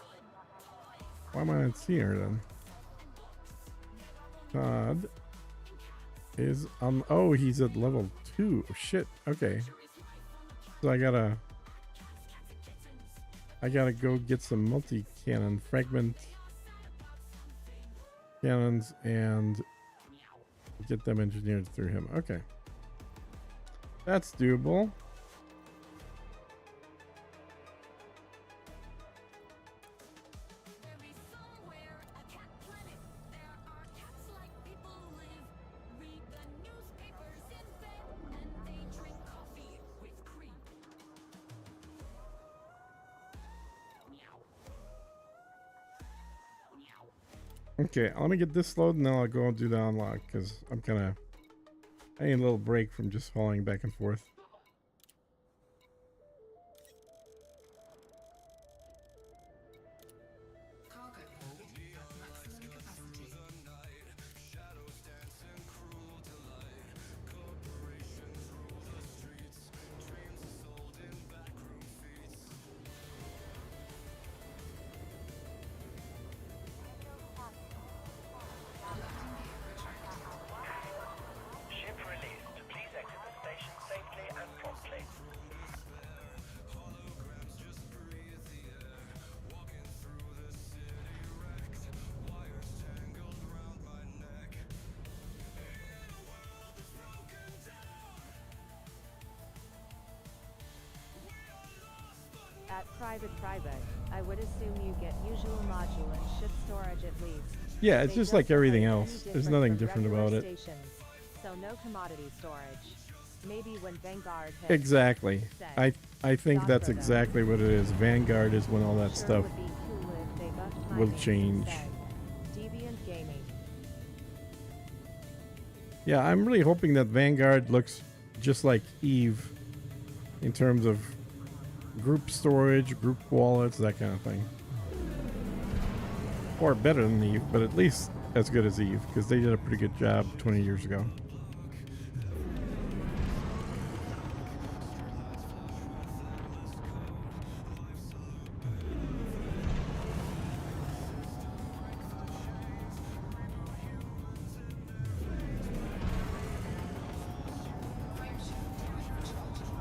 Why am I not seeing her then? Todd is on. Oh, he's at level 2. Oh, shit. Okay. So I gotta go get some multi-cannon fragment cannons and get them engineered through him. Okay. That's doable. There is somewhere a cat planet. There are cats like people live. Read the newspapers in bed and they drink coffee with cream. Okay, let me get this load and then I'll go and do the unlock because I need a little break from just hauling back and forth. Cargo hold at maximum capacity. Ship released. Please exit the station safely and promptly. At private, I would assume you get usual module and ship storage at least. Yeah, it's They just don't like everything behave else. any There's nothing from different regular about it. stations, so no commodity storage. Maybe when Vanguard hits. Exactly. said. I think Dot that's for them. exactly what it is. Vanguard is when all that Sure stuff. would be cool if they buffed will mining, change. said. Deviant Gaming. Yeah, I'm really hoping that Vanguard looks just like Eve in terms of group storage, group wallets, that kind of thing. Or better than Eve, but at least as good as Eve, because they did a pretty good job 20 years ago.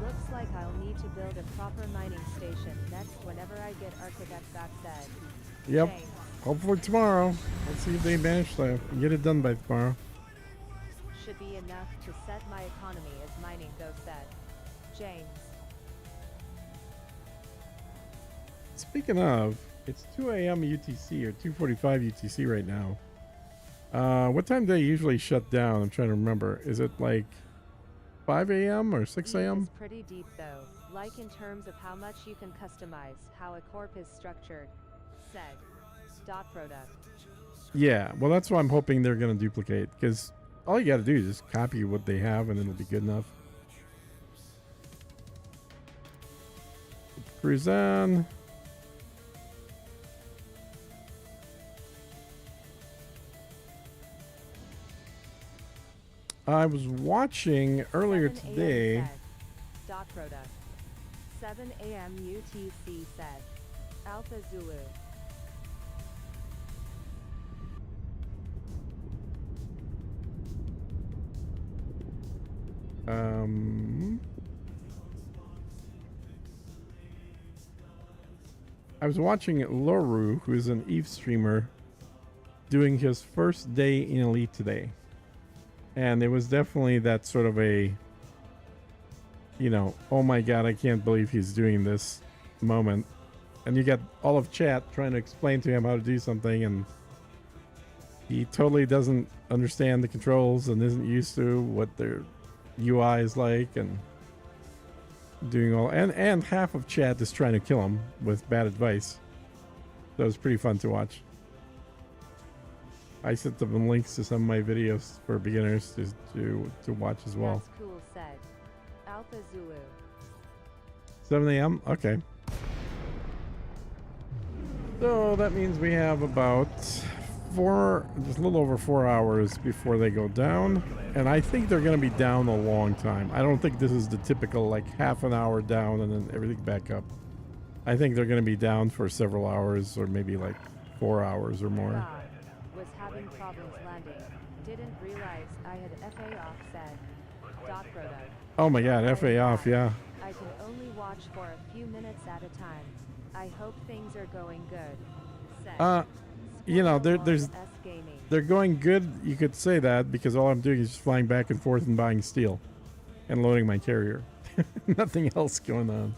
Looks like I'll need to build a proper mining station next whenever I get Architect back, said. Yep. James. hopefully tomorrow. Let's see if they manage to get it done by tomorrow. Should be enough to set my economy as mining goes, said James. Speaking of, it's 2 a.m. UTC or 2:45 UTC right now. What time do they usually shut down? I'm trying to remember. Is it like 5 a.m. or 6 Deep a.m.? is pretty deep though, like in terms of how much you can customize how a corp is structured, said dot product. Yeah, well, that's what I'm hoping they're going to duplicate, because all you got to do is just copy what they have and it'll be good enough. Cruise on. I was watching earlier 7 a.m. today. said dot product. 7 a.m. UTC said Alpha Zulu. I was watching Loru, who is an Eve streamer, doing his first day in Elite today. And it was definitely that sort of a, oh my god, I can't believe he's doing this moment. And you got all of chat trying to explain to him how to do something, and he totally doesn't understand the controls and isn't used to what their UI is like, and doing all, and half of chat is trying to kill him with bad advice. So it was pretty fun to watch. I sent them links to some of my videos for beginners to watch as well. That's cool, said Alpha Zulu. 7 a.m. Okay. So that means we have about just a little over 4 hours before they go down. And I think they're going to be down a long time. I don't think this is the typical like half an hour down and then everything back up. I think they're going to be down for several hours, or maybe like 4 hours or more. God, was having problems landing. Didn't realize I had FA off, said dot product. Oh my god, FA off, yeah. I can only watch for a few minutes at a time. I hope things are going good, said There's S Gaming. they're going good, you could say that, because all I'm doing is just flying back and forth and buying steel and loading my carrier. Nothing else going on.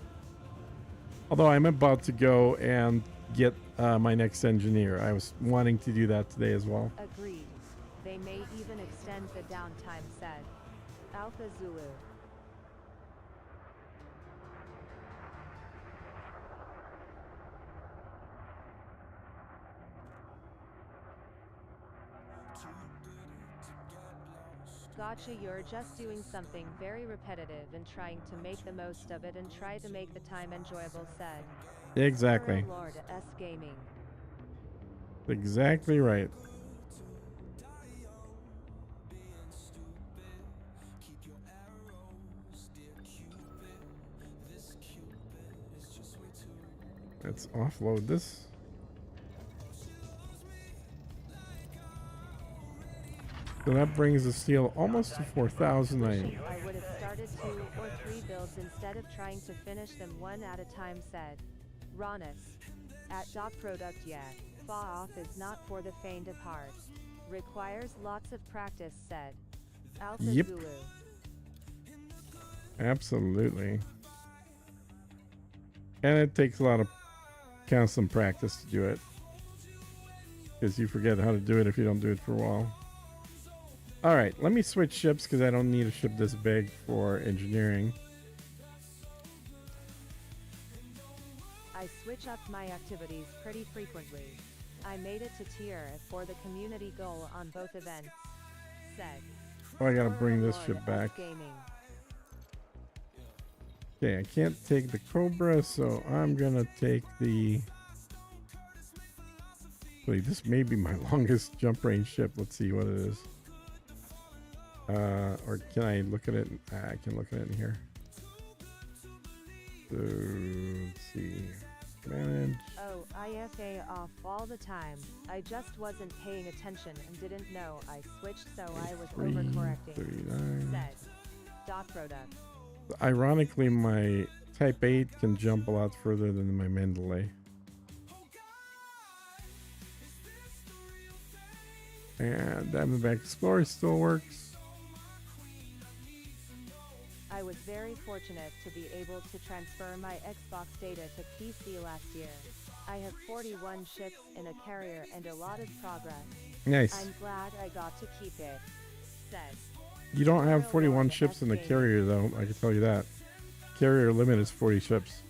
Although I'm about to go and get my next engineer. I was wanting to do that today as well. Agreed. They may even extend the downtime, said Alpha Zulu. Gotcha, you're just doing something very repetitive and trying to make the most of it and try to make the time enjoyable, said Exactly. Imperial Lord S Gaming. Exactly right. Let's offload this. So that brings the steel almost to 4,000. I would have started 2 or 3 builds instead of trying to finish them one at a time, said Ronis. At dot product, yeah. Fa off is not for the faint of heart. Requires lots of practice, said Alpha Yep. Zulu. Absolutely. And it takes a lot of constant practice to do it, because you forget how to do it if you don't do it for a while. All right, let me switch ships because I don't need a ship this big for engineering. I switch up my activities pretty frequently. I made it to tier F for the community goal on both events, said Oh, I gotta bring this Lord ship S back. Gaming. Okay, I can't take the Cobra, so I'm gonna take the... Wait, this may be my longest jump range ship. Let's see what it is. Or can I look at it? I can look at it in here. So, let's see. Manage. Oh, IFA off all the time. I just wasn't paying attention and didn't know I switched, so I was 3, overcorrecting, 39. said dot product. Ironically, my Type 8 can jump a lot further than my Mendeley. And Diamondback Explorer still works. I was very fortunate to be able to transfer my Xbox data to PC last year. I have 41 ships in a carrier and a lot of progress. Nice. I'm glad I got to keep it. Said. You don't have Imperial 41 Lord ships in the S. carrier, though. I can tell you that. Carrier limit is 40 ships.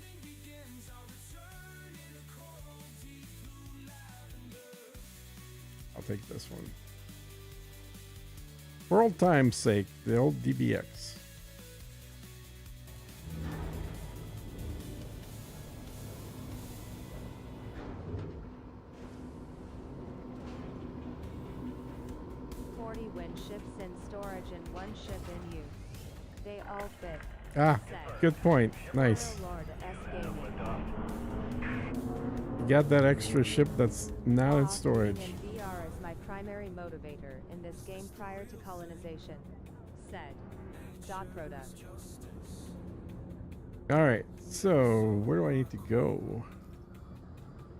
I'll take this one. For old time's sake, the old DBX. Wind ships in storage and 1 ship in use. They all fit. Ah, Said. good point. Nice. Imperial Lord S. Gaming. You got that extra ship that's not in Being storage. in VR is my primary motivator in this game prior to colonization. Said. Rhoda. Alright, so where do I need to go?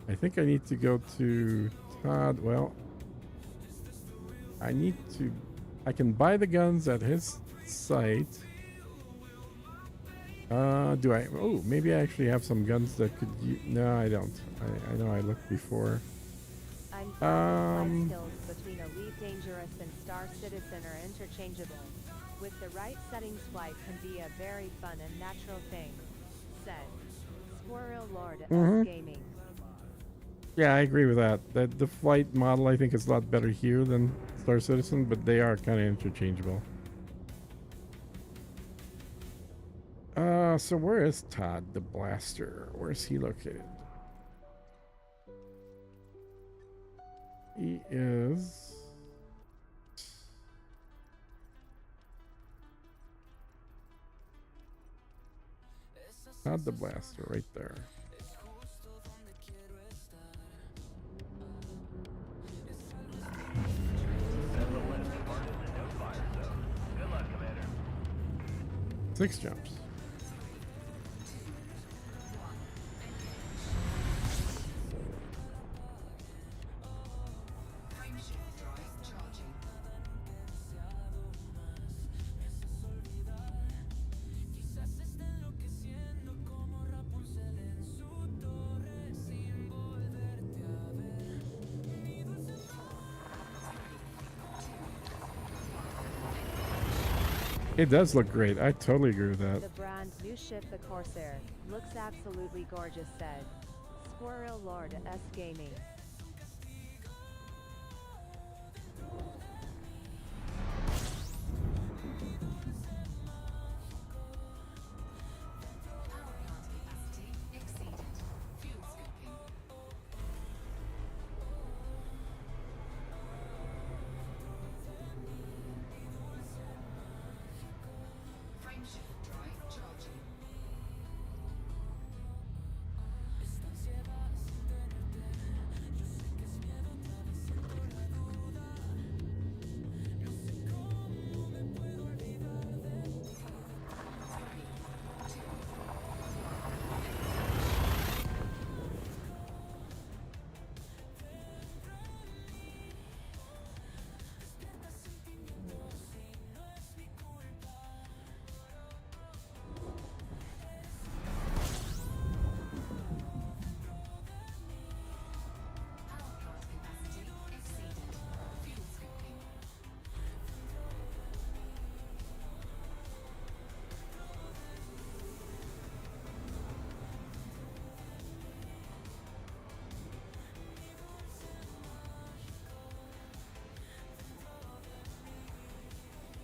I think I need to go to Todd. Well, I need to. I can buy the guns at his site. Do I? Oh, maybe I actually have some guns that could. No, I don't. I know I looked before. I'm glad my skills between Elite Dangerous and Star Citizen are interchangeable. With the right settings, flight can be a very fun and natural thing. Said. Squirrel Lord S. Gaming. Yeah, I agree with that. That the flight model I think is a lot better here than Star Citizen, but they are kind of interchangeable. So where is Todd the Blaster? Where is he located? He is Todd the Blaster right there. Good luck, Commander. 6 jumps. Frameshift drive charging. It does look great. I totally agree with that. The brand new ship, the Corsair, looks absolutely gorgeous. Said. Squirrel Lord S. Gaming. Power plant capacity exceeded. Fuel scooping. Frameshift drive charging. Power plant capacity exceeded. Fuel scooping.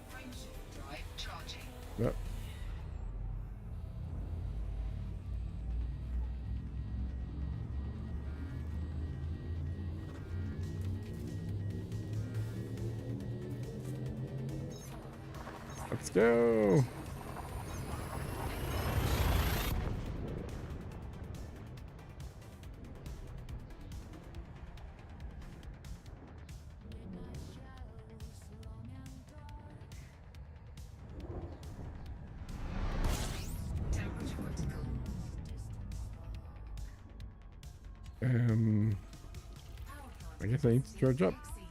Frameshift drive charging. Yep. Let's go. Temperature critical. Um, Power plant I guess I need to charge up. exceeded.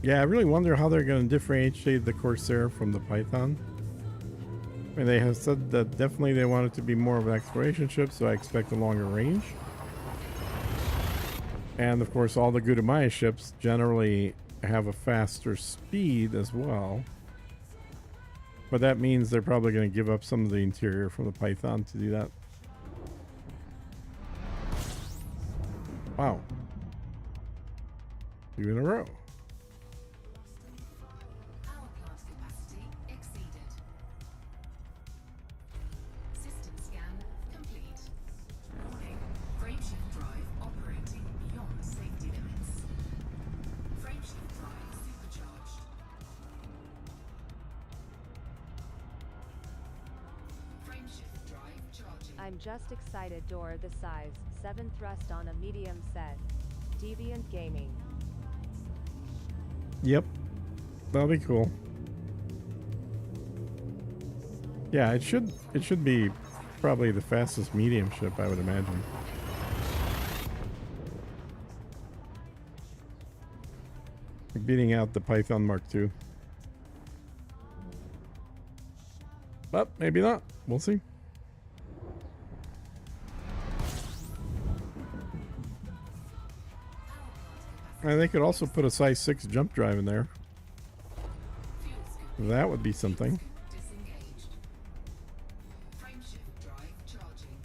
Yeah, I really wonder how they're going to differentiate the Corsair from the Python. I mean, they have said that definitely they want it to be more of an exploration ship, so I expect a longer range. And of course, all the Gudamaya ships generally have a faster speed as well. But that means they're probably going to give up some of the interior from the Python to do that. Wow. 2 in a row. Power plant capacity exceeded. System scan complete. Warning, frameshift drive operating beyond safety limits. Frameshift drive supercharged. Frameshift drive charging. I'm just excited. Door the size, 7 thrust on a medium set. Deviant Gaming. Yep. That'll be cool. Yeah, it should be probably the fastest medium ship, I would imagine. Beating out the Python Mark II. But maybe not. We'll see. And they could also put a size 6 jump drive in there. That would be something. Disengaged. Frameshift drive charging.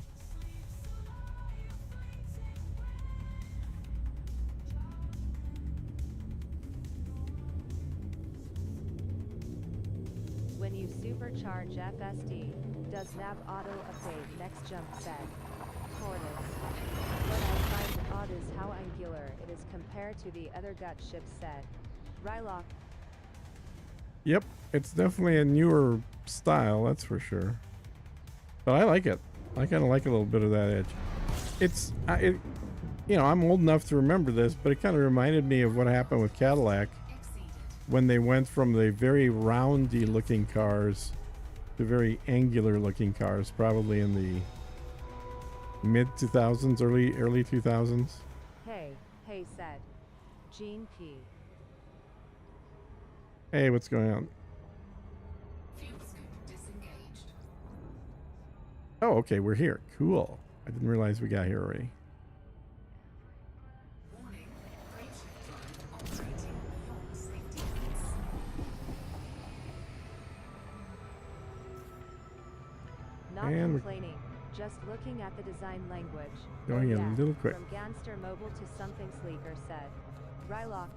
When you supercharge FSD, does nav auto update next jump set? Tortoise. What I find odd is how angular it is compared to the other gut ship set. Rylock. Yep, it's definitely a newer style, that's for sure. But I like it. I kind of like a little bit of that edge. It's, you know, I'm old enough to remember this, but it kind of reminded me of what happened with Cadillac when they went from the very roundy looking cars to very angular looking cars, probably in the mid 2000s, early 2000s. Hey said. Gene P. Hey, what's going on? Fuel scoop disengaged. Oh, okay, we're here. Cool. I didn't realize we got here already. Warning, frameshift drive operating beyond safety limits. Not And we're complaining, just looking at the design language. going Oh, a yeah, little quick. From Gangster Mobile to something sleeker said. Rylock.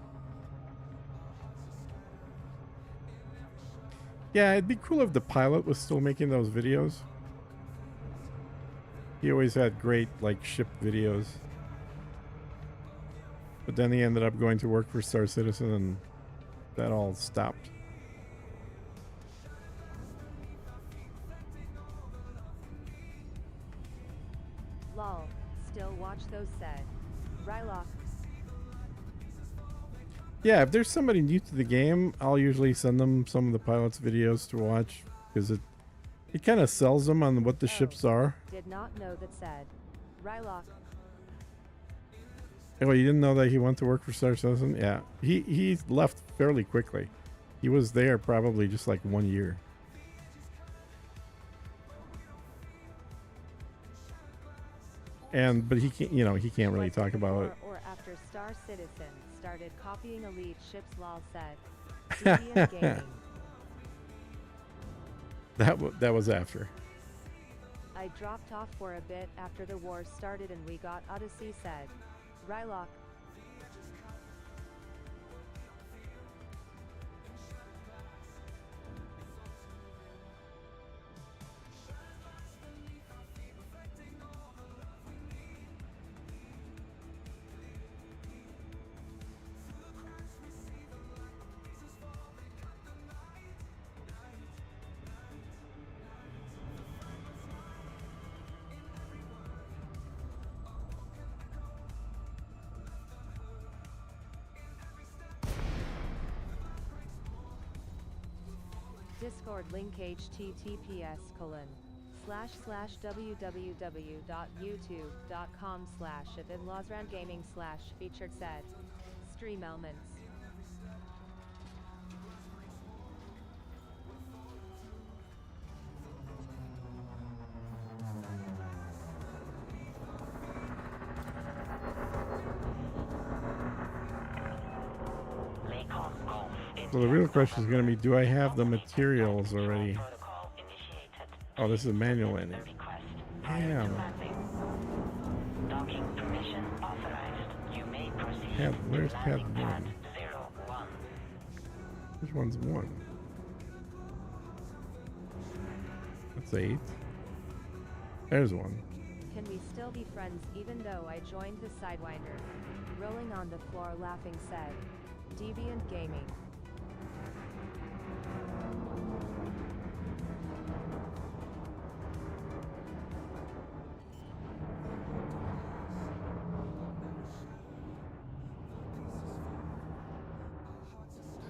Yeah, it'd be cool if the pilot was still making those videos. He always had great, like, ship videos. But then he ended up going to work for Star Citizen and that all stopped. Lol. Still watch those said. Rylock. Yeah, if there's somebody new to the game, I'll usually send them some of the pilot's videos to watch because it kind of sells them on what the ships are. Did not know that said. Rylock. Oh, you didn't know that he went to work for Star Citizen? Yeah, he left fairly quickly. He was there probably just like 1 year. But he can't, you know, he can't really Was talk about it. before or after Star Citizen started copying elite ships lol said. Deviant Gaming. That was after. I dropped off for a bit after the war started and we got Odyssey said. Rylock. Discord link https://www.youtube.com/@inlawsroundgaming/featured said. Stream elements. So the real question is going to be, do I have the materials already? Oh, this is a manual ending. Damn. Docking permission authorized. You may proceed. Pad, where's pad Landing pad 1? 01. Which one's 1? That's 8. There's 1. Can we still be friends even though I joined the Sidewinder? Rolling on the floor laughing said. Deviant Gaming.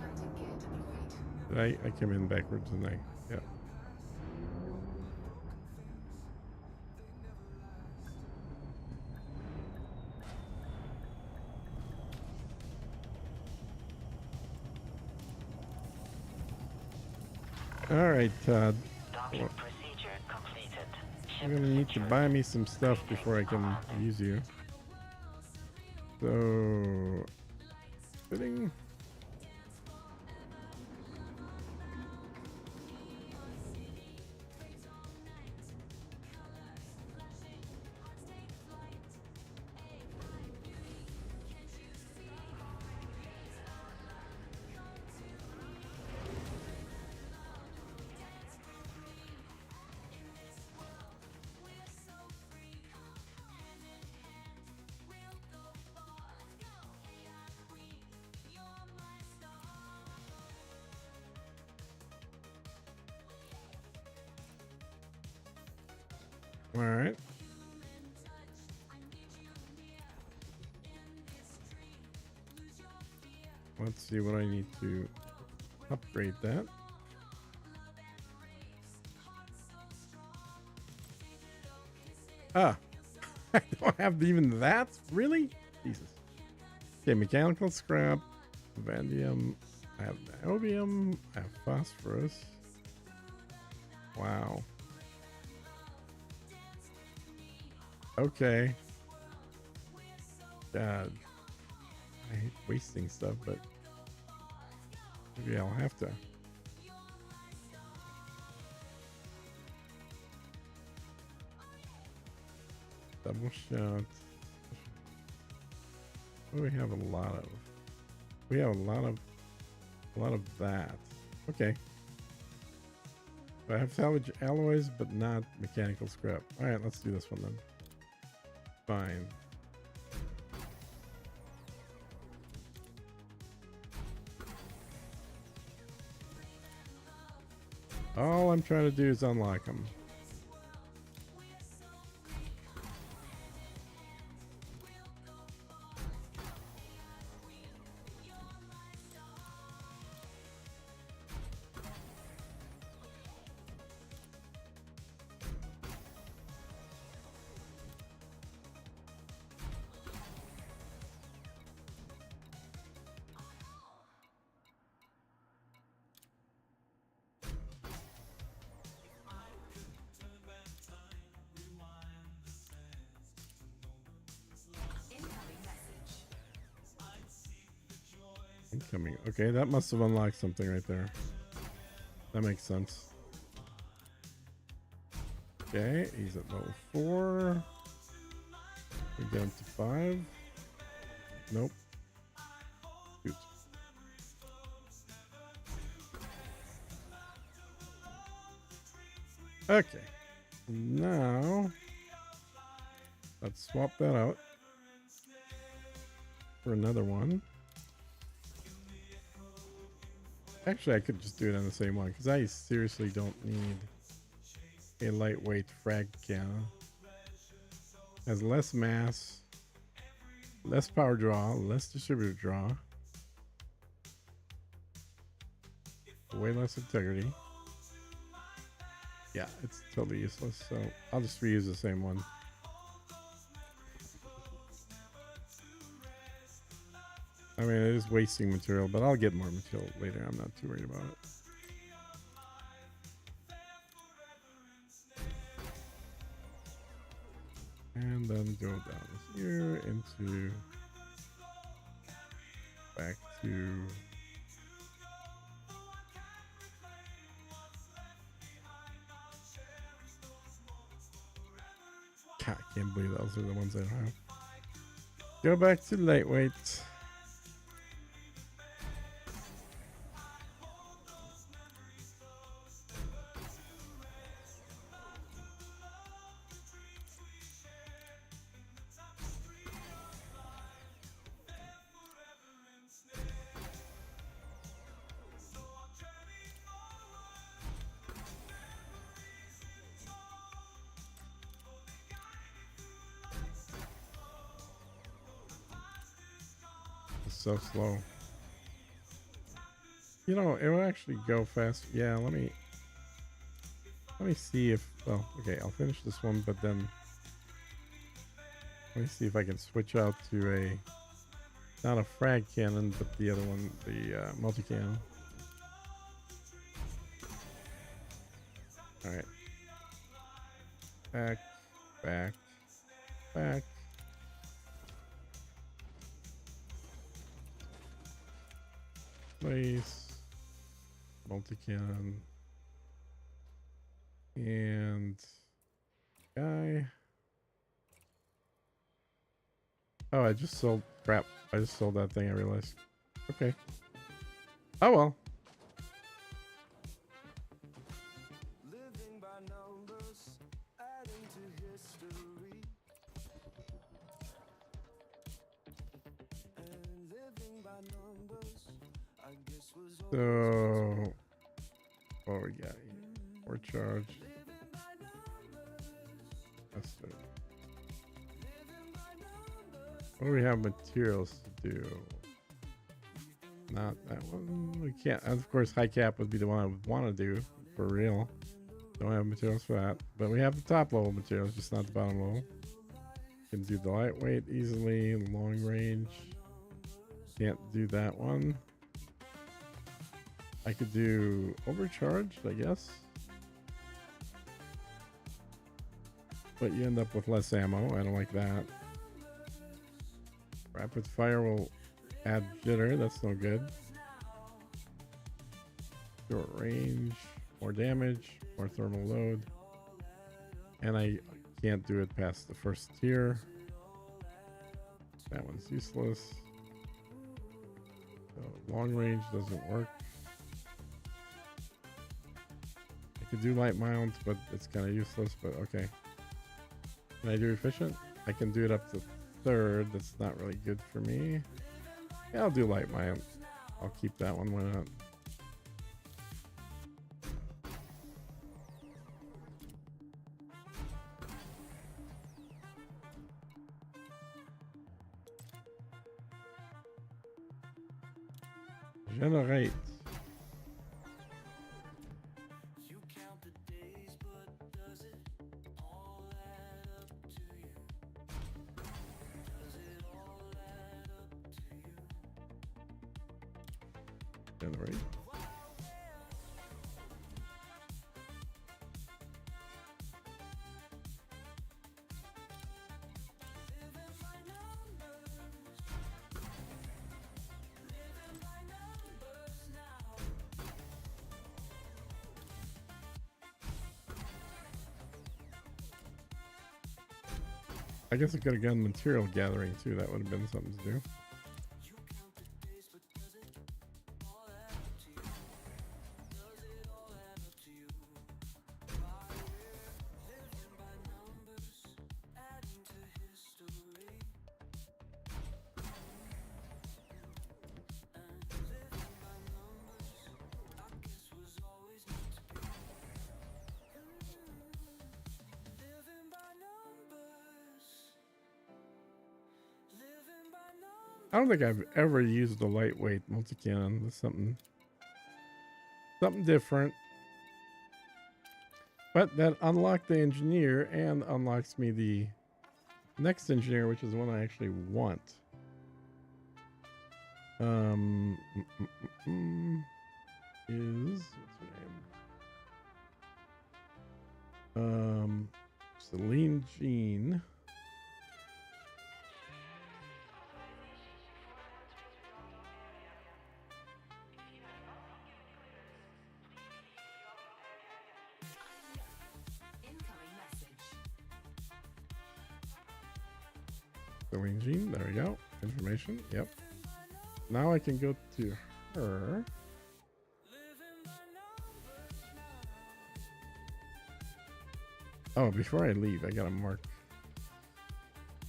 Landing gear deployed. I came in backwards, didn't I? Yeah. All right, Todd. Docking Well, procedure completed. you're gonna need to buy me some stuff before I can use you. So, fitting. All right. Let's see what I need to upgrade that. Ah, I don't have even that? Really? Jesus. Okay, mechanical scrap, vanadium, I have niobium, I have phosphorus. Wow. Okay. God. I hate wasting stuff, but maybe I'll have to. Double shot. What do we have a lot of? We have a lot of that. Okay. I have salvage alloys, but not mechanical scrap. All right, let's do this one then. Fine. All I'm trying to do is unlock them. Incoming message. Incoming. Okay, that must have unlocked something right there. That makes sense. Okay, he's at level 4. We're down to 5. Nope. Shoot. Okay. Now, let's swap that out for another one. Actually, I could just do it on the same one because I seriously don't need a lightweight frag cannon. Has less mass, less power draw, less distributor draw, way less integrity. Yeah, it's totally useless, so I'll just reuse the same one. I mean, it is wasting material, but I'll get more material later. I'm not too worried about it. And then go down here into back to God, I can't believe those are the ones I don't have. Go back to lightweight. It's so slow. You know, it will actually go fast. Yeah, let me see if, well, okay, I'll finish this one, but then let me see if I can switch out to a, not a frag cannon, but the other one, the multi-cannon. All right. Back, back, back. Place. Multi-cannon. And guy. Oh, I just sold, crap. I just sold that thing, I realized. Okay. Oh well. Living by numbers, adding to history. And living by numbers, I guess was So, what we got here? More charge. That's it. What do we have materials to do? Not that one. We can't. Of course, high cap would be the one I would want to do for real. Don't have materials for that, but we have the top level materials, just not the bottom level. Can do the lightweight easily, long range. Can't do that one. I could do overcharged, I guess. But you end up with less ammo. I don't like that. Rapid fire will add jitter. That's no good. Short range, more damage, more thermal load. And I can't do it past the first tier. That one's useless. So long range doesn't work. I could do light mount, but it's kind of useless, but okay. Can I do efficient? I can do it up to third. That's not really good for me. Yeah, I'll do light mount. I'll keep that one. Why not? Generate. you count the days, but does it all add up to you? Does it all add up to you? Generate. I guess I could have done material gathering too. That would have been something to do. I don't think I've ever used the lightweight multi-cannon. That's something different. But that unlocked the engineer and unlocks me the next engineer, which is the one I actually want. Is what's her name? Celine Jean. Incoming message. Celine Jean, there we go. Information, yep. Now I can go to her. Oh, before I leave, I gotta mark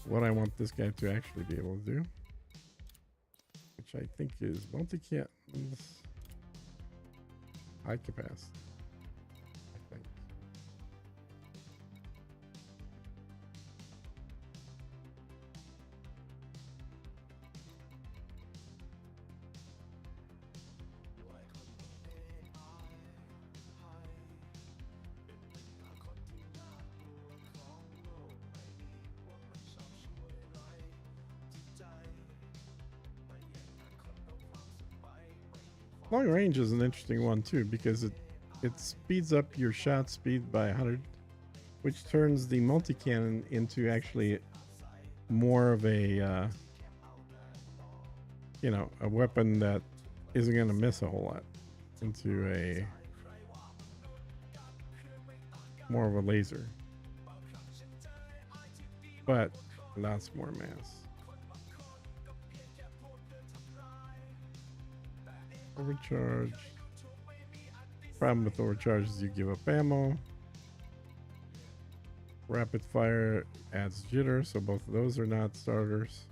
what I want this guy to actually be able to do. Which I think is multi-cat high capacity. I think. Long range is an interesting one too because it speeds up your shot speed by 100, which turns the multi-cannon into actually more of a you know, a weapon that isn't going to miss a whole lot, into a more of a laser, but lots more mass. Overcharge. Problem with overcharge is you give up ammo. Rapid fire adds jitter, so both of those are not starters.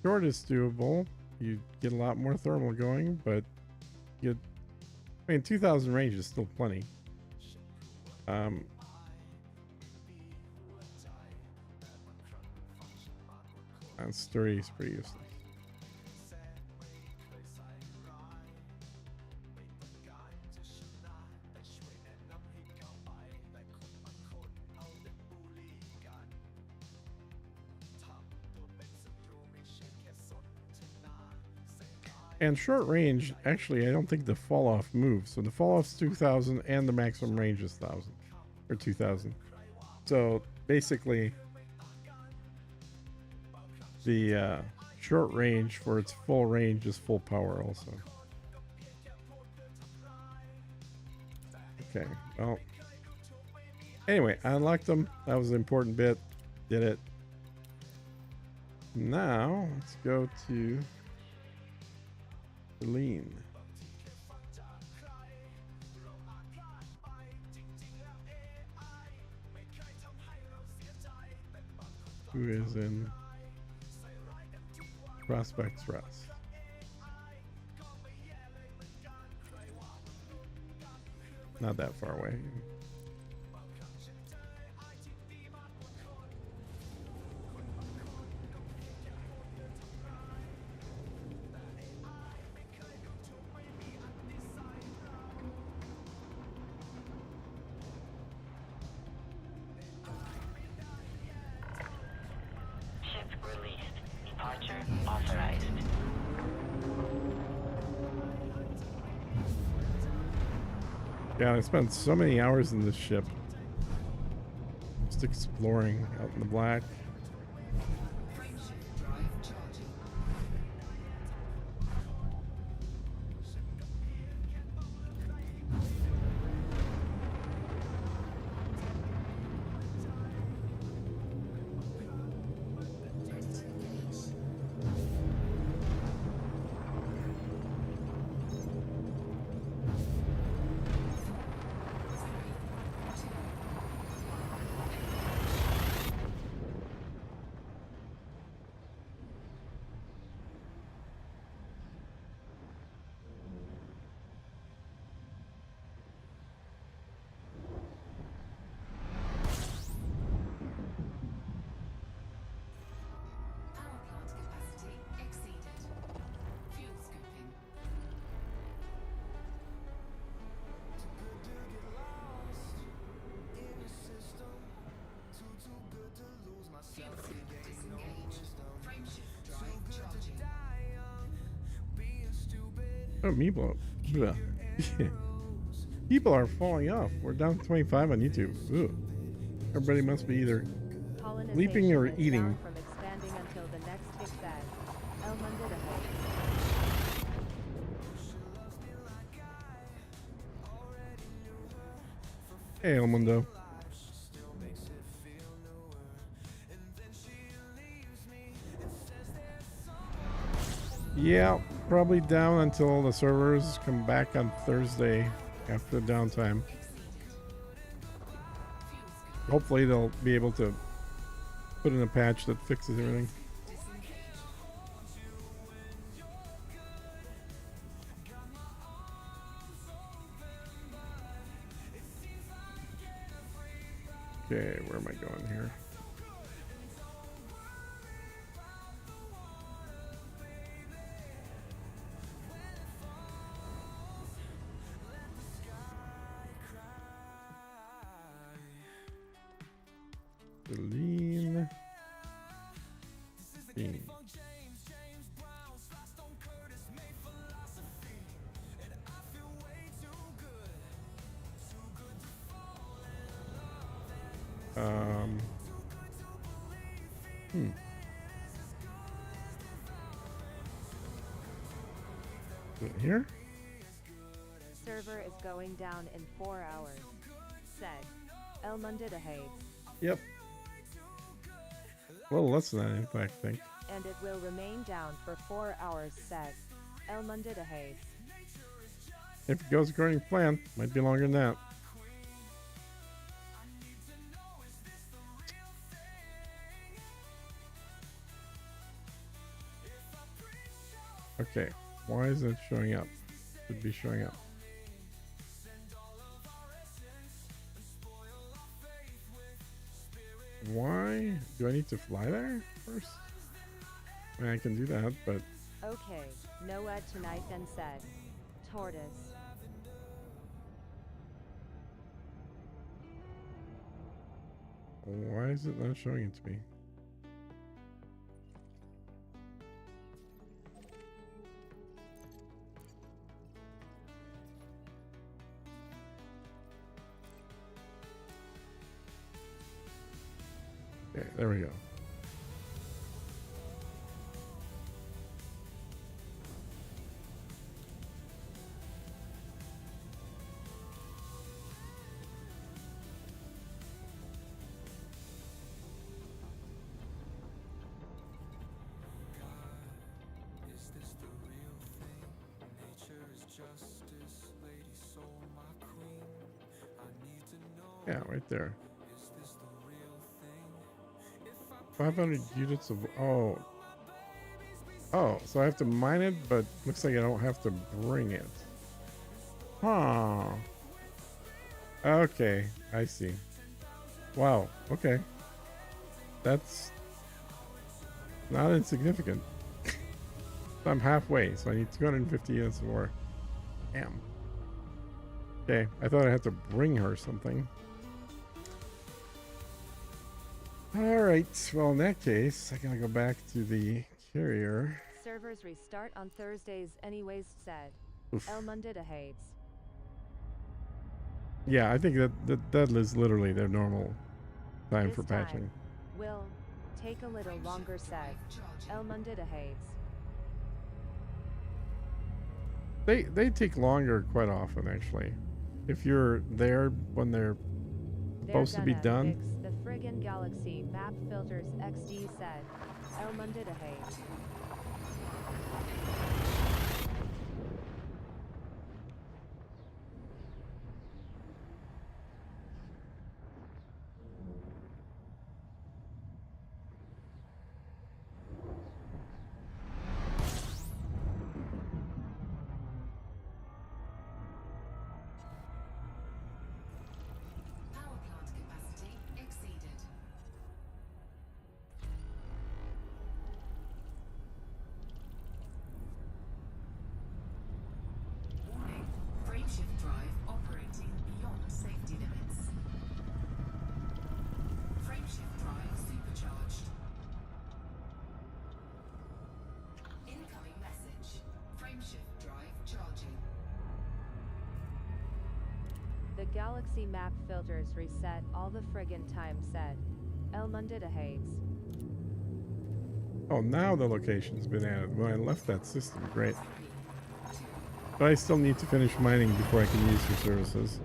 Short is doable. You get a lot more thermal going, but you, I mean, 2,000 range is still plenty. And sturdy is pretty useless. And short range, actually, I don't think the fall off moves. So the fall off's 2,000 and the maximum range is 1,000 or 2,000. So basically, the short range for its full range is full power also. Okay, well, anyway, I unlocked them. That was the important bit. Did it. Now, let's go to Celine. Who is in Prospect Trust. Not that far away. Authorized. Yeah, I spent so many hours in this ship. Just exploring out in the black. Frameshift drive charging. Ready to engage. Power plant capacity exceeded. Fuel scooping. Fuel scoop disengaged. Frameshift drive charging. Oh, Meeple. Bleh. People are falling off. We're down to 25 on YouTube. Ooh. Everybody must be either sleeping or Colonization is eating. far from expanding until the next hit bag. El Mundo de Hope. Hey, El Mundo. Yeah, probably down until the servers come back on Thursday after the downtime. Hopefully they'll be able to put in a patch that fixes everything. Okay, where am I going here? Lean. Bean. Hmm. Is it here? Server is going down in 4 hours. Said. El Mundidahaves. Yep. A little less than that, in fact, I think. And it will remain down for 4 hours, said. El Mundidahaves. If it goes according to plan, might be longer than that. Okay, why is it showing up? Should be showing up. Why? Do I need to fly there first? I mean, I can do that, but... Okay, no ed tonight then said. Tortoise. Why is it not showing it to me? Okay, there we go. Is this the real thing? Nature is justice, lady soul, my queen. I need to know. Yeah, right there. Is this the real thing? 500 units of... Oh. Oh, so I have to mine it, but looks like I don't have to bring it. Huh. Okay, I see. Wow, okay. That's not insignificant. I'm halfway, so I need 250 units more. Damn. Okay, I thought I had to bring her something. Alright, well in that case, I gotta go back to the carrier. Servers restart on Thursdays anyways, said. Oof. El Mundidahaves. Yeah, I think that is literally their normal time This for patching. time will take a little longer, said. El Mundidahaves. They take longer quite often, actually. If you're there when they're supposed to be gonna done. Fix the friggin' Galaxy map filters, XD said. El Mundidahaves. Power plant capacity exceeded. Warning. Frameshift drive operating beyond safety limits. Frameshift drive supercharged. Incoming message. Frameshift drive charging. The Galaxy map filters reset all the friggin' time, said. El Mundidahaves. Oh, now the location's been added. When I left that system, great. But I still need to finish mining before I can use your services.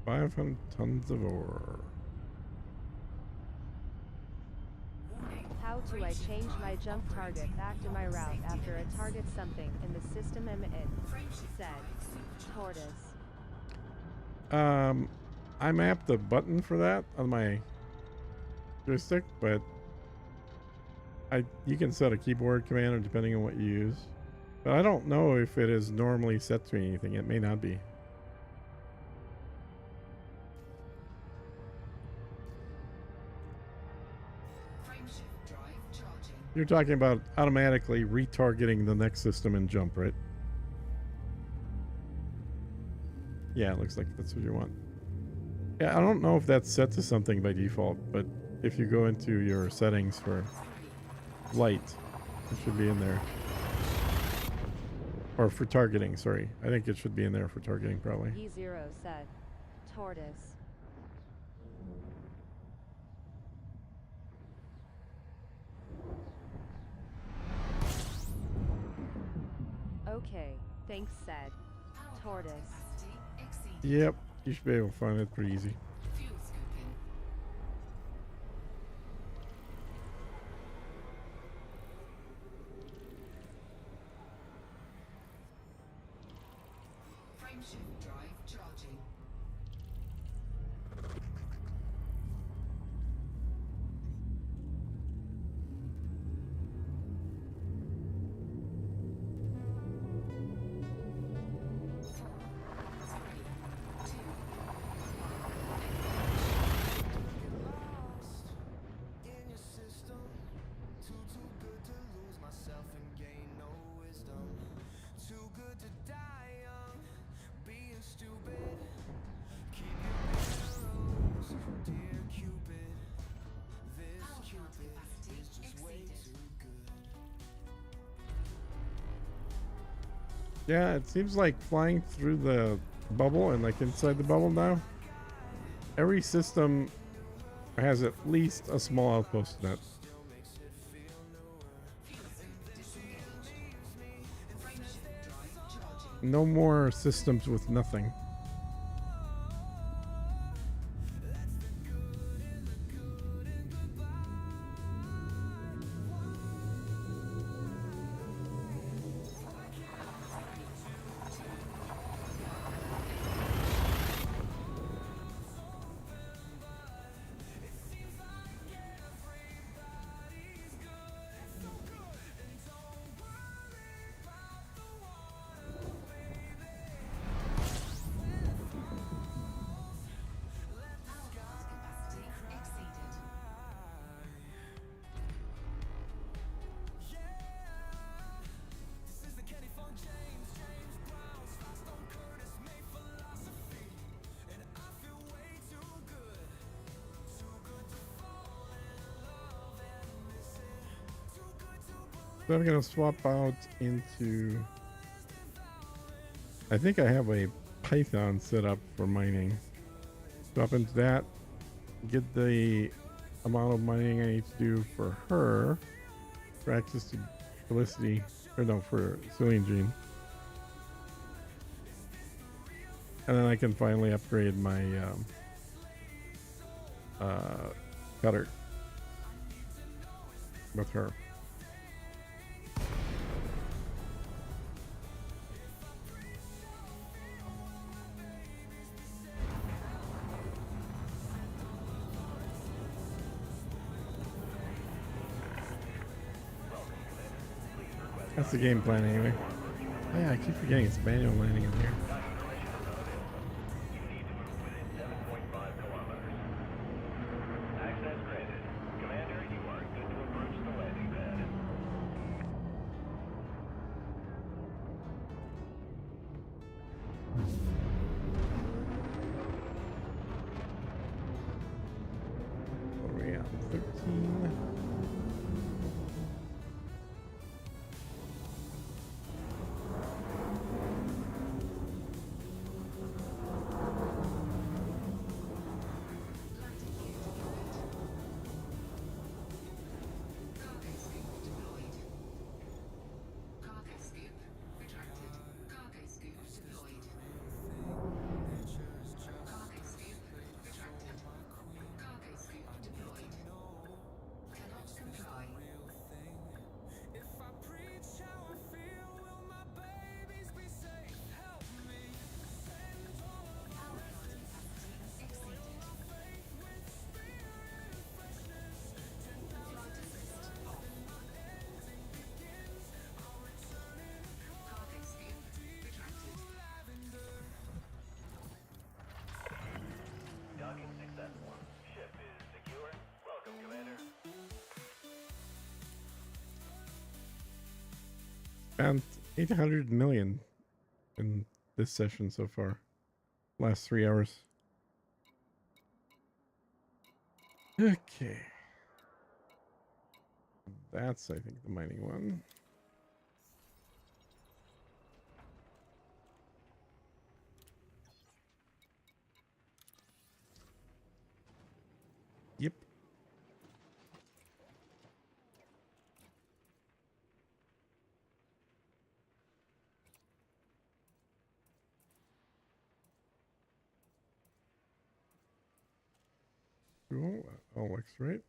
500 tons of ore. How do I change my jump target back to my route after it targets something in the system? Said Tortoise. I mapped the button for that on my joystick, but you can set a keyboard command depending on what you use. But I don't know if it is normally set to anything. It may not be. Frameshift drive charging. You're talking about automatically retargeting the next system and jump, right? Yeah, it looks like that's what you want. Yeah, I don't know if that's set to something by default, but if you go into your settings for light, it should be in there. Or for targeting, sorry. I think it should be in there for targeting, probably. E0 said Tortoise. Okay, thanks, said Tortoise. Capacity exceeded. Yep, you should be able to find it pretty easy. Fuel scooping. Frameshift drive charging. in your system. Too good to lose myself and gain no wisdom. Too good to die young, being stupid. Keep your arrows, dear Cupid. This Cupid is just way too good. Yeah, it seems like flying through the bubble and like inside the bubble now. Every system has at least a small outpost in it. Frameshift drive charging. No more systems with nothing. Capacity exceeded. This is the Kenny Funk James Brown, Stone Curtis made philosophy, and I feel way too good to fall in love and miss it, too good to believe. So I'm gonna swap out into. I think I have a Python set up for mining. Swap into that. Get the amount of mining I need to do for her. For access to Felicity. Or no, for Cillian Gene. And then I can finally upgrade my cutter with her. That's the game plan anyway. Oh yeah, I keep forgetting it's manual landing in here. You need to move within 7.5 kilometers. Access granted. Commander, you are good to approach the landing pad. What are we at? 13. Spent 800 million in this session so far. Last 3 hours. Okay. That's, I think, the mining one. Yep. Cool. That all looks right.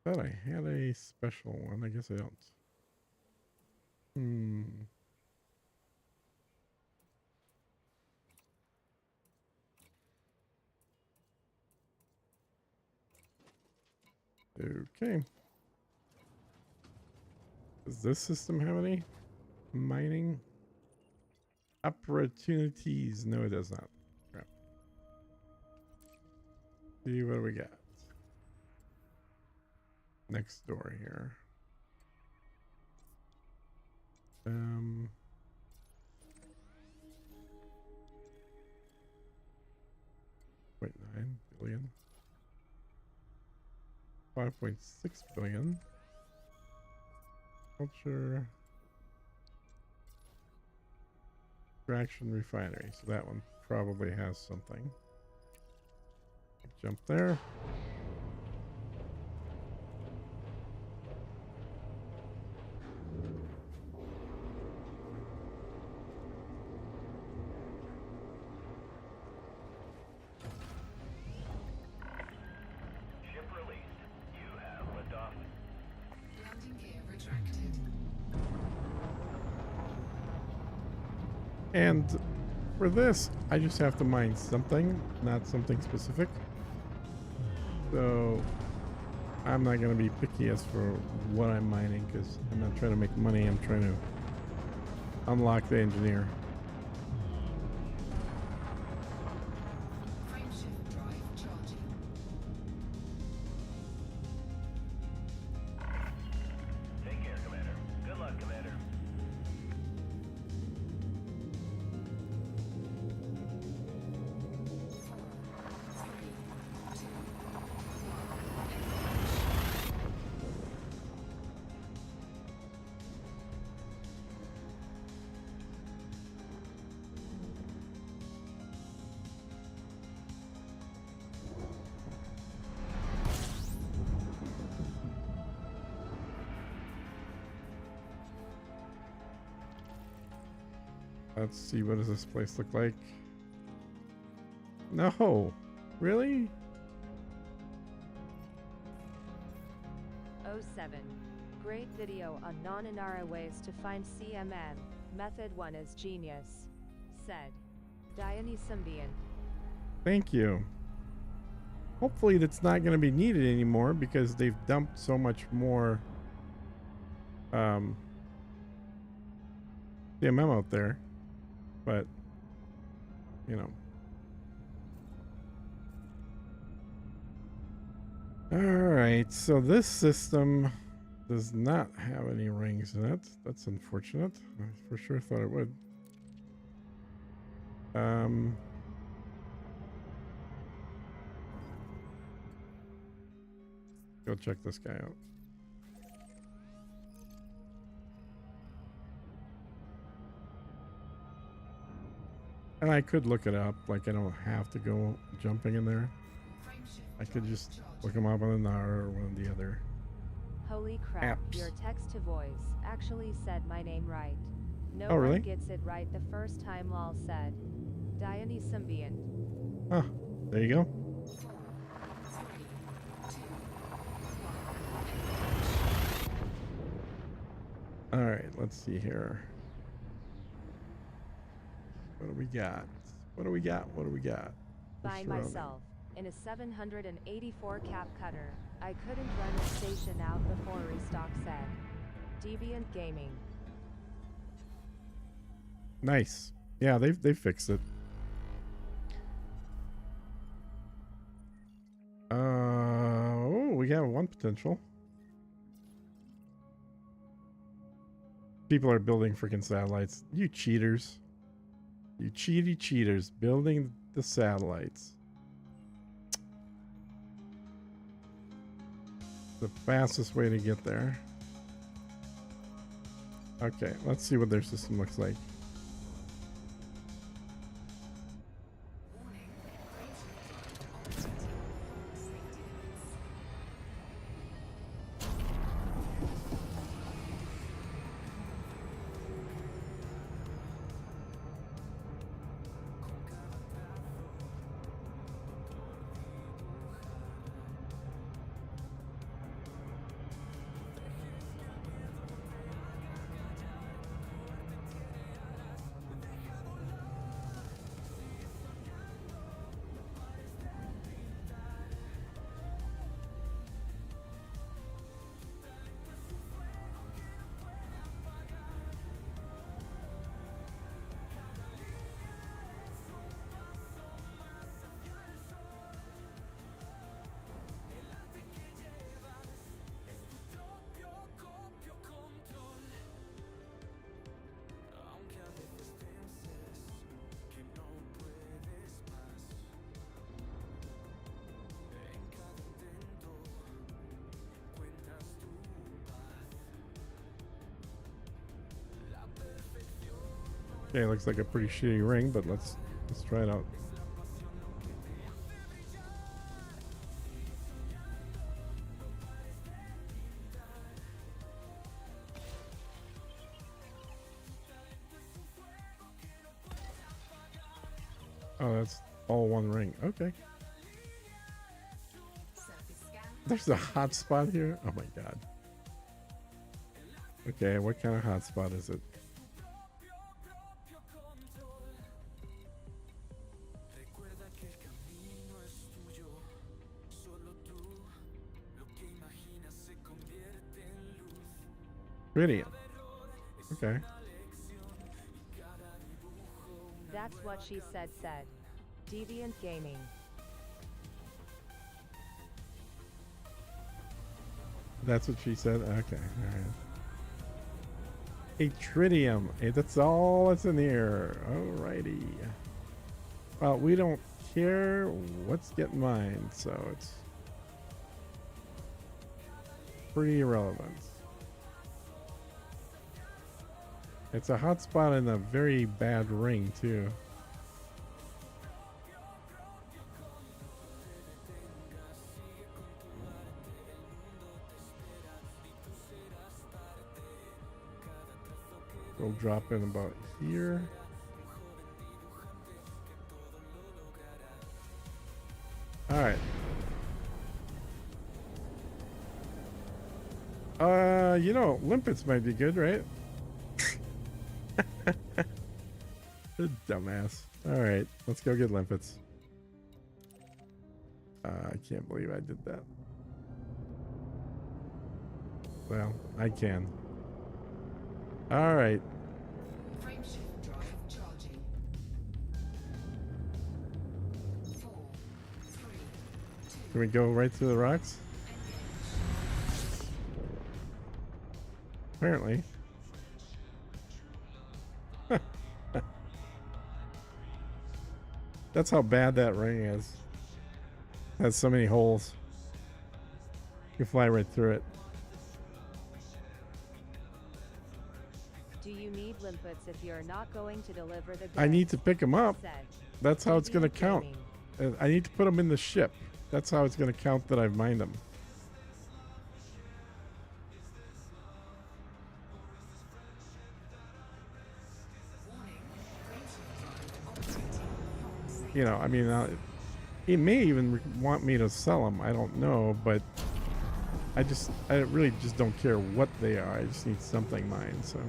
Thought I had a special one. I guess I don't. Okay. Does this system have any mining opportunities? No, it does not. Crap. See what do we got next door here. 0.9 billion. 5.6 billion. Culture. Extraction refinery. So that one probably has something. Jump there. Ship released. You have liftoff. Landing gear retracted. And for this, I just have to mine something, not something specific. So I'm not going to be picky as for what I'm mining because I'm not trying to make money. I'm trying to unlock the engineer. Frameshift drive charging. Take care, Commander. Good luck, Commander. Let's see, what does this place look like? No, really? 07. Great video on non-Inara ways to find CMM. Method 1 is genius. Said Dione Symbian. Thank you. Hopefully that's not going to be needed anymore because they've dumped so much more CMM out there. But, you know. Alright, so this system does not have any rings in it. That's unfortunate. I for sure thought it would. Go check this guy out. And I could look it up, like I don't have to go jumping in there. I could just look them up on the NAR or one of the other. Holy crap, Apps. your text to voice actually said my name right. No Oh, really? one gets it right the first time. Lol said Dione Symbian. Huh, there you go. Alright, let's see here. What do we got? What do we got? What do we got? By Surrounding. myself, in a 784 cap cutter. I couldn't run the station out before restock said. Deviant Gaming. Nice. Yeah, they fixed it. some potential. People are building freaking satellites. You cheaters. You cheaters building the satellites. The fastest way to get there. Okay, let's see what their system looks like. Okay, looks like a pretty shitty ring, but let's try it out. Oh, that's all one ring. Okay. There's a hotspot here. Oh my god. Okay, what kind of hotspot is it? Tritium. Okay. That's what she said. Deviant Gaming. That's what she said. Okay. All right. A tritium. That's all that's in here. Alrighty. Well, we don't care what's getting mined, so it's pretty irrelevant. It's a hotspot in a very bad ring, too. We'll drop in about here. All right. You know, limpets might be good, right? Dumbass. All right, let's go get limpets. I can't believe I did that. Well, I can. All right. Frameshift drive charging. 4, 3, 2, Can we go right through the rocks? Apparently. That's how bad that ring is. It has so many holes. You fly right through it. Do you need limpets if you're not going to deliver the goods? I need to pick them up. Said. That's how it's going to Deviant count. Gaming. I need to put them in the ship. That's how it's going to count that I've mined them. You know, I mean, he may even want me to sell them. I don't know, but I really just don't care what they are. I just need something mined, so.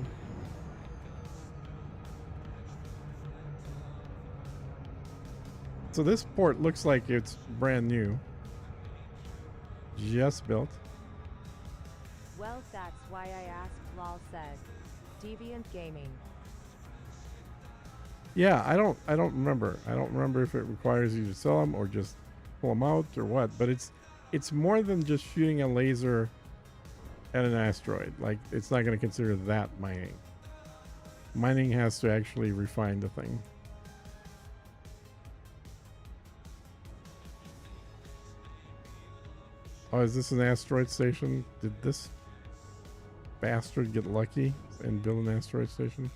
So this port looks like it's brand new. Just built. Well, that's why I asked. Lol said. Deviant Gaming. Yeah, I don't remember. I don't remember if it requires you to sell them or just pull them out or what. But it's more than just shooting a laser at an asteroid. Like, it's not going to consider that mining. Mining has to actually refine the thing. Oh, is this an asteroid station? Did this bastard get lucky and build an asteroid station?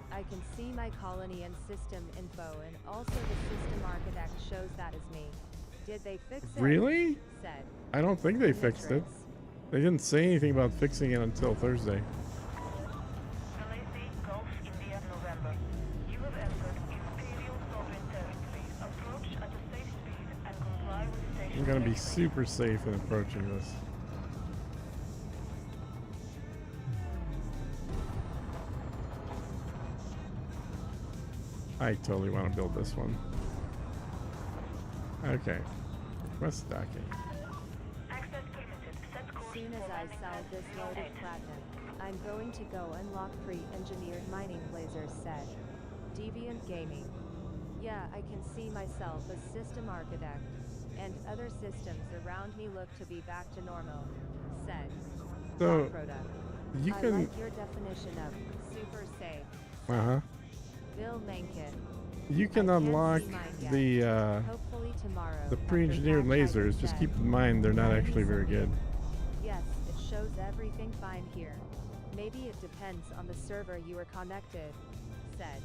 I can see my colony and system info, and also the system architect shows that is me. Did they fix it? Really? Said. I don't think they fixed it. Demetrius. They didn't say anything about fixing it until Thursday. Galaxy, Gulf, India, November. You have entered Imperial sovereign territory. Approach at a safe speed and comply with station I'm gonna be regulations. super safe in approaching this. I totally want to build this one. Okay. Request docking. Access permitted. Set course Soon for as I landing sell pad this load 08. of platinum, I'm going to go unlock pre-engineered mining lasers, said. Deviant Gaming. Yeah, I can see myself as system architect, and other systems around me look to be back to normal, said. So, Top product. you I can... like your definition of super safe. Uh-huh. Bill Mencken. You can I can't unlock see mine yet. the Hopefully tomorrow. the after pre-engineered Patch Item lasers. Just said. keep in mind they're not actually very good. Yes, it shows everything fine here. Maybe it depends on the server you are connected, said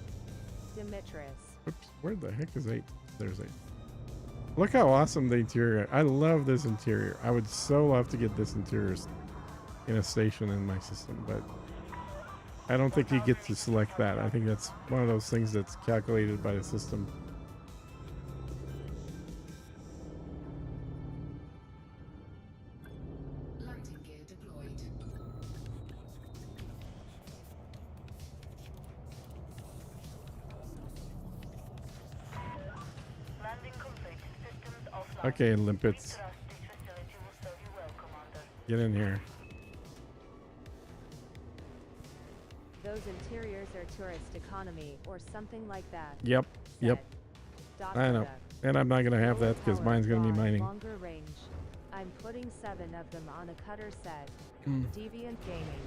Demetrius. Oops, where the heck is 8? There's 8. Look how awesome the interior. I love this interior. I would so love to get this interior in a station in my system, but I don't think you get to select that. I think that's one of those things that's calculated by the system. Landing gear deployed. Landing complete. Systems offline. Okay, We limpets, trust this facility will serve you well, Commander. get in here. Those interiors are tourist economy or something like that. Yep, yep. said. I know. Product. And I'm not gonna have Lower that because power, mine's gonna be wide, mining. Longer range. I'm putting 7 of them on a cutter set. Mm. Deviant Gaming.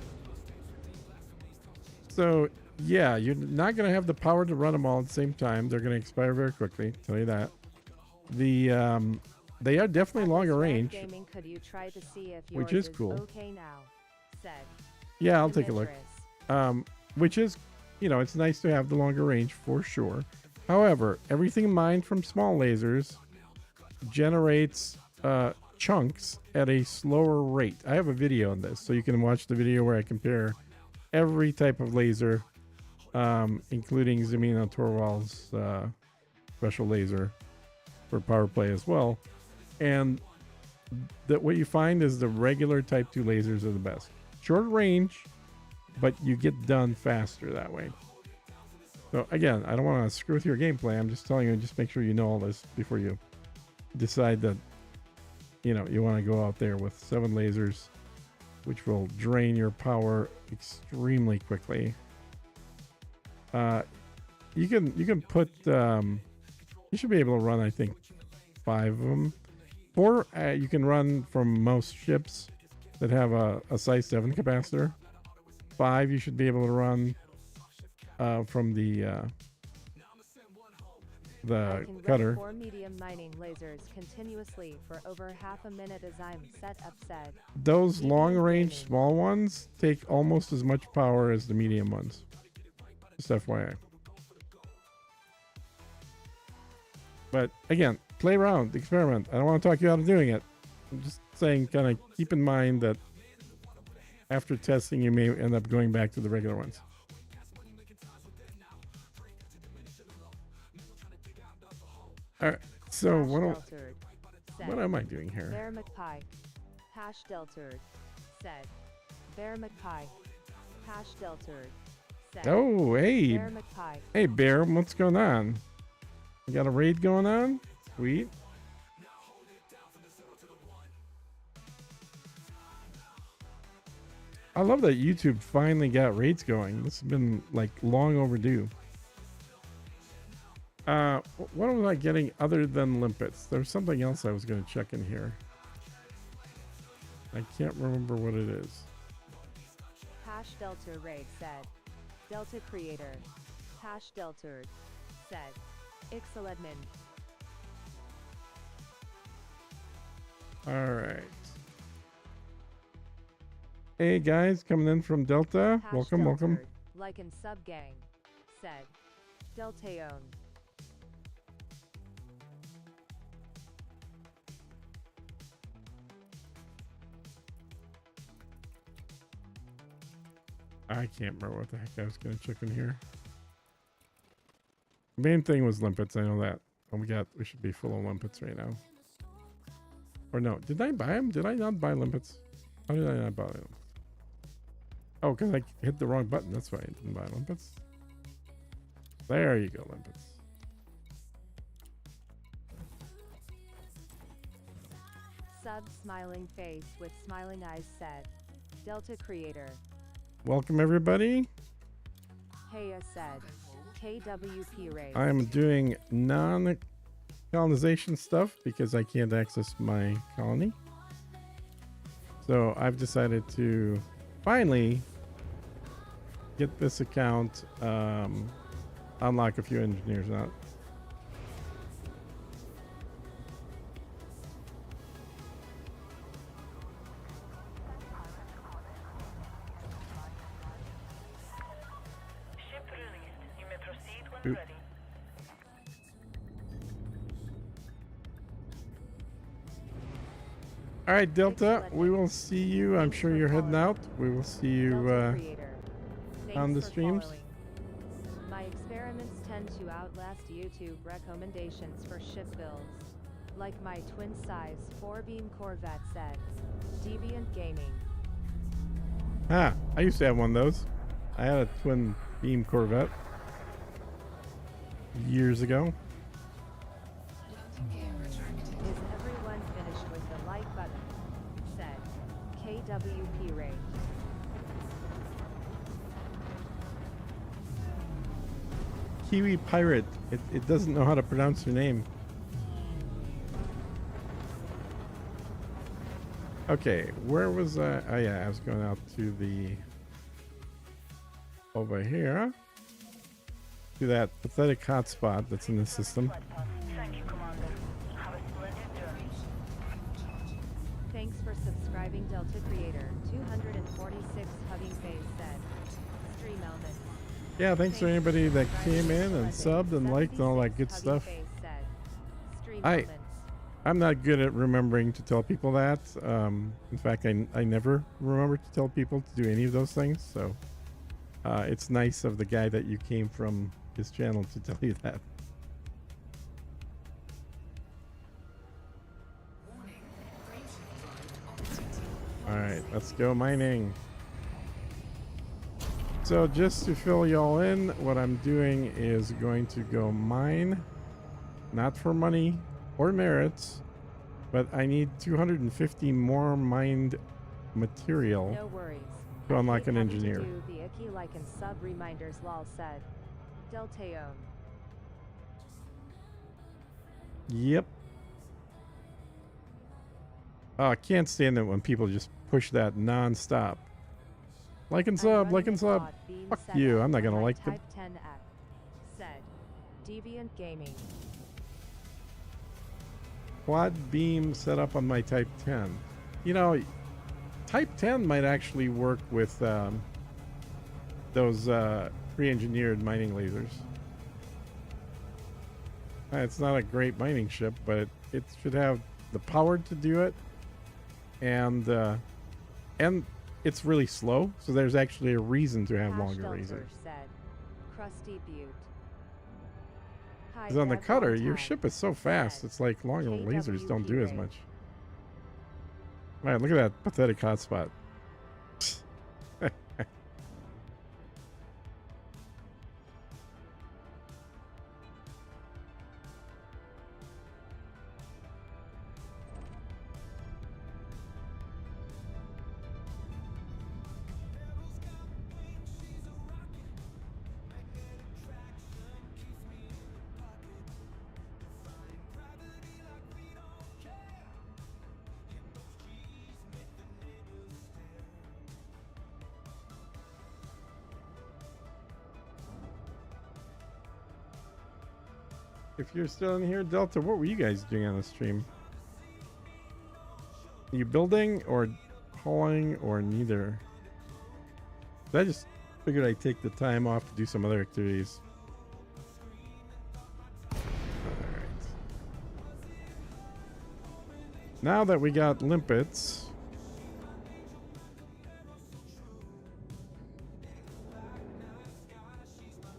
So yeah, you're not gonna have the power to run them all at the same time. They're gonna expire very quickly. Tell you that. The they are definitely longer Atlas Red range. Gaming, could you try to see if Which yours is cool. okay now? Said. Yeah, I'll take a look. Demetrius. Which is, you know, it's nice to have the longer range for sure. However, everything mined from small lasers generates chunks at a slower rate. I have a video on this, so you can watch the video where I compare every type of laser, including Zemina Torval's special laser for power play as well. And that what you find is the regular type 2 lasers are the best. Short range, but you get done faster that way. So again, I don't want to screw with your gameplay. I'm just telling you, just make sure you know all this before you decide that, you know, you want to go out there with 7 lasers, which will drain your power extremely quickly. You can put you should be able to run, I think, 5 of them. 4 you can run from most ships that have a size 7 capacitor. 5 you should be able to run from the I can cutter. run 4 medium mining lasers continuously for over half a minute as I'm set up, said. Those Medium long range gaming. small ones take almost as much power as the medium ones. Just FYI. But again, play around, experiment. I don't want to talk you out of doing it. I'm just saying, kind of keep in mind that after testing, you may end up going back to the regular ones. All right. So Hash what deltured, said. am I doing here? Bear McPie. Hash deltured, said. Bear McPie. Hash deltured, said. Oh, hey. Bear McPie. Hey, Bear, what's going on? You got a raid going on? Sweet. I love that YouTube finally got raids going. This has been like long overdue. What was I getting other than limpets? There's something else I was going to check in here. I can't remember what it is. Hash Delta Raid said. Delta Creator. Hash Delta said. Ixaledmin. All right. Hey guys, coming in from Delta. Hash Welcome, welcome. Delta, like in Subgang. Said. Deltaone. I can't remember what the heck I was going to check in here. Main thing was limpets. I know that. Oh, we should be full of limpets right now. Or no, did I buy them? Did I not buy limpets? How did I not buy them? Oh, because I hit the wrong button. That's why I didn't buy limpets. There you go, limpets. Sub smiling face with smiling eyes said. Delta Creator. Welcome, everybody. Heya said. KWP Raid. I am doing non-colonization stuff because I can't access my colony. So I've decided to finally get this account, unlock a few engineers out. Ship released. You may proceed when Oop. ready. All right, Delta, we will see you. I'm sure you're heading out. We will see you Delta Creator. on the Thanks for streams. following. My experiments tend to outlast YouTube recommendations for ship builds. Like my twin-size 4-beam Corvette said. Deviant Gaming. Ah, I used to have one of those. I had a twin beam Corvette years ago. Is everyone finished with the like button? Said. KWP Raid. Kiwi Pirate. It doesn't know how to pronounce your name. Okay, where was I? Oh yeah, I was going out to the... over here. To that pathetic hotspot that's in the system. Thank you, Commander. Have a splendid journey. Thanks for subscribing, Delta Creator. 246 Hugging Face said. Stream Element. Yeah, thanks for anybody that came in and subbed and liked and all that good stuff. I'm not good at remembering to tell people that. In fact, I never remember to tell people to do any of those things. So it's nice of the guy that you came from his channel to tell you that. All right, let's go mining. So just to fill y'all in, what I'm doing is going to go mine, not for money or merits, but I need 250 more mined material No worries. to unlock I an hate having to engineer. do the icky like and sub reminders lol said. Deltaone. Yep. Oh, I can't stand it when people just push that non-stop. Like and sub, like and sub. Fuck you, I'm not gonna like them. Type 10F said. Deviant Gaming. Quad beam set up on my Type 10. You know, Type 10 might actually work with those pre-engineered mining lasers. It's not a great mining ship, but it should have the power to do it, and it's really slow, so there's actually a reason to have Hash longer Delter lasers. said. Crusty Butte. Hi, Because on the Dad, cutter, long your time. ship is so fast, Said. it's like longer lasers don't do as KWP much. Alright, look at that pathetic hotspot. If you're still in here, Delta, what were you guys doing on the stream? Are you building or hauling or neither? I just figured I'd take the time off to do some other activities. Alright. Now that we got limpets.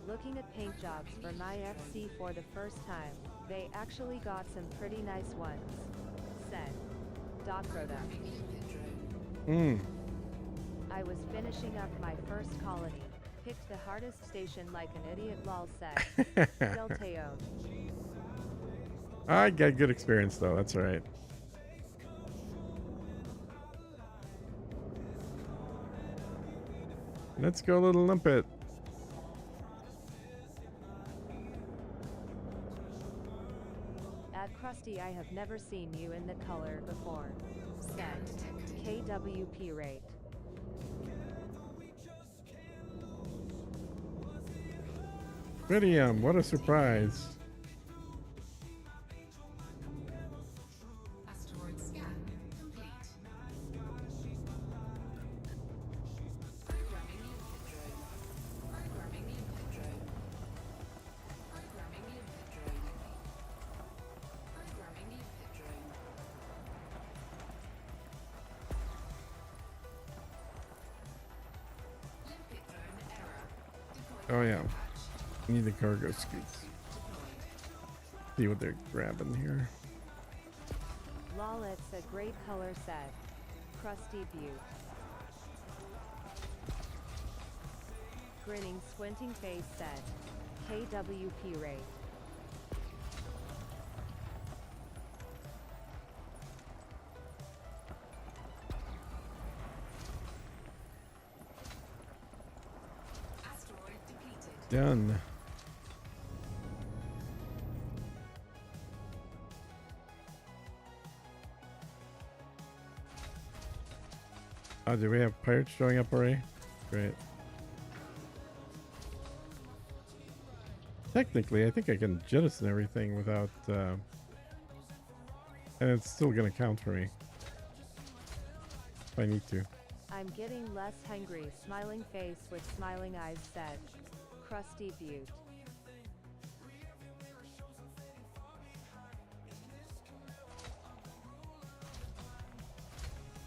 Looking at paint jobs for my FC for the first time, they actually got some pretty nice ones. Said. Rhoda. I was finishing up my first colony. Picked the hardest station like an idiot, lol said. Delteo. I got good experience though, that's alright. Let's go, little limpet. At Krusty, I have never seen you in the color before. Said. KWP rate. Miriam, what a surprise. Asteroid scan complete. Programming limpet drone. Programming limpet drone. Programming limpet drone. Programming limpet drone. Limpet drone error. Oh yeah. Need the cargo scoots. See what they're grabbing here. Lol, it's a great color said. Krusty Butte. Grinning, squinting face said. KWP rate. Asteroid depleted. Done. Oh, do we have pirates showing up already? Great. Technically, I think I can jettison everything without, and it's still gonna count for me. If I need to. I'm getting less hungry, smiling face with smiling eyes said. Krusty Butte.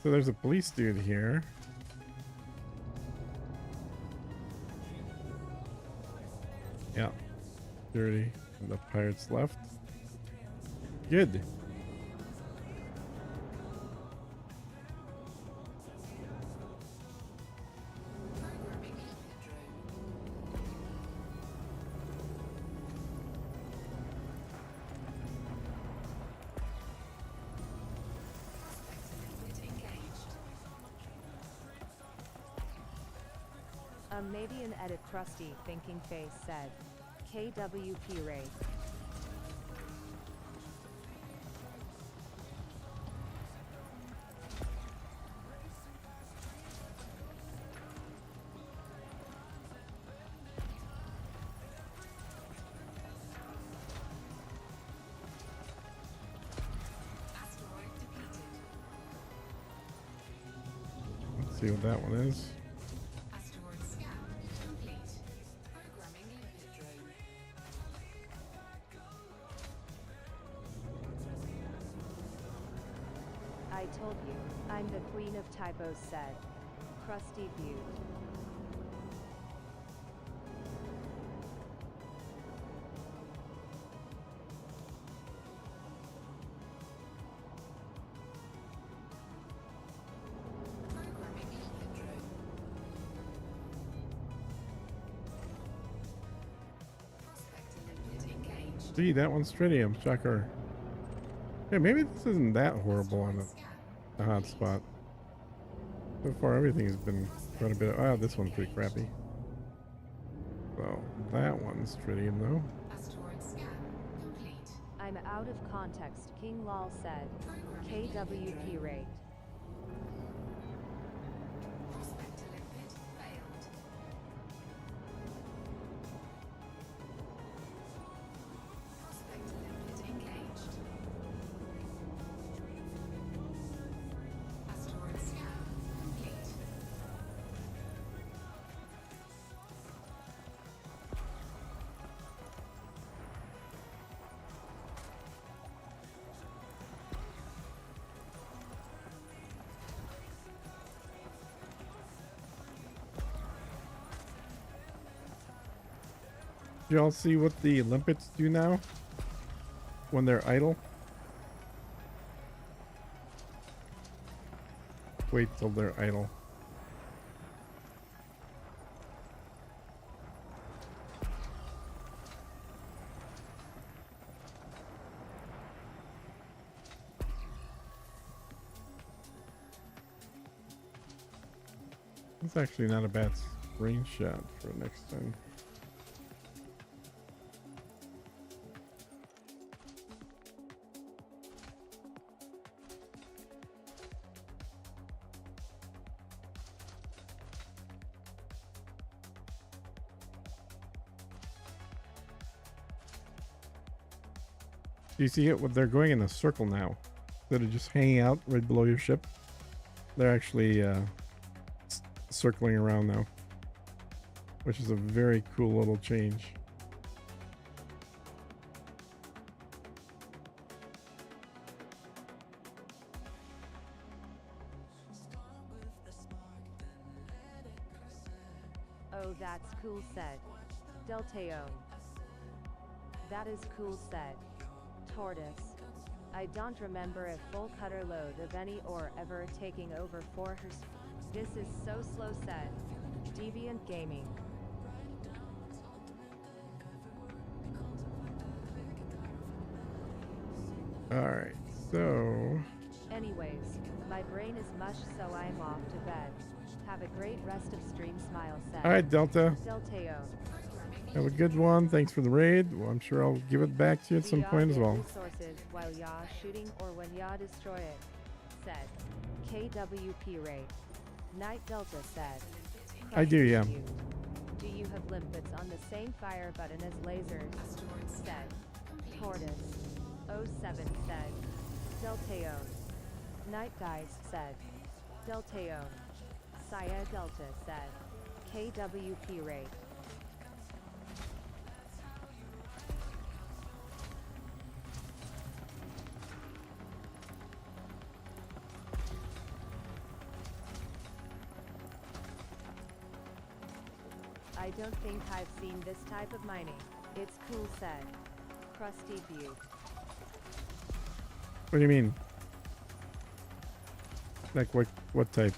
So there's a police dude here. Yeah. 30. And the pirates left. Good. Programming limpet drone. Prospect limpet engaged. Maybe an edit Krusty thinking face said. KWP rate. Asteroid depleted. Let's see what that one is. Asteroid scan complete. Programming limpet drone. I told you, I'm the queen of typos said. Krusty Butte. Programming limpet drone. Prospect limpet engaged. See, that one's tritium. Shocker. Hey, maybe this isn't that horrible on the hotspot. So far, everything has been quite a bit. Oh, this one's pretty crappy. So, that one's tritium, though. Asteroid scan complete. I'm out of context, King Lol said. KWP rate. Prospect limpet failed. Prospect You all see what the limpets do now when they're idle? Wait till they're idle. It's actually not a bad range shot for next time. Do you see it? They're going in a circle now. Instead of just hanging out right below your ship, they're actually circling around now, which is a very cool little change. Oh, that's cool said. Deltaone. That is cool said. Tortoise. I don't remember a full cutter load of any ore ever taking over 4 her. This is so slow said. Deviant Gaming. Alright, so Anyways, my brain is mush, so I'm off to bed. Have a great rest of stream. Smile said. alright, Delta. Deltaone. Have a good one. Thanks for the raid. Well, I'm sure I'll give it back to you at some point as well. Resources while ya shooting or when ya destroy it. Said. KWP rate. Night Delta said. I do, yeah. Do you have limpets on the same fire button as lasers? Said. Tortoise. 07 said. Deltaone. Night Dice said. Deltaone. Saya Delta said. KWP rate. I don't think I've seen this type of mining. It's cool said. Crusty Butte. What do you mean? Like what type?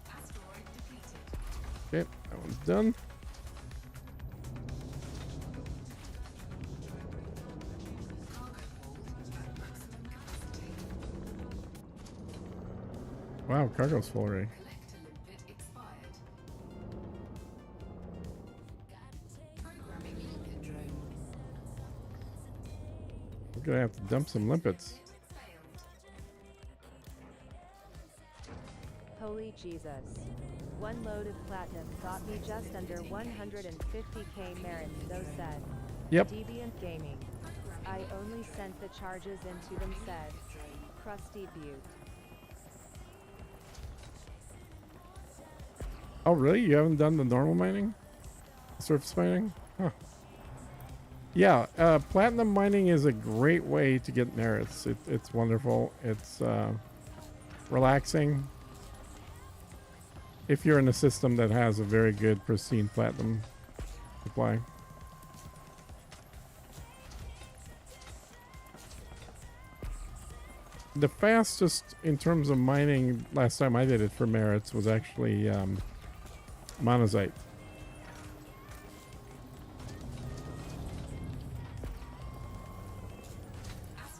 Asteroid depleted. Okay, that one's done. Cargo hold at maximum capacity. Wow, cargo's full already. Collector limpet expired. Programming limpet drone. We're gonna have to dump some limpets. Failed. Holy Jesus. One load of platinum got me just under 150k merits, though said. Yep. Deviant Gaming. I only sent the charges into them said. Crusty Butte. Oh, really? You haven't done the normal mining? Surface mining? Huh. Yeah, platinum mining is a great way to get merits. It's wonderful. It's relaxing. If you're in a system that has a very good, pristine platinum supply. The fastest in terms of mining last time I did it for merits was actually monazite.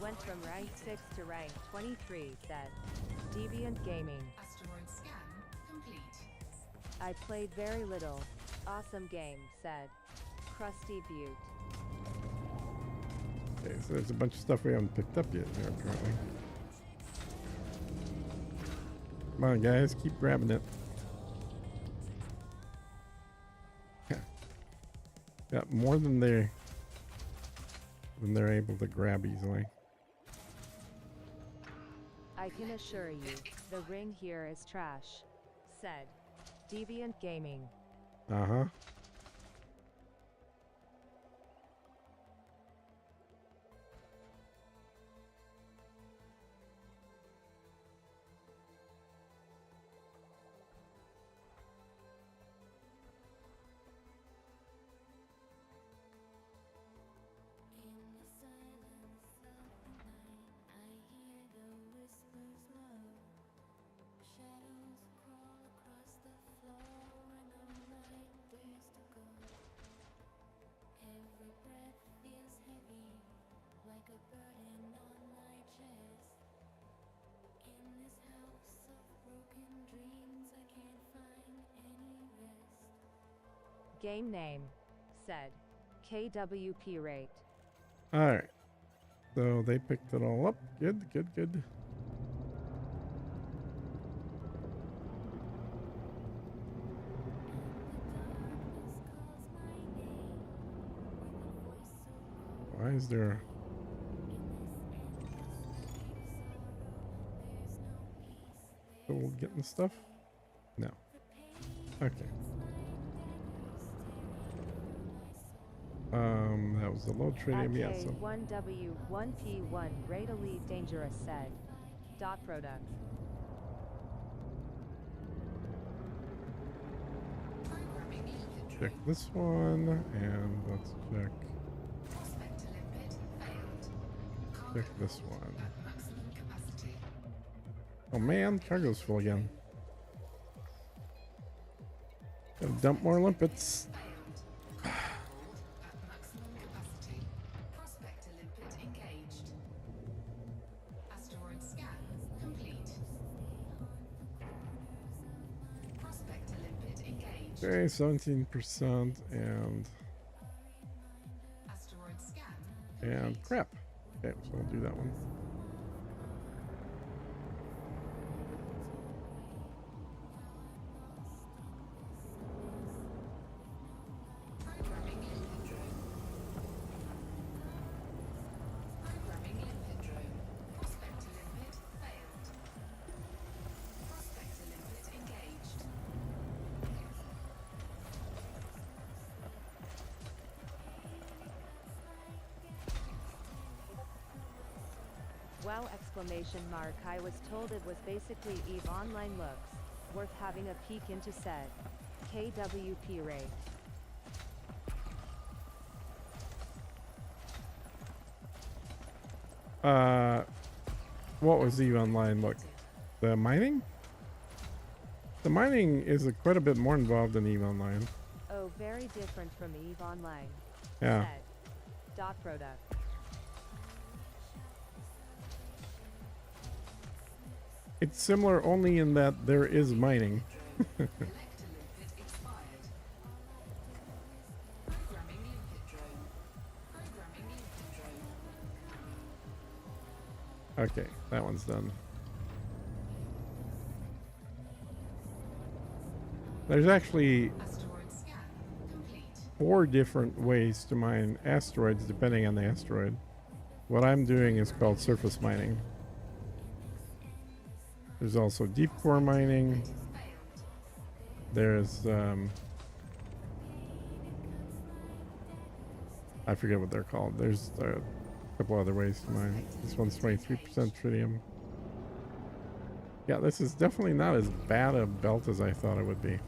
Went from rank 6 to rank 23 said. Deviant Gaming. Asteroid scan complete. I played very little. Awesome game said. Crusty Butte. Okay, so there's a bunch of stuff we haven't picked up yet here apparently. Come on guys, keep grabbing it. Got more than they're able to grab easily. I can assure you, the ring here is trash. Said. Deviant Gaming. Uh-huh. Game name. Said. KWP rate. Alright. So they picked it all up. Good, good, good. Why is there still getting stuff? No. Okay. That was the low At tritium, yeah, so K1W1P1 Great Elite Dangerous said. Dot product. Programming limpet check drone. this one, and let's check Prospect to limpet failed. check Cargo this hold one. at maximum capacity. Oh man, cargo's full again. Gotta dump more limpets. Failed. Cargo hold at maximum capacity. Prospect to limpet engaged. Asteroid scan complete. Prospect to limpet engaged. Okay, 17% and Asteroid scan complete. crap. Okay, so we'll do that one. Programming limpet drone. Programming limpet drone. Prospect to limpet failed. Prospect to limpet engaged. Wow exclamation mark. I was told it was basically EVE Online looks. Worth having a peek into said. KWP rate. What was EVE Online? Look, the mining? The mining is quite a bit more involved than EVE Online. Oh, very different from EVE Online. Yeah. Said. Dot product. It's similar only in that there is mining. Collector limpet expired. Programming limpet drone. Programming limpet drone. Okay, that one's done. There's actually Asteroid scan complete. 4 different ways to mine asteroids depending on the asteroid. What I'm doing is called surface mining. There's also deep core mining. Failed. There's I forget what they're called. There's a couple other ways to mine. This one's 23% tritium. Yeah, this is definitely not as bad a belt as I thought it would be.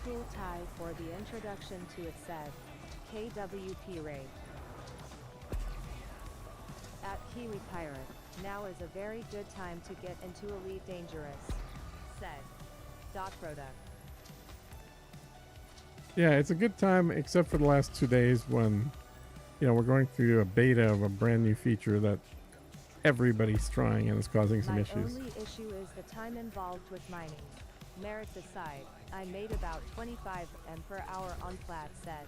Cool tie for the introduction to it said. KWP rate. At Kiwi Pirate, now is a very good time to get into Elite Dangerous. Said. Dot product. Yeah, it's a good time except for the last 2 days when, you know, we're going through a beta of a brand new feature that everybody's trying and is causing some My issues. only issue is the time involved with mining. Merits aside, I made about 25 M per hour on flat set.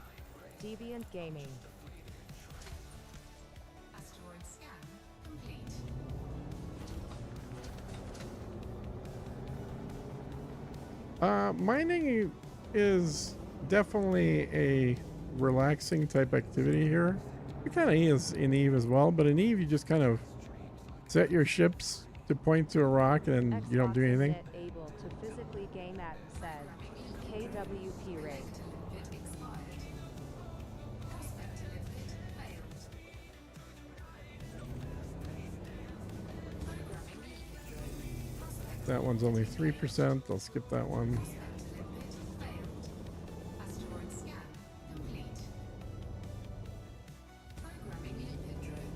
Deviant Gaming. Asteroid scan complete. Mining is definitely a relaxing type activity here. It kind of is in EVE as well, but in EVE you just kind of set your ships to point to a rock and you don't do Xbox anything. Is it able to physically game at said. KWP rate. Limpet expired. Prospect to limpet failed. Programming limpet drone. Prospect That one's only 3%. I'll skip that one. Asteroid scan complete. Programming lipid drone.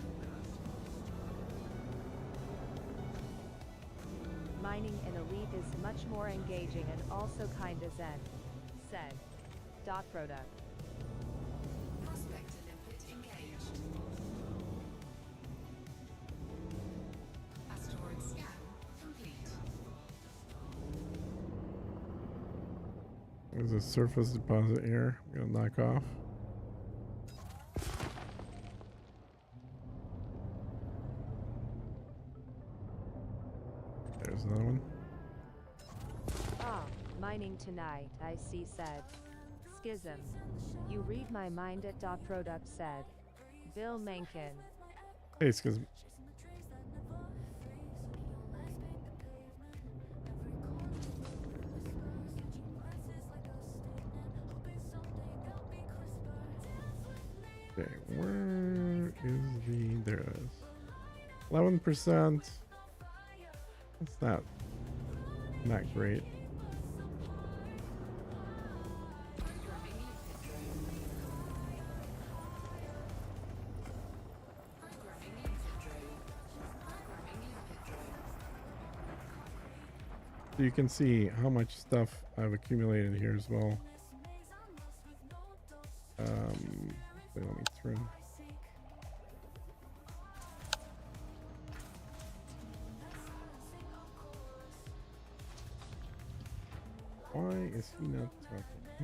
Mining in Elite is much more engaging and also kinda zen. Said. Dot product. Prospector lipid engaged. Asteroid scan complete. There's a surface deposit here. I'm gonna knock off. There's another one. Ah, mining tonight, I see said. Schism. You read my mind at dot product said. Bill Mencken. Hey, it's 'cause okay, where is the there it is. 11%. That's not great. Programming lipid drone. Programming lipid drone. Programming lipid drone. So you can see how much stuff I've accumulated here as well. Wait, let me turn. Why is he not talking?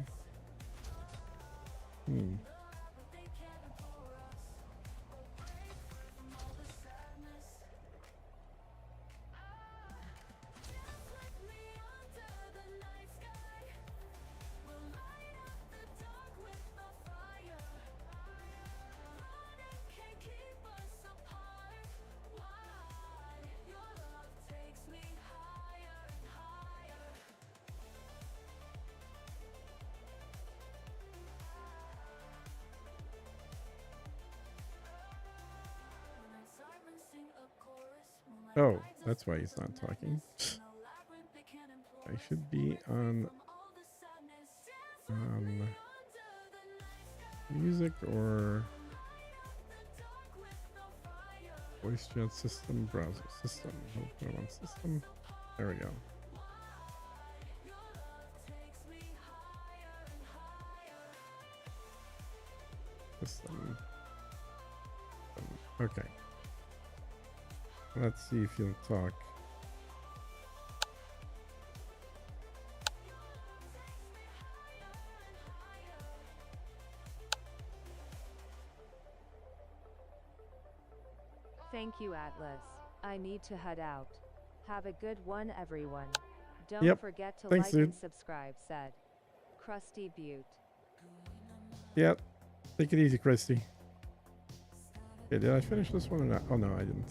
Oh, that's why he's not talking. I should be on music or voice chat system, browser system. I'll put it on system. There we go. System. Okay. Let's see if you'll talk. Thank you, Atlas. I need to head out. Have a good one, everyone. Don't Yep. forget to Thanks, like dude. and subscribe, said Krusty Butte. Yep. Take it easy, Christy. Okay, did I finish this one or not? Oh no, I didn't.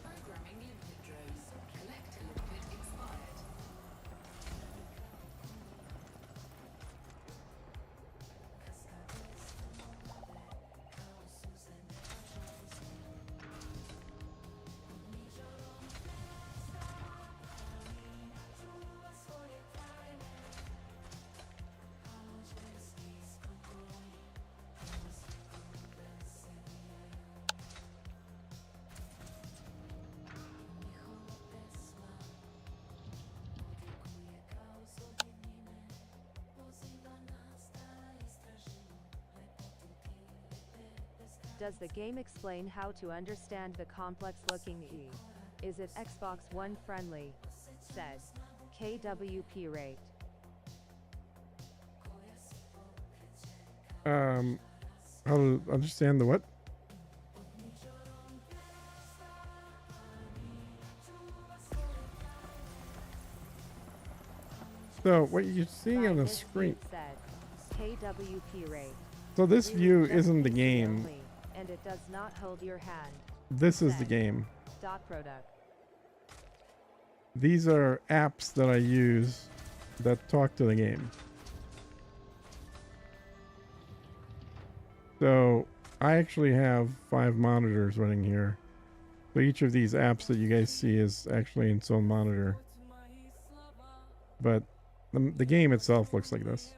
Programming lipid drone. Collector lipid expired. Does the game explain how to understand the complex-looking E? Is it Xbox One friendly? Said KWP rate. How to understand the what? So what you're seeing on the This screen. beat said KWP rate. So this Really view just isn't the PC game. only, and it does not hold your hand. This is the Said game. Dot product. These are apps that I use that talk to the game. So I actually have 5 monitors running here. So each of these apps that you guys see is actually in its own monitor. But the game itself looks like this.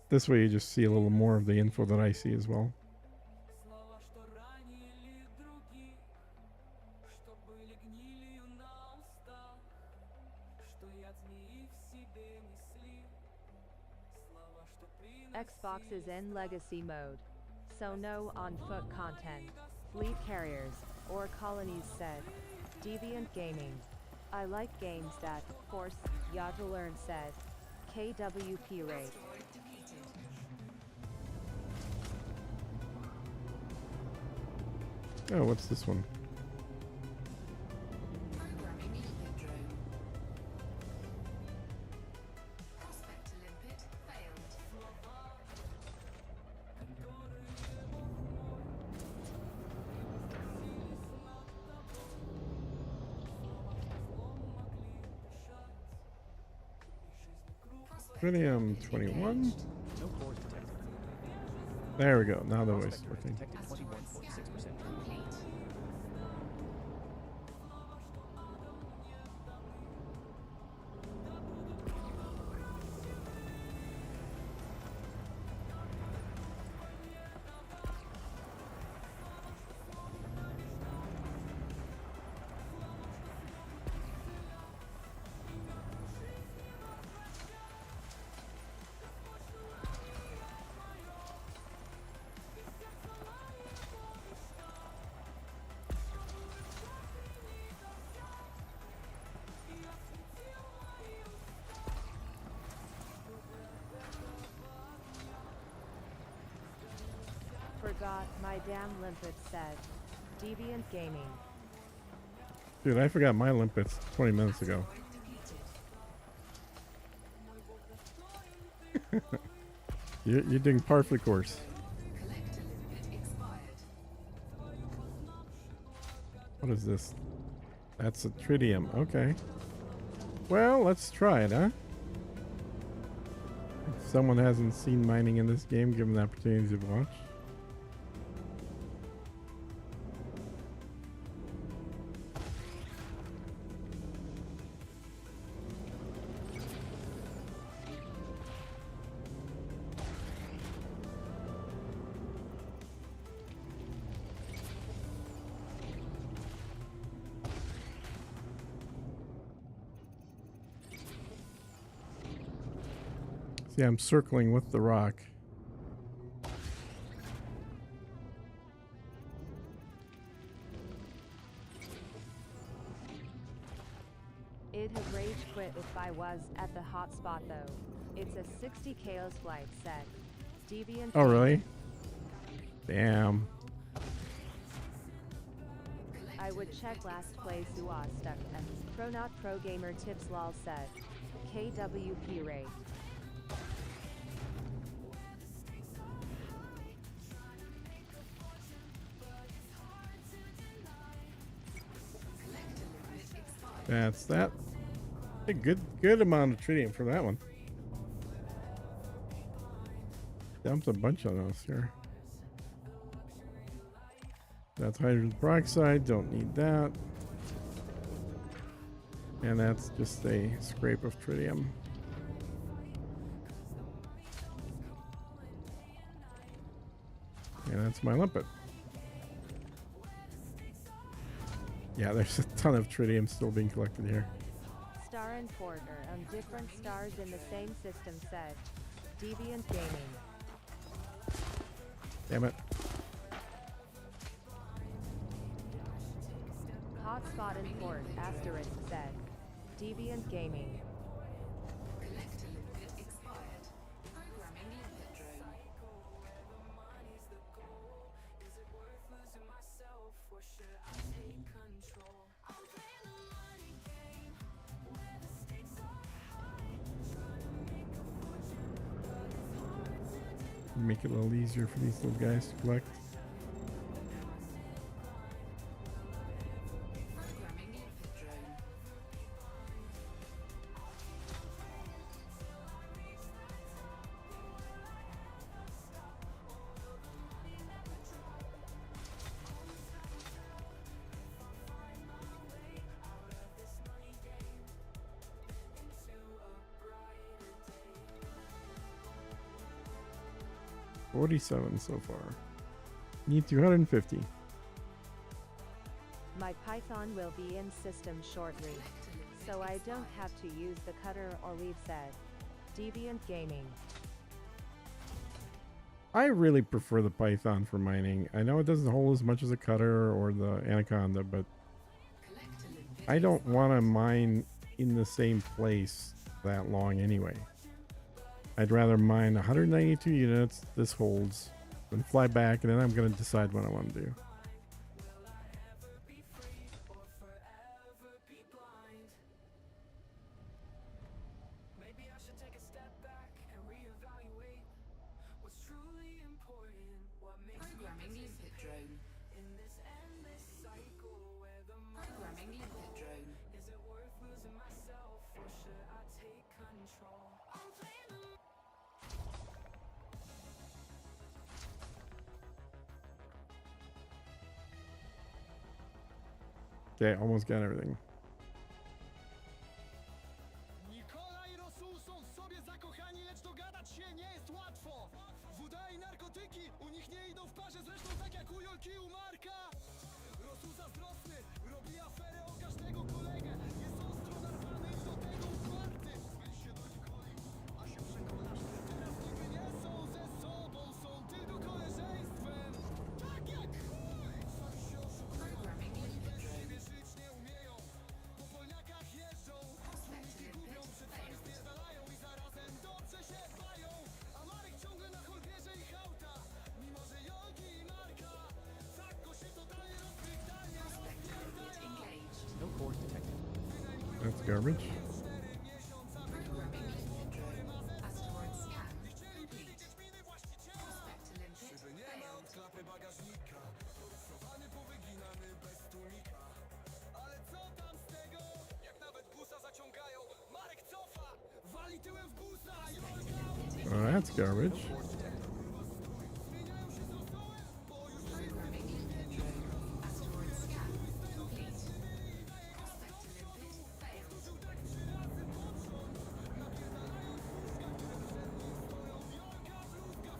This way you just see a little more of the info that I see as well. Xbox is in legacy mode, so no on-foot content, fleet carriers, or colonies said. Deviant Gaming. I like games that force ya to learn said. KWP rate. Oh, what's this one? Programming limpet drone. Prospect to limpet failed. Tritium 21. There we go. Now the voice is working. Complete. Forgot my damn limpet said. Deviant Gaming. Dude, I forgot my limpets 20 minutes ago. You're doing par for the course. Collector limpet expired. What is this? That's a tritium. Okay. Well, let's try it, huh? If someone hasn't seen mining in this game, give them the opportunity to watch. See, I'm circling with the rock. It'd have rage quit if I was at the hotspot though. It's a 60 chaos flight set. Deviant. Oh, really? Damn. I would check last place Uwa stuck and Pro Not Pro Gamer Tips lol said. KWP rate. That's that. A good amount of tritium for that one. Dumped a bunch on us here. That's hydrogen peroxide. Don't need that. And that's just a scrape of tritium. And that's my limpet. Yeah, there's a ton of tritium still being collected here. Star and Port are on different stars in the same system said. Deviant Gaming. Damn it. Hotspot and Port asterisk said. Deviant Gaming. Collector limpet expired. Programming limpet drone. Make it a little easier for these little guys to collect. Programming limpet drone. 47 so far. Need 250. My Python will be in system shortly, so I don't have to use the cutter or leave said. Deviant Gaming. I really prefer the Python for mining. I know it doesn't hold as much as a cutter or the Anaconda, but I don't want to mine in the same place that long anyway. I'd rather mine 192 units, this holds, then fly back, and then I'm going to decide what I want to do. Maybe I should take a step back and reevaluate what's truly important, what makes me Programming limpet drone. in this endless cycle where the Programming limpet drone. is it worth losing myself or should I take control? I'm playing the Okay, almost got everything. Nikola i Rosu są w sobie zakochani, lecz dogadać się nie jest łatwo. Woda i narkotyki u nich nie idą w parze, zresztą tak jak u Jolki i u Marka. Rosu zazdrosny, robi aferę o każdego kolegę. Jest ostro narwany i do tego uparty. Weź się do Nikoli, a się przekonasz. Teraz niby nie są ze sobą, są tylko koleżeństwem. Tak jak chuj! Sami się oszukują, Programming limpet drone. siebie żyć nie umieją. Po polniakach jeżdżą, tłumiki gubią, przed sami spierdalają i zarazem dobrze się bają. A Marek ciągle na hol bierze ich auta, mimo że Jolki i Marka tak go się totalnie rozpytania Limpet engaged. No cores detected. That's garbage. 4 miesiąca Programming limpet drone. Asteroid scan complete. Prospect to limpet Szyby nie ma failed. od klapy bagażnika, porysowany, powyginany bez tłumika. Ale co tam z tego, jak nawet busa zaciągają, Marek cofa, wali tyłem w busa, a Jolka Oh, that's garbage. zmieniają się z rosołem, bo już Programming limpet drone. Asteroid scan complete. Prospect to limpet failed.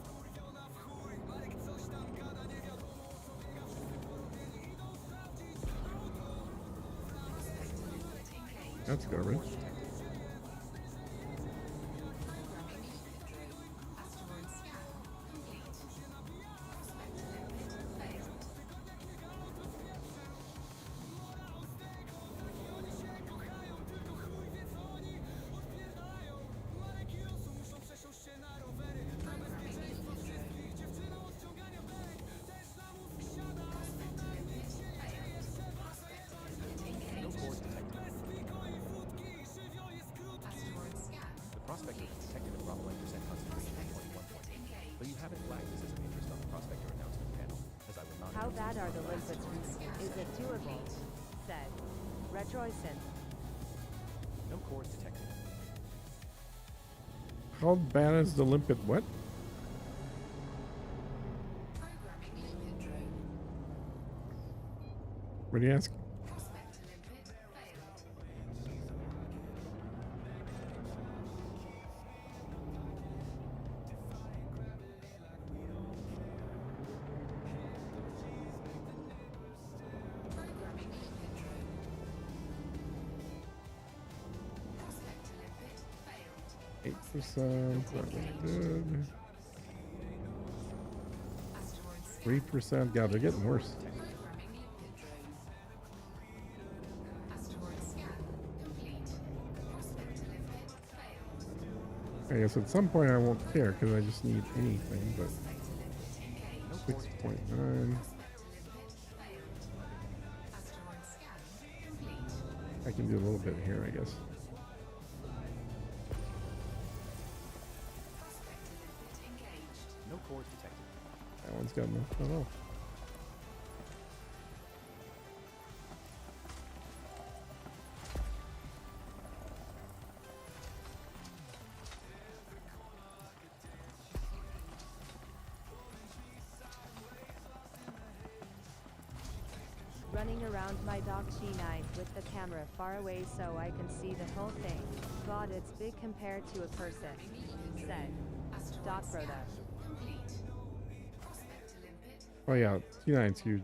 wkurwiona w chuj. Marek coś tam gada, nie wiadomo o co biega, wszyscy porobieni idą sprawdzić auto. Prospect to limpet engaged. That's garbage. Programming limpet drone. Asteroid scan complete. Prospect to limpet failed. Oni się kochają, tylko chuj wie co oni odpierdalają. Marek i Rosu muszą przesiąść się na rowery, na bezpieczeństwo wszystkich. Dziewczyną od ściągania belek też na mózg siada. Limpet failed. Prospect to limpet No engaged. cores detected. Bez piku i wódki, żywioł jest krótki. Asteroid scan. The prospector has detected a probable percent concentration of 21 points, but you haven't flagged this as of interest on the prospector announcement panel, as I will not. How bad are the limpets? Is it doable? Said. Retroisin. No cores detected. How bad is the limpet? What? Programming limpet drone. What do you ask? Prospect to limpet failed. Programming limpet drone. Prospect to limpet failed. 8%. That was good. Asteroid scan. 3%. God, they're getting worse. Programming limpet drone. Asteroid scan complete. Prospect to limpet failed. I guess at some point I won't care because I just need anything, but Prospect to limpet engaged. 6.9. Prospect to limpet failed. Asteroid scan complete. I can do a little bit here, I guess. Prospect to limpet engaged. No cores detected. That one's got enough at all. Running around my dock G9 with the camera far away so I can see the whole thing. God, it's big compared to a person. Said. Asteroid Dot scan Rhoda. complete. Oh yeah, T9's huge.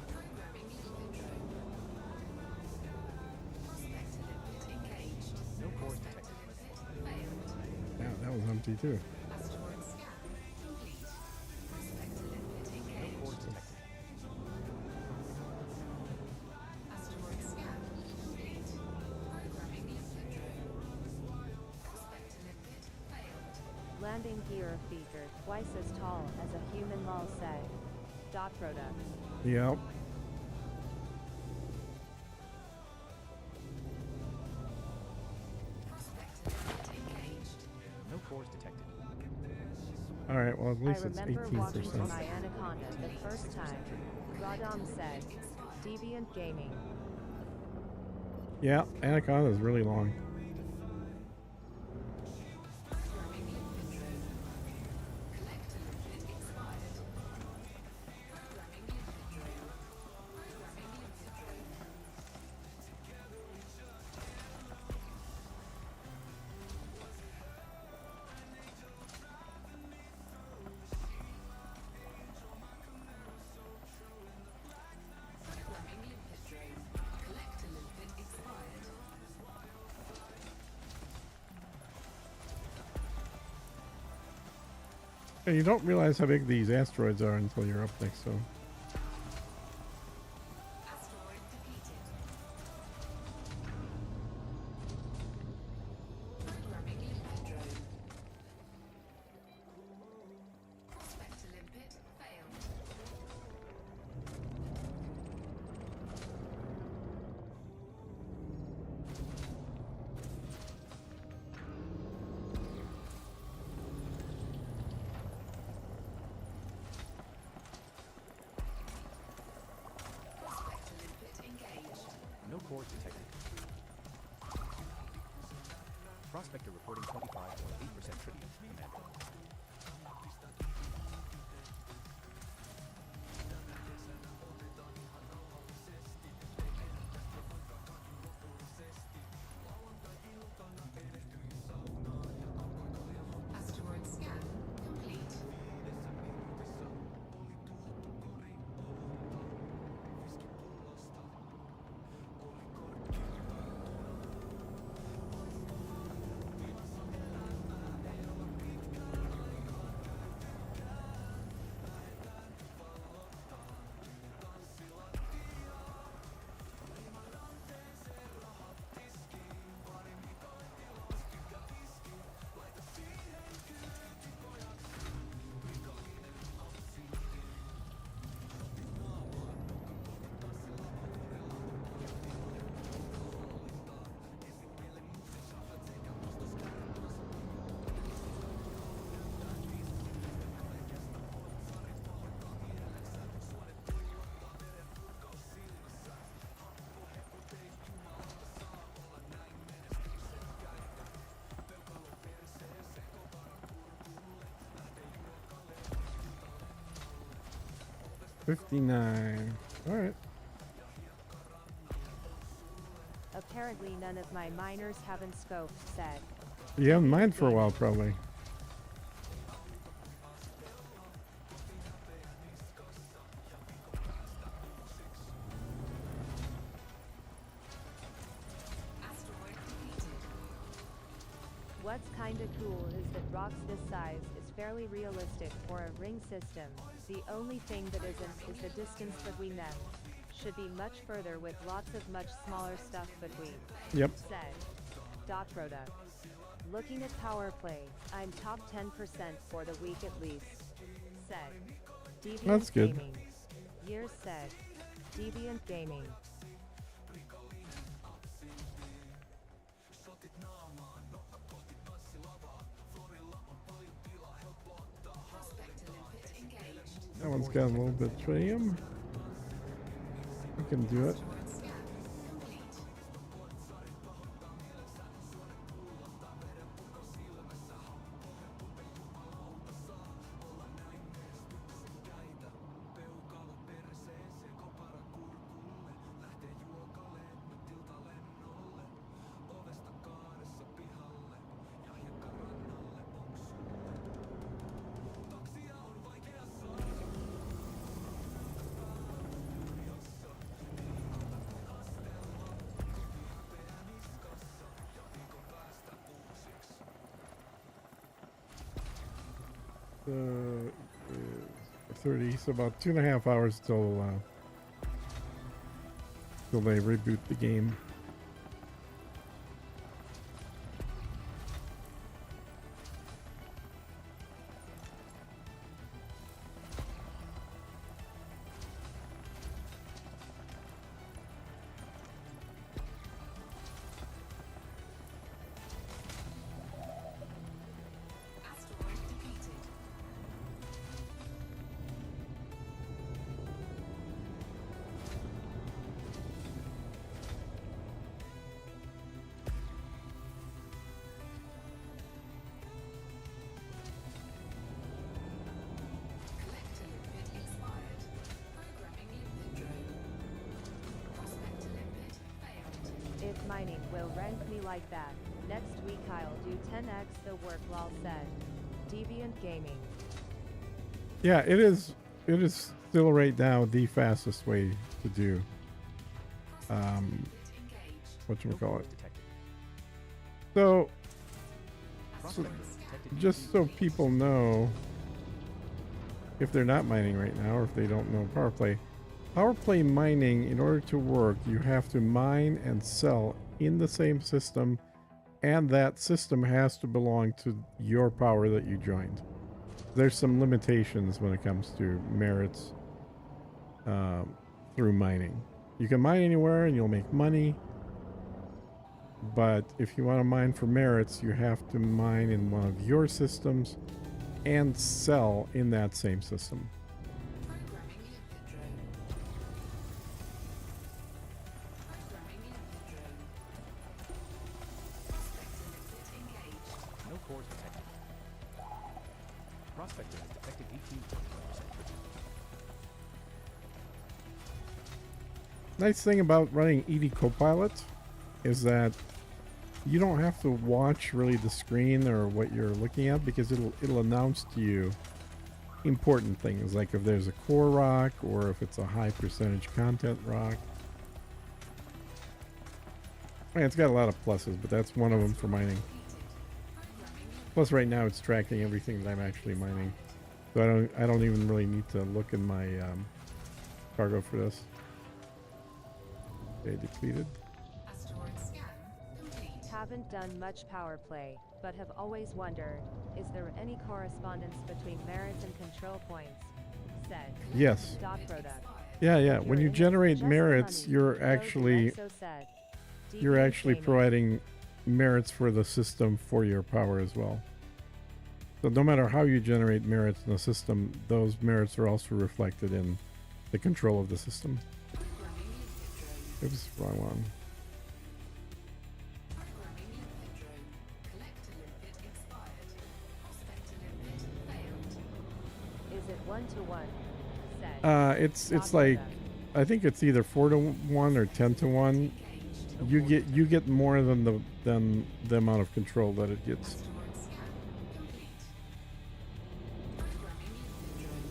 Programming Imperial. Prospect limpet engaged. No cores Prospect detected. limpet failed. Yeah, that was empty too. Asteroid scan complete. Prospect limpet No engaged. cores detected. Asteroid scan complete. Programming Imperial. Prospect limpet failed. Landing gear feature twice as tall as a human lol said. Dot product. Yep. Prospect limpet engaged. No cores detected. All right. Well, at I least it's remember watching 18%. my Anaconda the first time. Radom said. Deviant Gaming. Yeah, Anaconda is really long. Programming Imperial. Collector limpet expired. Programming Imperial. Programming Imperial. Programming limpet drone. Collector limpet expired. And you don't realize how big these asteroids are until you're up next to them. Asteroid depleted. Programming limpet drone. Prospector limpet failed. Prospector limpet engaged. No cores detected. Prospector reporting 25.8% tribute, Commander. Asteroid scan complete. $59. All right. Apparently none of my miners haven't scoped said. You haven't mined for a while, probably. Asteroid depleted. What's kinda cool is that rocks this size is fairly realistic for a ring system. The only thing that isn't is the distance between them. Should be much further with lots of much smaller stuff between. Yep. Said. Dot product. Looking at power play, I'm top 10% for the week at least. Said. Deviant That's good. Gaming. Years said. Deviant Gaming. Prospector limpet engaged. That one's got a little bit of tritium. We can do it. Asteroid scan complete. 30, so about 2.5 hours till they reboot the game. Asteroid defeated. Collector limpet expired. Programming limpet drone. Prospector limpet failed. If mining will rank me like that, next week I'll do 10x the work lol said. Deviant Gaming. Yeah, it is. It is still right now the fastest way to do Limpet engaged. what you No call cores it. detected. So Prospector detected just so people know, if they're not mining right now, or if they don't know power play mining, in order to work, you have to mine and sell in the same system, and that system has to belong to your power that you joined. There's some limitations when it comes to merits through mining. You can mine anywhere and you'll make money, but if you want to mine for merits, you have to mine in one of your systems and sell in that same system. Programming limpet drone. Programming limpet drone. Prospector limpet engaged. No cores detected. Prospector has detected 18.1% friction. Nice thing about running ED Copilot is that you don't have to watch really the screen or what you're looking at, because it'll announce to you important things, like if there's a core rock or if it's a high percentage content rock. I mean, it's got a lot of pluses, but that's one of them for mining. Plus, right now it's tracking everything that I'm actually mining, so I don't even really need to look in my cargo for this. Okay, depleted. Asteroid scan complete. Haven't done much power play, but have always wondered, is there any correspondence between merits and control points? Said. Yes. Dot product. Yeah. When you You're in it for generate just the merits, money. you're Those in actually EXO said. you're Deviant actually Gaming. providing merits for the system for your power as well. So no matter how you generate merits in the system, those merits are also reflected in the control of the system. Programming limpet drone. Oops, wrong one. Programming limpet drone. Collector limpet expired. Prospector limpet failed. Is it 1-to-1? Said. It's Dot like, product. I think it's either 4-to-1 or 10-to-1. Engaged. You get more than the amount of control that it gets. Asteroid scan complete. Programming limpet drone.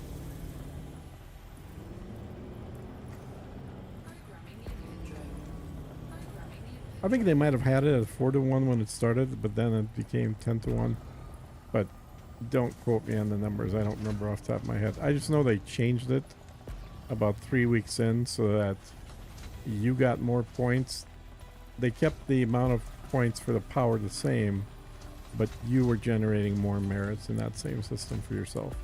Programming limpet drone. Programming limpet I think they might have had it at 4-to-1 when it started, but then it became 10-to-1. But don't quote me on the numbers. I don't remember off the top of my head. I just know they changed it about 3 weeks in so that you got more points. They kept the amount of points for the power the same, but you were generating more merits in that same system for yourself.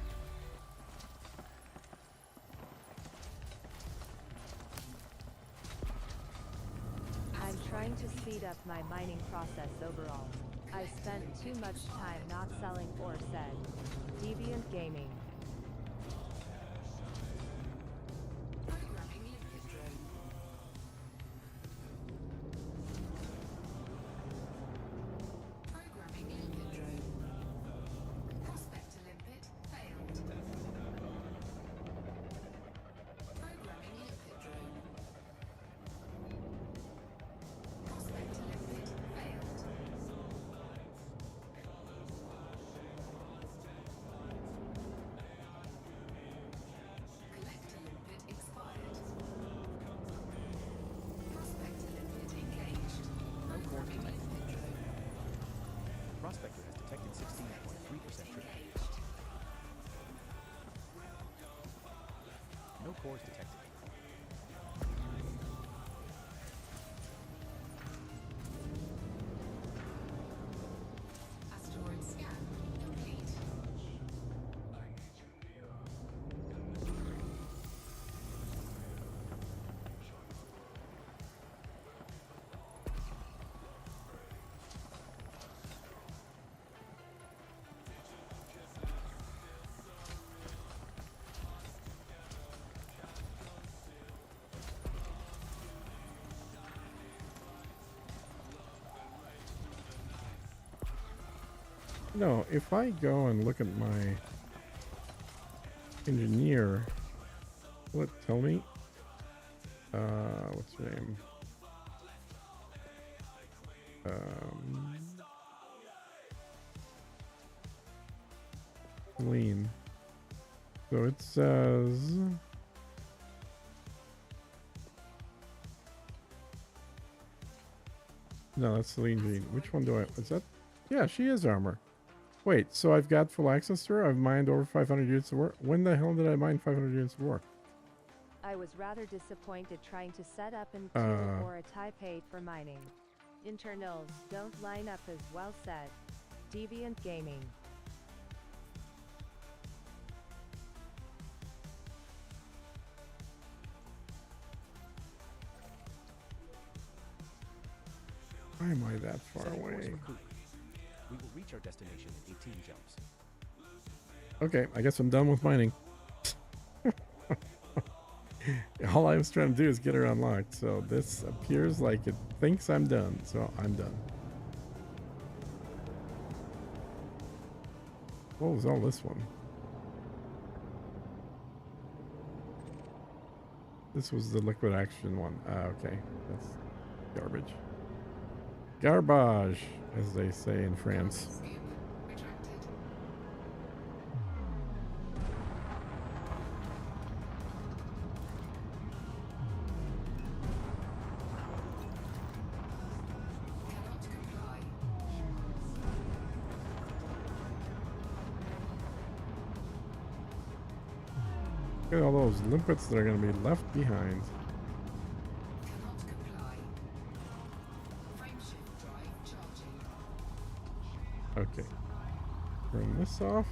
I'm trying to speed up my mining process overall. I spent too much time not selling or said. Deviant Gaming. Programming limpet drone. Programming limpet drone. Prospector limpet failed. Programming limpet drone. Prospector limpet failed. cores detected. Asteroid scan complete. No, if I go and look at my engineer, will it tell me? What's your name? Lean. So it says. No, that's Celine Jean. Which one do I? Is that? Yeah, she is armor. Wait, so I've got full access to her? I've mined over 500 units of war? When the hell did I mine 500 units of war? I was rather disappointed trying to set up an Uh. or a Type 8 for mining. Internals don't line up as well said. Deviant Gaming. Why am I that far Setting course away? for Coop. We will reach our destination in 18 jumps. Okay, I guess I'm done with mining. All I was trying to do is get her unlocked, so this appears like it thinks I'm done, so I'm done. What was all this one? This was the liquid action one. Ah, okay. That's garbage. Garbage, as they say in France. Scoop retracted. Cannot comply. Look at all those limpets that are going to be left behind. Cannot comply. Frameshift drive charging. Okay. Turn this off.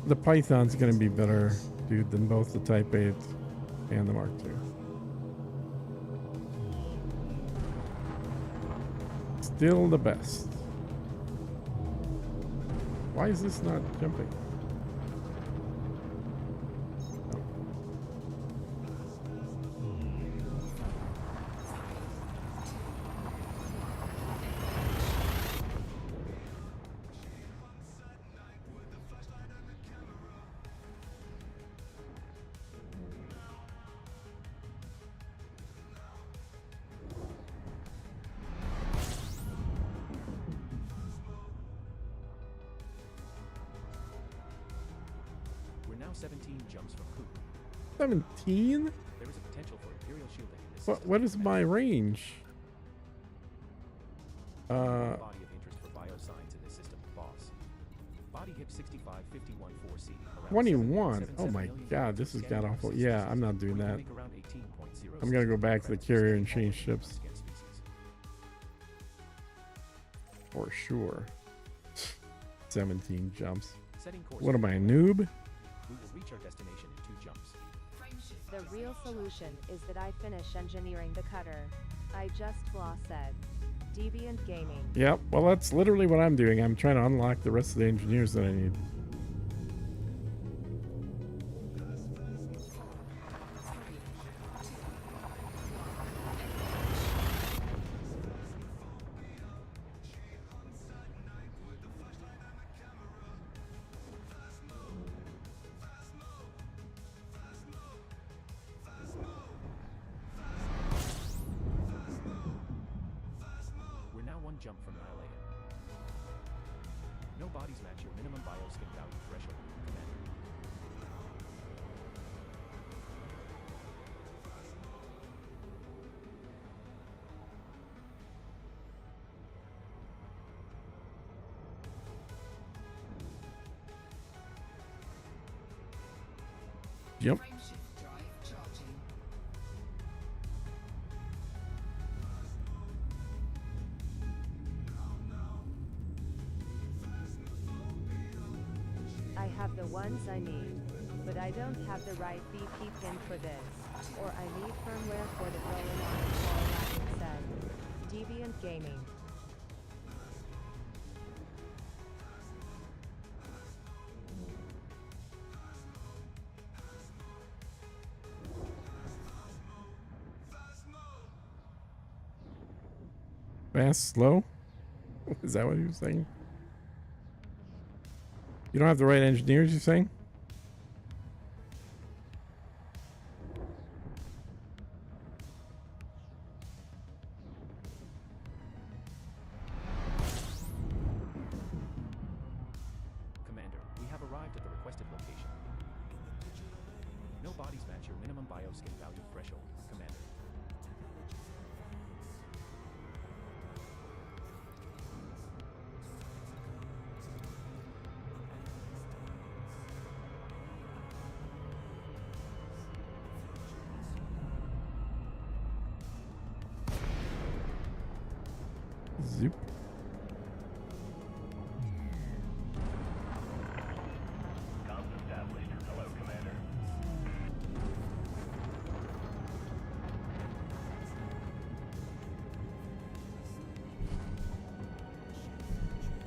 The Python's gonna be better, dude, than both the Type 8 and the Mark II. Still the best. Why is this not jumping? Oh. We're now 17 jumps from Coop. 17? There is a potential for Imperial shielding in this What? system. What is my range? Body of interest for biosigns in this system, boss. Body hip 65 51 4C. 21. Oh my god, this has got awful. Yeah, I'm not doing that. I'm gonna go back to the carrier and change ships. For sure. 17 jumps. What am I, a noob? We will reach our destination in 2 jumps. Frameshift The disabled. real solution is that I finish engineering the cutter. I just flaw said. Deviant Gaming. Yep, well, that's literally what I'm doing. I'm trying to unlock the rest of the engineers that I need. We're now 1 jump from Annihilation. No bodies match your minimum bioskin value threshold, Commander. Yep. Frameshift drive charging. I have the ones I need, but I don't have the right BP pin for this, or I need firmware for the going on, Galactic said. Deviant Gaming. Fast, slow? Is that what he was saying? You don't have the right engineers, you're saying? Commander, we have arrived at the requested location. No bodies match your minimum bioskin value threshold, Commander. Zoop. Comms established. Hello, Commander.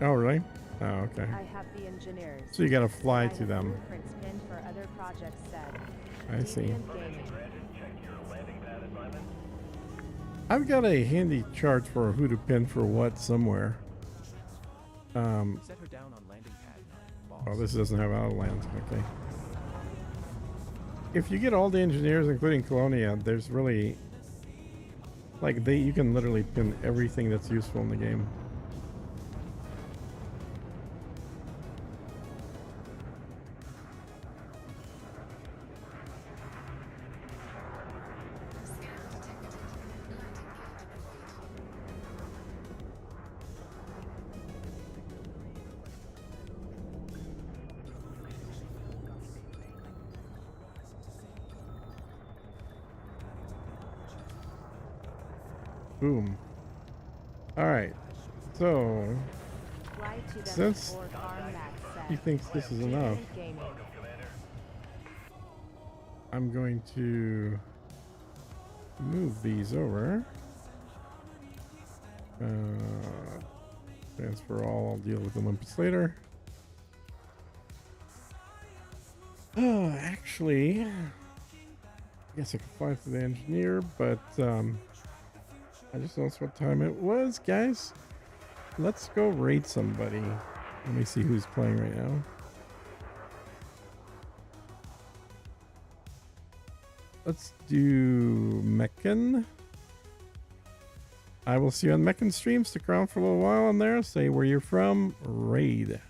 Oh, really? Oh, okay. I have the engineers. So you gotta fly I to have them. blueprints pinned for other projects said. I see. Deviant Gaming. Granted, check your landing pad assignment. I've got a handy chart for who to pin for what somewhere. Set her down on landing pad 9, boss. Oh, this doesn't have auto land. Okay. If you get all the engineers, including Colonia, there's really like you can literally pin everything that's useful in the game. Boom. All right. So Fly to them Since before Farm Max said. he thinks this is enough, Deviant Gaming. I'm going to move these over. Transfer all. I'll deal with Olympus later. Oh, actually, I guess I could fly to the engineer, but I just noticed what time it was, guys. Let's go raid somebody. Let me see who's playing right now. Let's do Meccan. I will see you on Meccan stream. Stick around for a little while on there. Say where you're from. Raid.